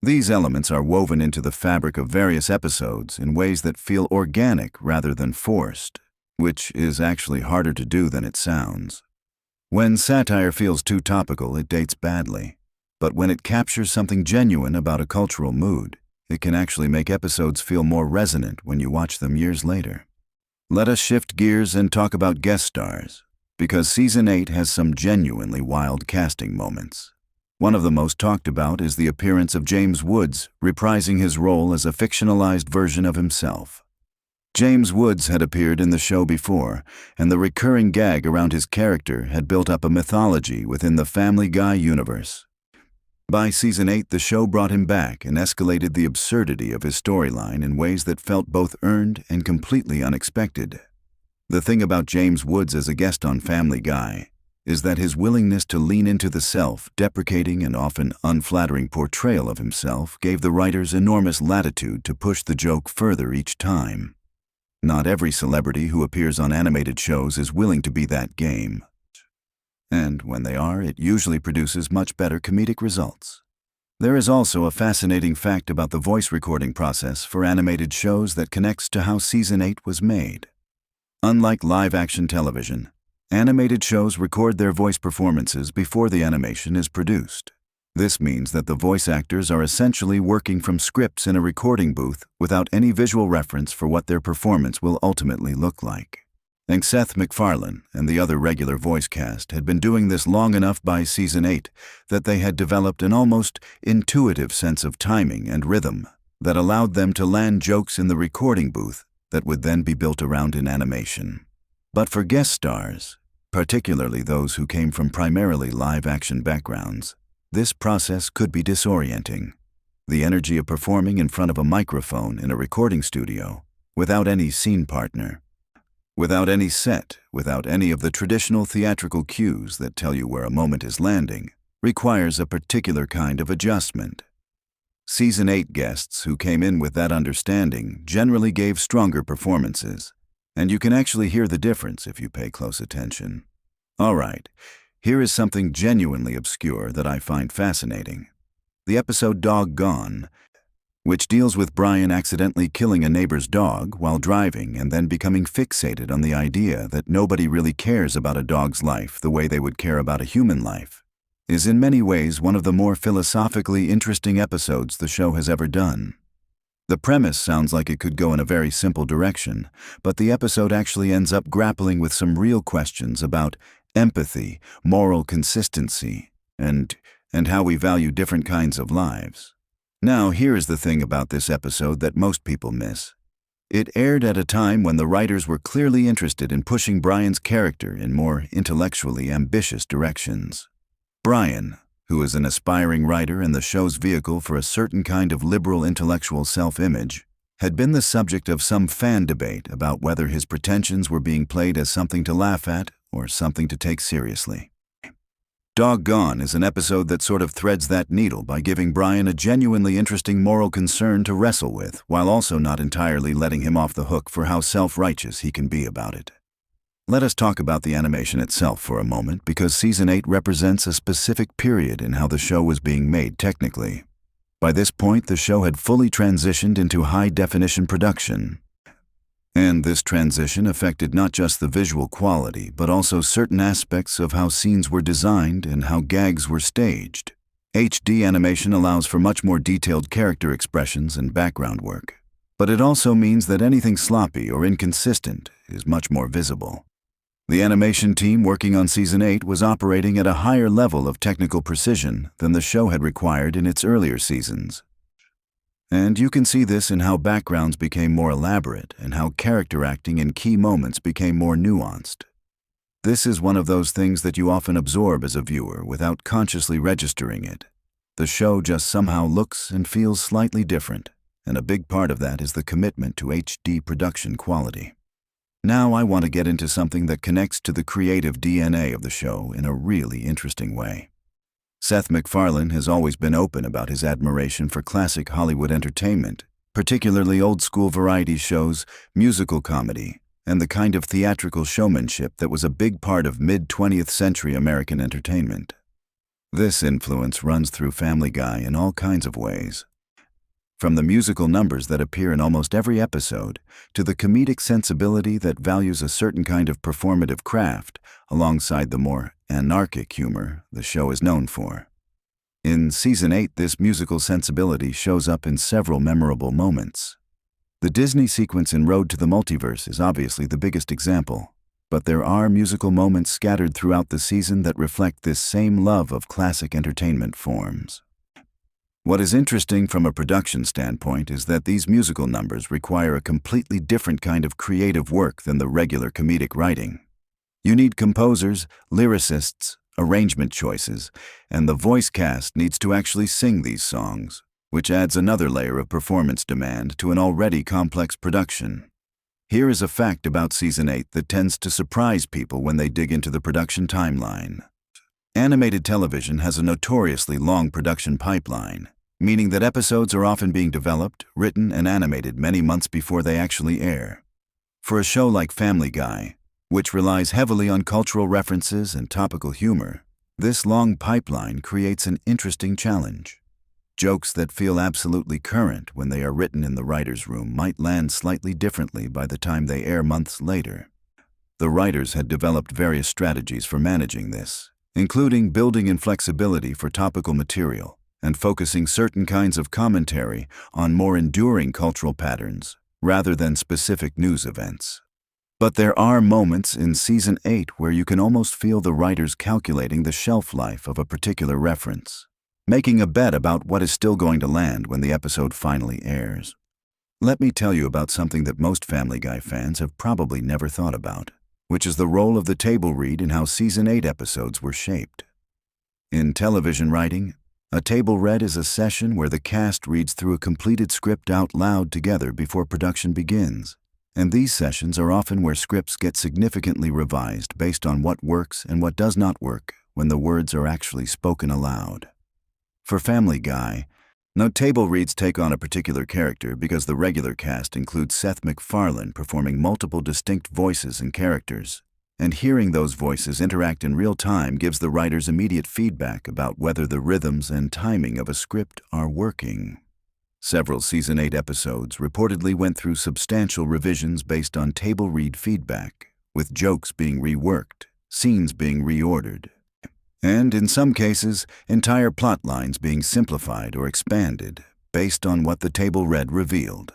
These elements are woven into the fabric of various episodes in ways that feel organic rather than forced, which is actually harder to do than it sounds. When satire feels too topical, it dates badly. But when it captures something genuine about a cultural mood, it can actually make episodes feel more resonant when you watch them years later. Let us shift gears and talk about guest stars, because Season 8 has some genuinely wild casting moments. One of the most talked about is the appearance of James Woods reprising his role as a fictionalized version of himself. James Woods had appeared in the show before, and the recurring gag around his character had built up a mythology within the Family Guy universe. By Season 8, the show brought him back and escalated the absurdity of his storyline in ways that felt both earned and completely unexpected. The thing about James Woods as a guest on Family Guy is that his willingness to lean into the self-deprecating and often unflattering portrayal of himself gave the writers enormous latitude to push the joke further each time. Not every celebrity who appears on animated shows is willing to be that game. And when they are, it usually produces much better comedic results. There is also a fascinating fact about the voice recording process for animated shows that connects to how Season 8 was made. Unlike live-action television, animated shows record their voice performances before the animation is produced. This means that the voice actors are essentially working from scripts in a recording booth without any visual reference for what their performance will ultimately look like. And Seth MacFarlane and the other regular voice cast had been doing this long enough by Season 8 that they had developed an almost intuitive sense of timing and rhythm that allowed them to land jokes in the recording booth that would then be built around in animation. But for guest stars, particularly those who came from primarily live-action backgrounds, this process could be disorienting. The energy of performing in front of a microphone in a recording studio, without any scene partner, without any set, without any of the traditional theatrical cues that tell you where a moment is landing, requires a particular kind of adjustment. Season 8 guests who came in with that understanding generally gave stronger performances, and you can actually hear the difference if you pay close attention. All right, here is something genuinely obscure that I find fascinating. The episode Dog Gone, which deals with Brian accidentally killing a neighbor's dog while driving and then becoming fixated on the idea that nobody really cares about a dog's life the way they would care about a human life, is in many ways one of the more philosophically interesting episodes the show has ever done. The premise sounds like it could go in a very simple direction, but the episode actually ends up grappling with some real questions about empathy, moral consistency, and how we value different kinds of lives. Now, here is the thing about this episode that most people miss. It aired at a time when the writers were clearly interested in pushing Brian's character in more intellectually ambitious directions. Brian, who is an aspiring writer and the show's vehicle for a certain kind of liberal intellectual self-image, had been the subject of some fan debate about whether his pretensions were being played as something to laugh at or something to take seriously. Dog Gone is an episode that sort of threads that needle by giving Brian a genuinely interesting moral concern to wrestle with, while also not entirely letting him off the hook for how self-righteous he can be about it. Let us talk about the animation itself for a moment, because Season 8 represents a specific period in how the show was being made technically. By this point, the show had fully transitioned into high-definition production. And this transition affected not just the visual quality, but also certain aspects of how scenes were designed and how gags were staged. HD animation allows for much more detailed character expressions and background work, but it also means that anything sloppy or inconsistent is much more visible. The animation team working on Season 8 was operating at a higher level of technical precision than the show had required in its earlier seasons. And you can see this in how backgrounds became more elaborate and how character acting in key moments became more nuanced. This is one of those things that you often absorb as a viewer without consciously registering it. The show just somehow looks and feels slightly different, and a big part of that is the commitment to HD production quality. Now I want to get into something that connects to the creative DNA of the show in a really interesting way. Seth MacFarlane has always been open about his admiration for classic Hollywood entertainment, particularly old-school variety shows, musical comedy, and the kind of theatrical showmanship that was a big part of mid-20th century American entertainment. This influence runs through Family Guy in all kinds of ways. From the musical numbers that appear in almost every episode, to the comedic sensibility that values a certain kind of performative craft, alongside the more anarchic humor the show is known for. In Season 8, this musical sensibility shows up in several memorable moments. The Disney sequence in Road to the Multiverse is obviously the biggest example, but there are musical moments scattered throughout the season that reflect this same love of classic entertainment forms. What is interesting from a production standpoint is that these musical numbers require a completely different kind of creative work than the regular comedic writing. You need composers, lyricists, arrangement choices, and the voice cast needs to actually sing these songs, which adds another layer of performance demand to an already complex production. Here is a fact about Season 8 that tends to surprise people when they dig into the production timeline. Animated television has a notoriously long production pipeline, meaning that episodes are often being developed, written, and animated many months before they actually air. For a show like Family Guy, which relies heavily on cultural references and topical humor, this long pipeline creates an interesting challenge. Jokes that feel absolutely current when they are written in the writer's room might land slightly differently by the time they air months later. The writers had developed various strategies for managing this, including building in flexibility for topical material and focusing certain kinds of commentary on more enduring cultural patterns rather than specific news events. But there are moments in Season 8 where you can almost feel the writers calculating the shelf life of a particular reference, making a bet about what is still going to land when the episode finally airs. Let me tell you about something that most Family Guy fans have probably never thought about, which is the role of the table read in how Season 8 episodes were shaped. In television writing, a table read is a session where the cast reads through a completed script out loud together before production begins. And these sessions are often where scripts get significantly revised based on what works and what does not work when the words are actually spoken aloud. For Family Guy, no table reads take on a particular character because the regular cast includes Seth MacFarlane performing multiple distinct voices and characters, and hearing those voices interact in real time gives the writers immediate feedback about whether the rhythms and timing of a script are working. Several Season 8 episodes reportedly went through substantial revisions based on table read feedback, with jokes being reworked, scenes being reordered, and in some cases, entire plot lines being simplified or expanded based on what the table read revealed.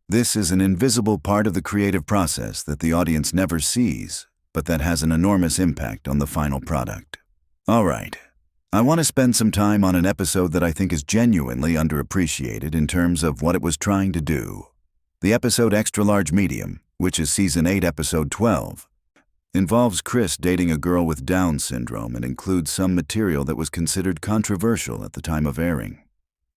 This is an invisible part of the creative process that the audience never sees, but that has an enormous impact on the final product. All right. I want to spend some time on an episode that I think is genuinely underappreciated in terms of what it was trying to do. The episode Extra Large Medium, which is Season 8, Episode 12, involves Chris dating a girl with Down syndrome and includes some material that was considered controversial at the time of airing.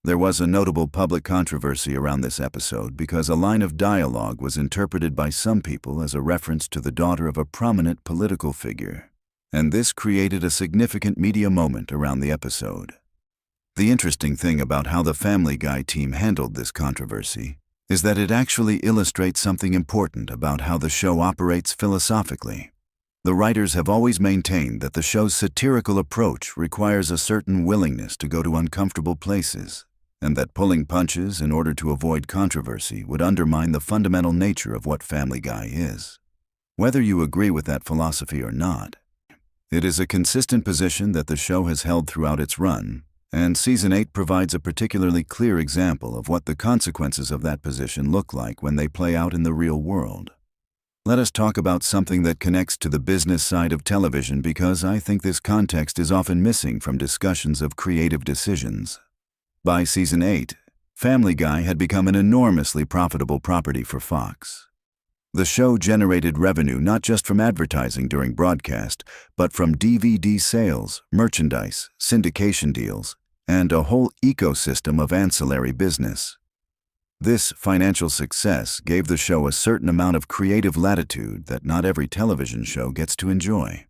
There was a notable public controversy around this episode because a line of dialogue was interpreted by some people as a reference to the daughter of a prominent political figure, and this created a significant media moment around the episode. The interesting thing about how the Family Guy team handled this controversy is that it actually illustrates something important about how the show operates philosophically. The writers have always maintained that the show's satirical approach requires a certain willingness to go to uncomfortable places, and that pulling punches in order to avoid controversy would undermine the fundamental nature of what Family Guy is. Whether you agree with that philosophy or not, it is a consistent position that the show has held throughout its run, and Season 8 provides a particularly clear example of what the consequences of that position look like when they play out in the real world. Let us talk about something that connects to the business side of television because I think this context is often missing from discussions of creative decisions. By Season 8, Family Guy had become an enormously profitable property for Fox. The show generated revenue not just from advertising during broadcast, but from DVD sales, merchandise, syndication deals, and a whole ecosystem of ancillary business. This financial success gave the show a certain amount of creative latitude that not every television show gets to enjoy.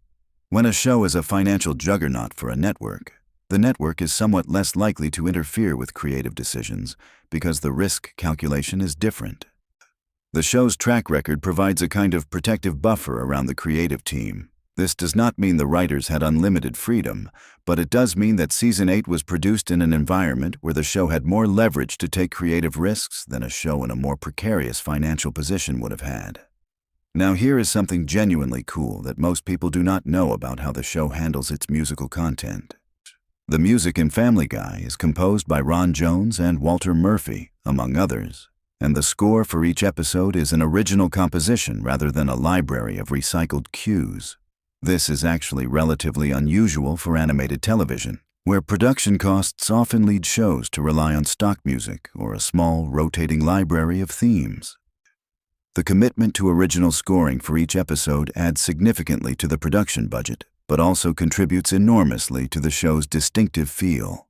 When a show is a financial juggernaut for a network, the network is somewhat less likely to interfere with creative decisions because the risk calculation is different. The show's track record provides a kind of protective buffer around the creative team. This does not mean the writers had unlimited freedom, but it does mean that Season 8 was produced in an environment where the show had more leverage to take creative risks than a show in a more precarious financial position would have had. Now here is something genuinely cool that most people do not know about how the show handles its musical content. The music in Family Guy is composed by Ron Jones and Walter Murphy, among others, and the score for each episode is an original composition rather than a library of recycled cues. This is actually relatively unusual for animated television, where production costs often lead shows to rely on stock music or a small, rotating library of themes. The commitment to original scoring for each episode adds significantly to the production budget, but also contributes enormously to the show's distinctive feel.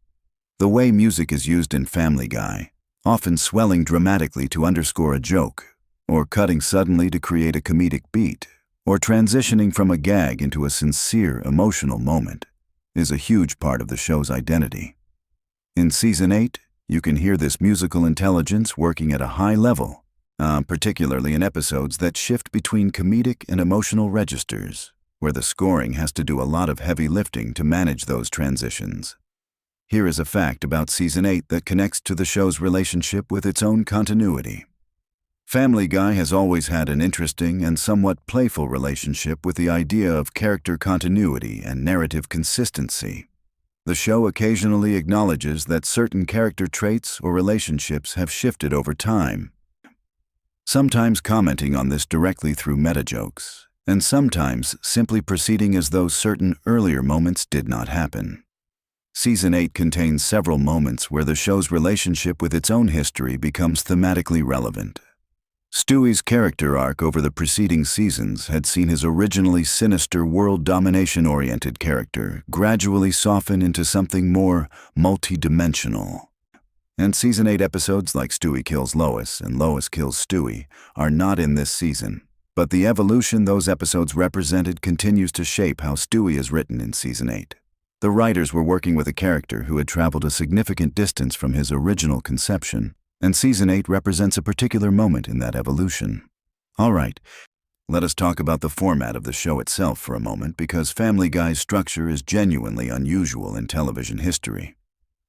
The way music is used in Family Guy, often swelling dramatically to underscore a joke, or cutting suddenly to create a comedic beat, or transitioning from a gag into a sincere, emotional moment, is a huge part of the show's identity. In Season 8, you can hear this musical intelligence working at a high level, particularly in episodes that shift between comedic and emotional registers, where the scoring has to do a lot of heavy lifting to manage those transitions. Here is a fact about Season 8 that connects to the show's relationship with its own continuity. Family Guy has always had an interesting and somewhat playful relationship with the idea of character continuity and narrative consistency. The show occasionally acknowledges that certain character traits or relationships have shifted over time, sometimes commenting on this directly through meta-jokes, and sometimes simply proceeding as though certain earlier moments did not happen. Season 8 contains several moments where the show's relationship with its own history becomes thematically relevant. Stewie's character arc over the preceding seasons had seen his originally sinister world domination-oriented character gradually soften into something more multi-dimensional. And Season 8 episodes like Stewie kills Lois and Lois kills Stewie are not in this season, but the evolution those episodes represented continues to shape how Stewie is written in Season 8. The writers were working with a character who had traveled a significant distance from his original conception, and Season 8 represents a particular moment in that evolution. All right, let us talk about the format of the show itself for a moment because Family Guy's structure is genuinely unusual in television history.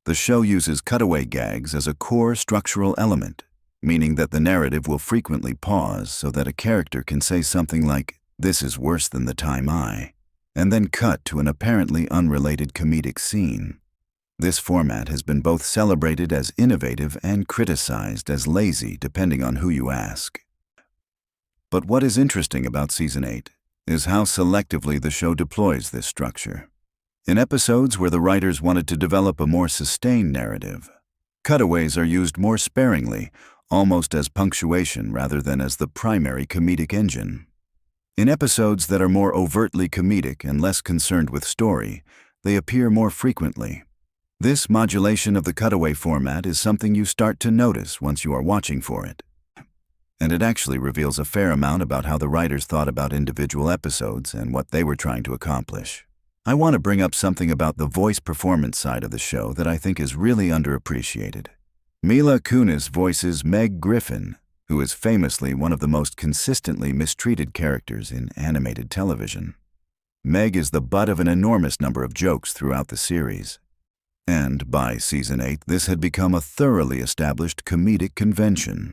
The show uses cutaway gags as a core structural element, meaning that the narrative will frequently pause so that a character can say something like, "This is worse than the time I," and then cut to an apparently unrelated comedic scene. This format has been both celebrated as innovative and criticized as lazy, depending on who you ask. But what is interesting about Season 8 is how selectively the show deploys this structure. In episodes where the writers wanted to develop a more sustained narrative, cutaways are used more sparingly, almost as punctuation rather than as the primary comedic engine. In episodes that are more overtly comedic and less concerned with story, they appear more frequently. This modulation of the cutaway format is something you start to notice once you are watching for it. And it actually reveals a fair amount about how the writers thought about individual episodes and what they were trying to accomplish. I want to bring up something about the voice performance side of the show that I think is really underappreciated. Mila Kunis voices Meg Griffin, who is famously one of the most consistently mistreated characters in animated television. Meg is the butt of an enormous number of jokes throughout the series. And by Season 8, this had become a thoroughly established comedic convention.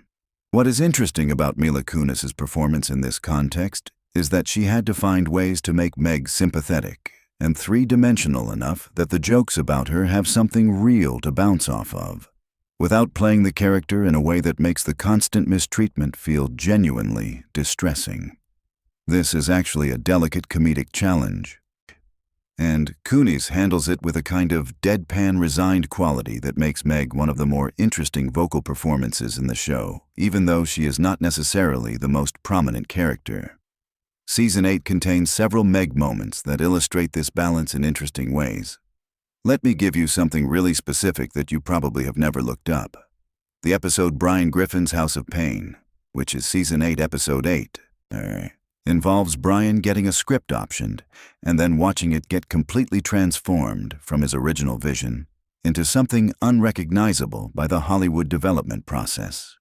What is interesting about Mila Kunis's performance in this context is that she had to find ways to make Meg sympathetic and three-dimensional enough that the jokes about her have something real to bounce off of, without playing the character in a way that makes the constant mistreatment feel genuinely distressing. This is actually a delicate comedic challenge, and Kunis handles it with a kind of deadpan, resigned quality that makes Meg one of the more interesting vocal performances in the show, even though she is not necessarily the most prominent character. Season 8 contains several Meg moments that illustrate this balance in interesting ways. Let me give you something really specific that you probably have never looked up. The episode Brian Griffin's House of Pain, which is Season 8, Episode 8, involves Brian getting a script optioned and then watching it get completely transformed from his original vision into something unrecognizable by the Hollywood development process.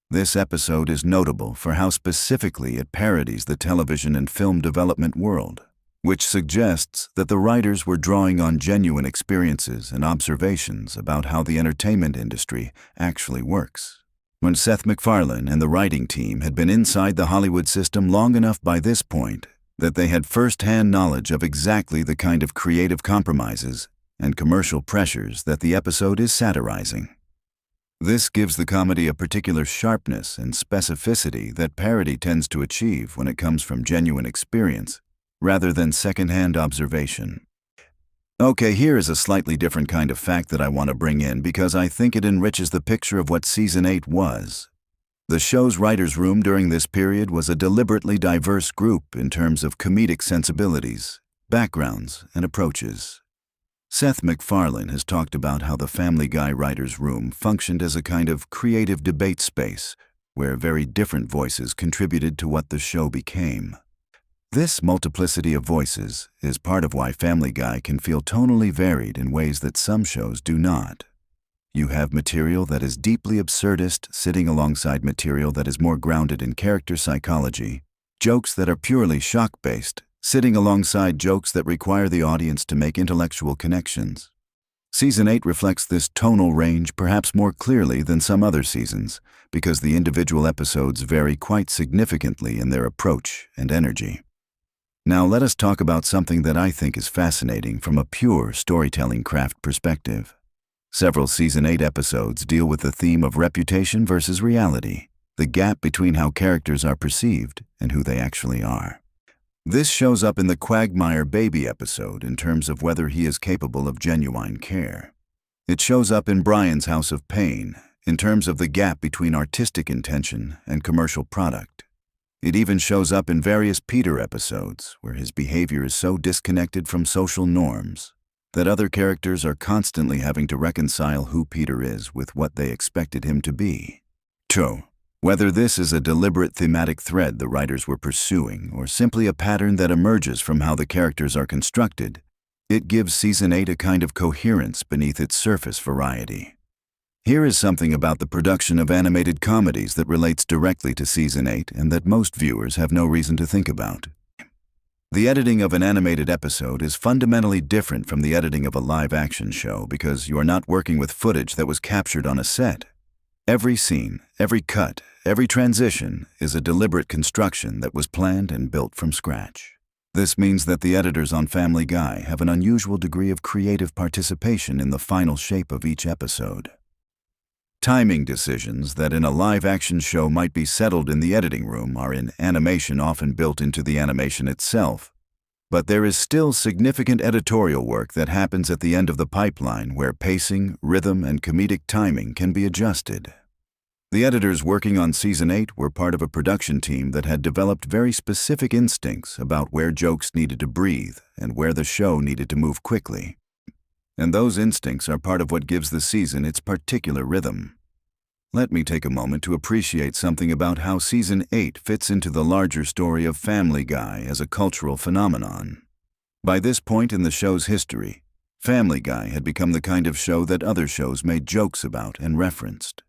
This episode is notable for how specifically it parodies the television and film development world, which suggests that the writers were drawing on genuine experiences and observations about how the entertainment industry actually works. When Seth MacFarlane and the writing team had been inside the Hollywood system long enough by this point that they had first-hand knowledge of exactly the kind of creative compromises and commercial pressures that the episode is satirizing. This gives the comedy a particular sharpness and specificity that parody tends to achieve when it comes from genuine experience, rather than second-hand observation. Okay, here is a slightly different kind of fact that I want to bring in because I think it enriches the picture of what Season 8 was. The show's writer's room during this period was a deliberately diverse group in terms of comedic sensibilities, backgrounds, and approaches. Seth MacFarlane has talked about how the Family Guy writer's room functioned as a kind of creative debate space where very different voices contributed to what the show became. This multiplicity of voices is part of why Family Guy can feel tonally varied in ways that some shows do not. You have material that is deeply absurdist sitting alongside material that is more grounded in character psychology, jokes that are purely shock-based sitting alongside jokes that require the audience to make intellectual connections. Season 8 reflects this tonal range perhaps more clearly than some other seasons because the individual episodes vary quite significantly in their approach and energy. Now let us talk about something that I think is fascinating from a pure storytelling craft perspective. Several Season 8 episodes deal with the theme of reputation versus reality, the gap between how characters are perceived and who they actually are. This shows up in the Quagmire Baby episode in terms of whether he is capable of genuine care. It shows up in Brian's House of Pain in terms of the gap between artistic intention and commercial product. It even shows up in various Peter episodes where his behavior is so disconnected from social norms that other characters are constantly having to reconcile who Peter is with what they expected him to be. Whether this is a deliberate thematic thread the writers were pursuing or simply a pattern that emerges from how the characters are constructed, it gives Season 8 a kind of coherence beneath its surface variety. Here is something about the production of animated comedies that relates directly to Season 8 and that most viewers have no reason to think about. The editing of an animated episode is fundamentally different from the editing of a live-action show because you are not working with footage that was captured on a set. Every scene, every cut, every transition is a deliberate construction that was planned and built from scratch. This means that the editors on Family Guy have an unusual degree of creative participation in the final shape of each episode. Timing decisions that in a live-action show might be settled in the editing room are in animation often built into the animation itself. But there is still significant editorial work that happens at the end of the pipeline where pacing, rhythm, and comedic timing can be adjusted. The editors working on Season 8 were part of a production team that had developed very specific instincts about where jokes needed to breathe and where the show needed to move quickly. And those instincts are part of what gives the season its particular rhythm. Let me take a moment to appreciate something about how Season 8 fits into the larger story of Family Guy as a cultural phenomenon. By this point in the show's history, Family Guy had become the kind of show that other shows made jokes about and referenced.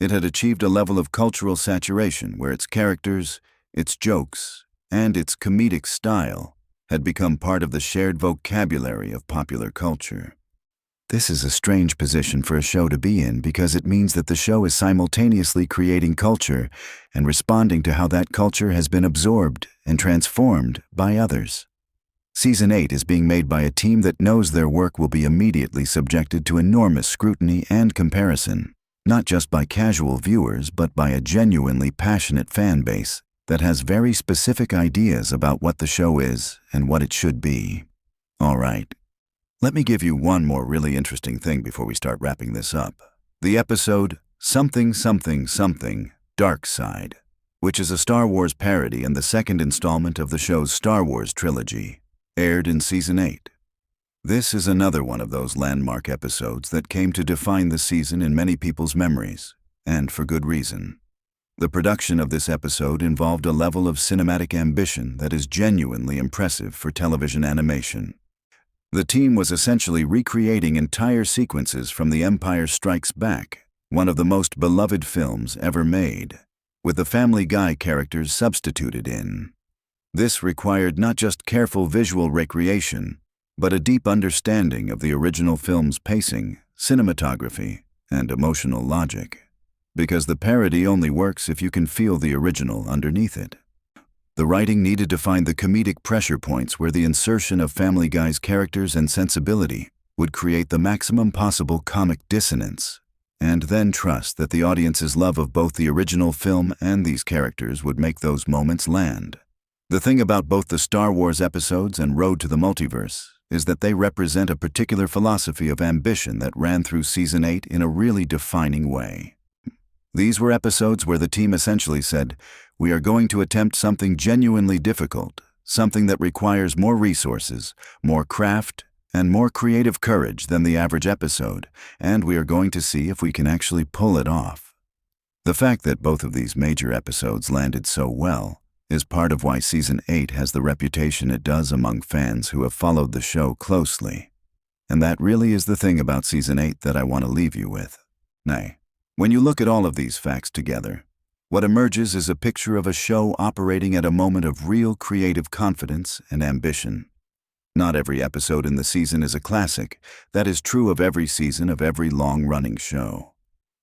It had achieved a level of cultural saturation where its characters, its jokes, and its comedic style had become part of the shared vocabulary of popular culture. This is a strange position for a show to be in because it means that the show is simultaneously creating culture and responding to how that culture has been absorbed and transformed by others. Season 8 is being made by a team that knows their work will be immediately subjected to enormous scrutiny and comparison, not just by casual viewers but by a genuinely passionate fan base that has very specific ideas about what the show is and what it should be. All right. Let me give you one more really interesting thing before we start wrapping this up. The episode Something Something Something Dark Side, which is a Star Wars parody and the second installment of the show's Star Wars trilogy, aired in Season 8. This is another one of those landmark episodes that came to define the season in many people's memories, and for good reason. The production of this episode involved a level of cinematic ambition that is genuinely impressive for television animation. The team was essentially recreating entire sequences from The Empire Strikes Back, one of the most beloved films ever made, with the Family Guy characters substituted in. This required not just careful visual recreation, but a deep understanding of the original film's pacing, cinematography, and emotional logic, because the parody only works if you can feel the original underneath it. The writing needed to find the comedic pressure points where the insertion of Family Guy's characters and sensibility would create the maximum possible comic dissonance, and then trust that the audience's love of both the original film and these characters would make those moments land. The thing about both the Star Wars episodes and Road to the Multiverse is that they represent a particular philosophy of ambition that ran through Season 8 in a really defining way. These were episodes where the team essentially said, "We are going to attempt something genuinely difficult, something that requires more resources, more craft, and more creative courage than the average episode, and we are going to see if we can actually pull it off." The fact that both of these major episodes landed so well is part of why Season 8 has the reputation it does among fans who have followed the show closely. And that really is the thing about Season 8 that I want to leave you with. Nay, when you look at all of these facts together, what emerges is a picture of a show operating at a moment of real creative confidence and ambition. Not every episode in the season is a classic. That is true of every season of every long-running show.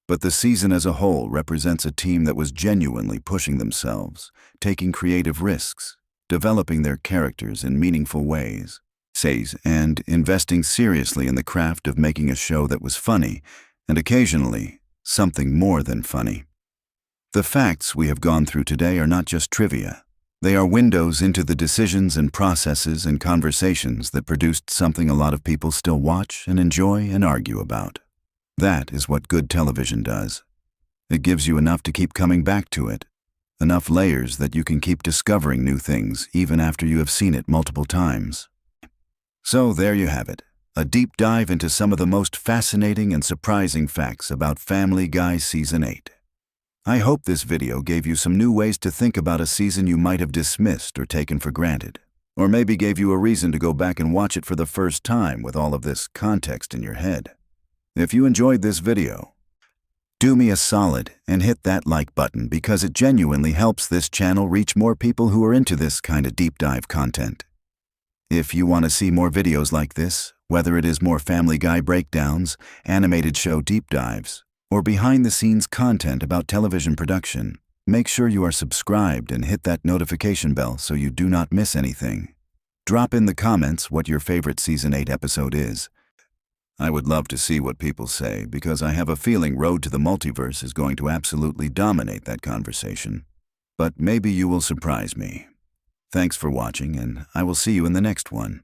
But the season as a whole represents a team that was genuinely pushing themselves, taking creative risks, developing their characters in meaningful ways, and investing seriously in the craft of making a show that was funny, and occasionally, something more than funny. The facts we have gone through today are not just trivia. They are windows into the decisions and processes and conversations that produced something a lot of people still watch and enjoy and argue about. That is what good television does. It gives you enough to keep coming back to it, enough layers that you can keep discovering new things even after you have seen it multiple times. So there you have it, a deep dive into some of the most fascinating and surprising facts about Family Guy Season 8. I hope this video gave you some new ways to think about a season you might have dismissed or taken for granted, or maybe gave you a reason to go back and watch it for the first time with all of this context in your head. If you enjoyed this video, do me a solid and hit that like button because it genuinely helps this channel reach more people who are into this kind of deep dive content. If you want to see more videos like this, whether it is more Family Guy breakdowns, animated show deep dives, or behind-the-scenes content about television production, make sure you are subscribed and hit that notification bell so you do not miss anything. Drop in the comments what your favorite Season 8 episode is. I would love to see what people say because I have a feeling Road to the Multiverse is going to absolutely dominate that conversation. But maybe you will surprise me. Thanks for watching, and I will see you in the next one.